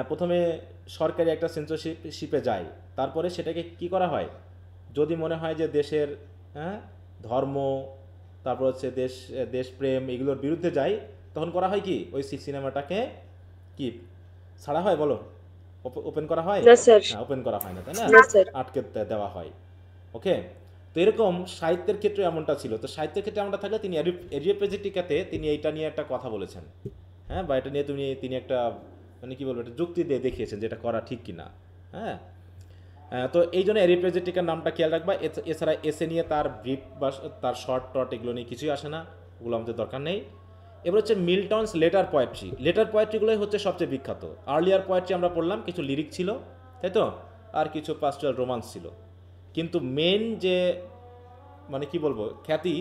প্রথমে সরকারি একটা সেন্সরশিপে যায়, তারপরে সেটাকে কি করা হয়, যদি মনে হয় যে দেশের ধর্ম, তারপর হচ্ছে দেশপ্রেম এগুলোর বিরুদ্ধে যায়, তখন করা হয় কি, ওই সিনেমাটাকে কি ছাড়া হয়, বলো? ওপেন করা হয় না? ওপেন করা হয় না, তাই না? আটকে দেওয়া হয়। ওকে, তো এরকম সাহিত্যের ক্ষেত্রে এমনটা ছিল। তো সাহিত্যের ক্ষেত্রে এমনটা থাকলে তিনি অ্যারিওপেজিটিকাতে তিনি এইটা নিয়ে একটা কথা বলেছেন, হ্যাঁ, বা এটা নিয়ে তিনি একটা মানে কি বলবো, একটা যুক্তি দিয়ে দেখিয়েছেন যে এটা করা ঠিক কিনা। হ্যাঁ, তো এই জন্য অ্যারিওপেজিটিকার নামটা খেয়াল রাখবা। এছাড়া এসে নিয়ে তার ব্রিফ বা তার শর্ট টট এগুলো নিয়ে কিছুই আসে না, ওগুলো আমাদের দরকার নেই। এবার হচ্ছে মিল্টনস লেটার পোয়েট্রি। লেটার পোয়েট্রিগুলোই হচ্ছে সবচেয়ে বিখ্যাত। আর্লিয়ার পোয়েট্রি আমরা পড়লাম, কিছু লিরিক ছিল, তাই তো, আর কিছু পাস্টোরাল রোমান্স ছিল, কিন্তু মেন যে মানে কি বলবো খ্যাতি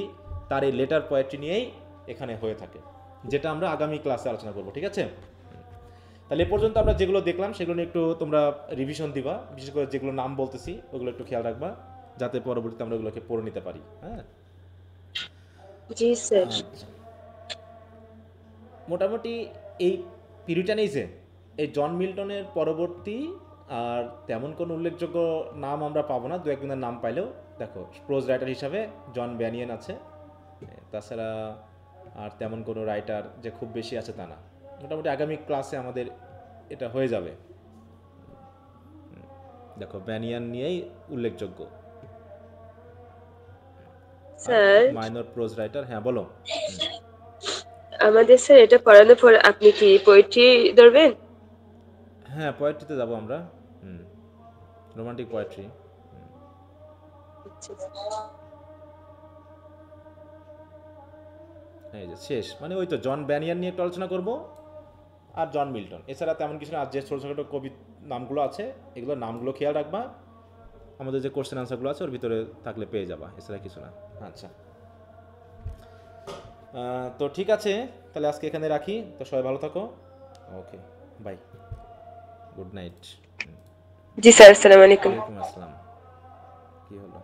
তার এই লেটার পোয়েট্রি নিয়েই এখানে হয়ে থাকে, যেটা আমরা আগামী ক্লাসে আলোচনা করবো। ঠিক আছে, তাহলে এ পর্যন্ত আমরা যেগুলো দেখলাম সেগুলো নিয়ে একটু তোমরা রিভিশন দিবা, বিশেষ করে যেগুলো নাম বলতেছি ওগুলো একটু খেয়াল রাখবা, যাতে পরবর্তীতে আমরা ওগুলোকে পড়ে নিতে পারি। হ্যাঁ, জি স্যার। মোটামুটি এই পিউরিটানিজে এই জন মিল্টনের পরবর্তী আর তেমন কোনো উল্লেখযোগ্য নাম আমরা পাবো না, দু একজনের নাম পাইলেও। দেখো প্রোজ রাইটার হিসাবে জন ব্যানিয়ান আছে, তাছাড়া আর তেমন কোনো রাইটার যে খুব বেশি আছে তা না। মোটামুটি আগামী ক্লাসে আমাদের এটা হয়ে যাবে। দেখো ব্যানিয়ান নিয়েই উল্লেখযোগ্য স্যার, মাইনর প্রোজ রাইটার। হ্যাঁ বলো। আমাদের স্যার এটা পড়ানোর পর আপনি কি পোয়েট্রি ধরবেন? হ্যাঁ, পোয়েট্রিতে যাবো আমরা, রোমান্টিক পোয়েট্রি। এই যে শেষ, মানে ওই তো জন ব্যানিয়ান নিয়ে একটু আলোচনা করবো, আর জন মিল্টন। এছাড়া তেমন কিছু না, আর যে ছোটো ছোটো কবি নামগুলো আছে এগুলোর নামগুলো খেয়াল রাখবা, আমাদের যে কোশ্চেন আনসারগুলো আছে ওর ভিতরে থাকলে পেয়ে যাবা, এছাড়া কিছু না। আচ্ছা, তো ঠিক আছে, তাহলে আজকে এখানে রাখি। তো সবাই ভালো থাকো। Okay, bye, good night. জি স্যার, আসসালামু আলাইকুম। ওয়ালাইকুম আসসালাম। কি হলো?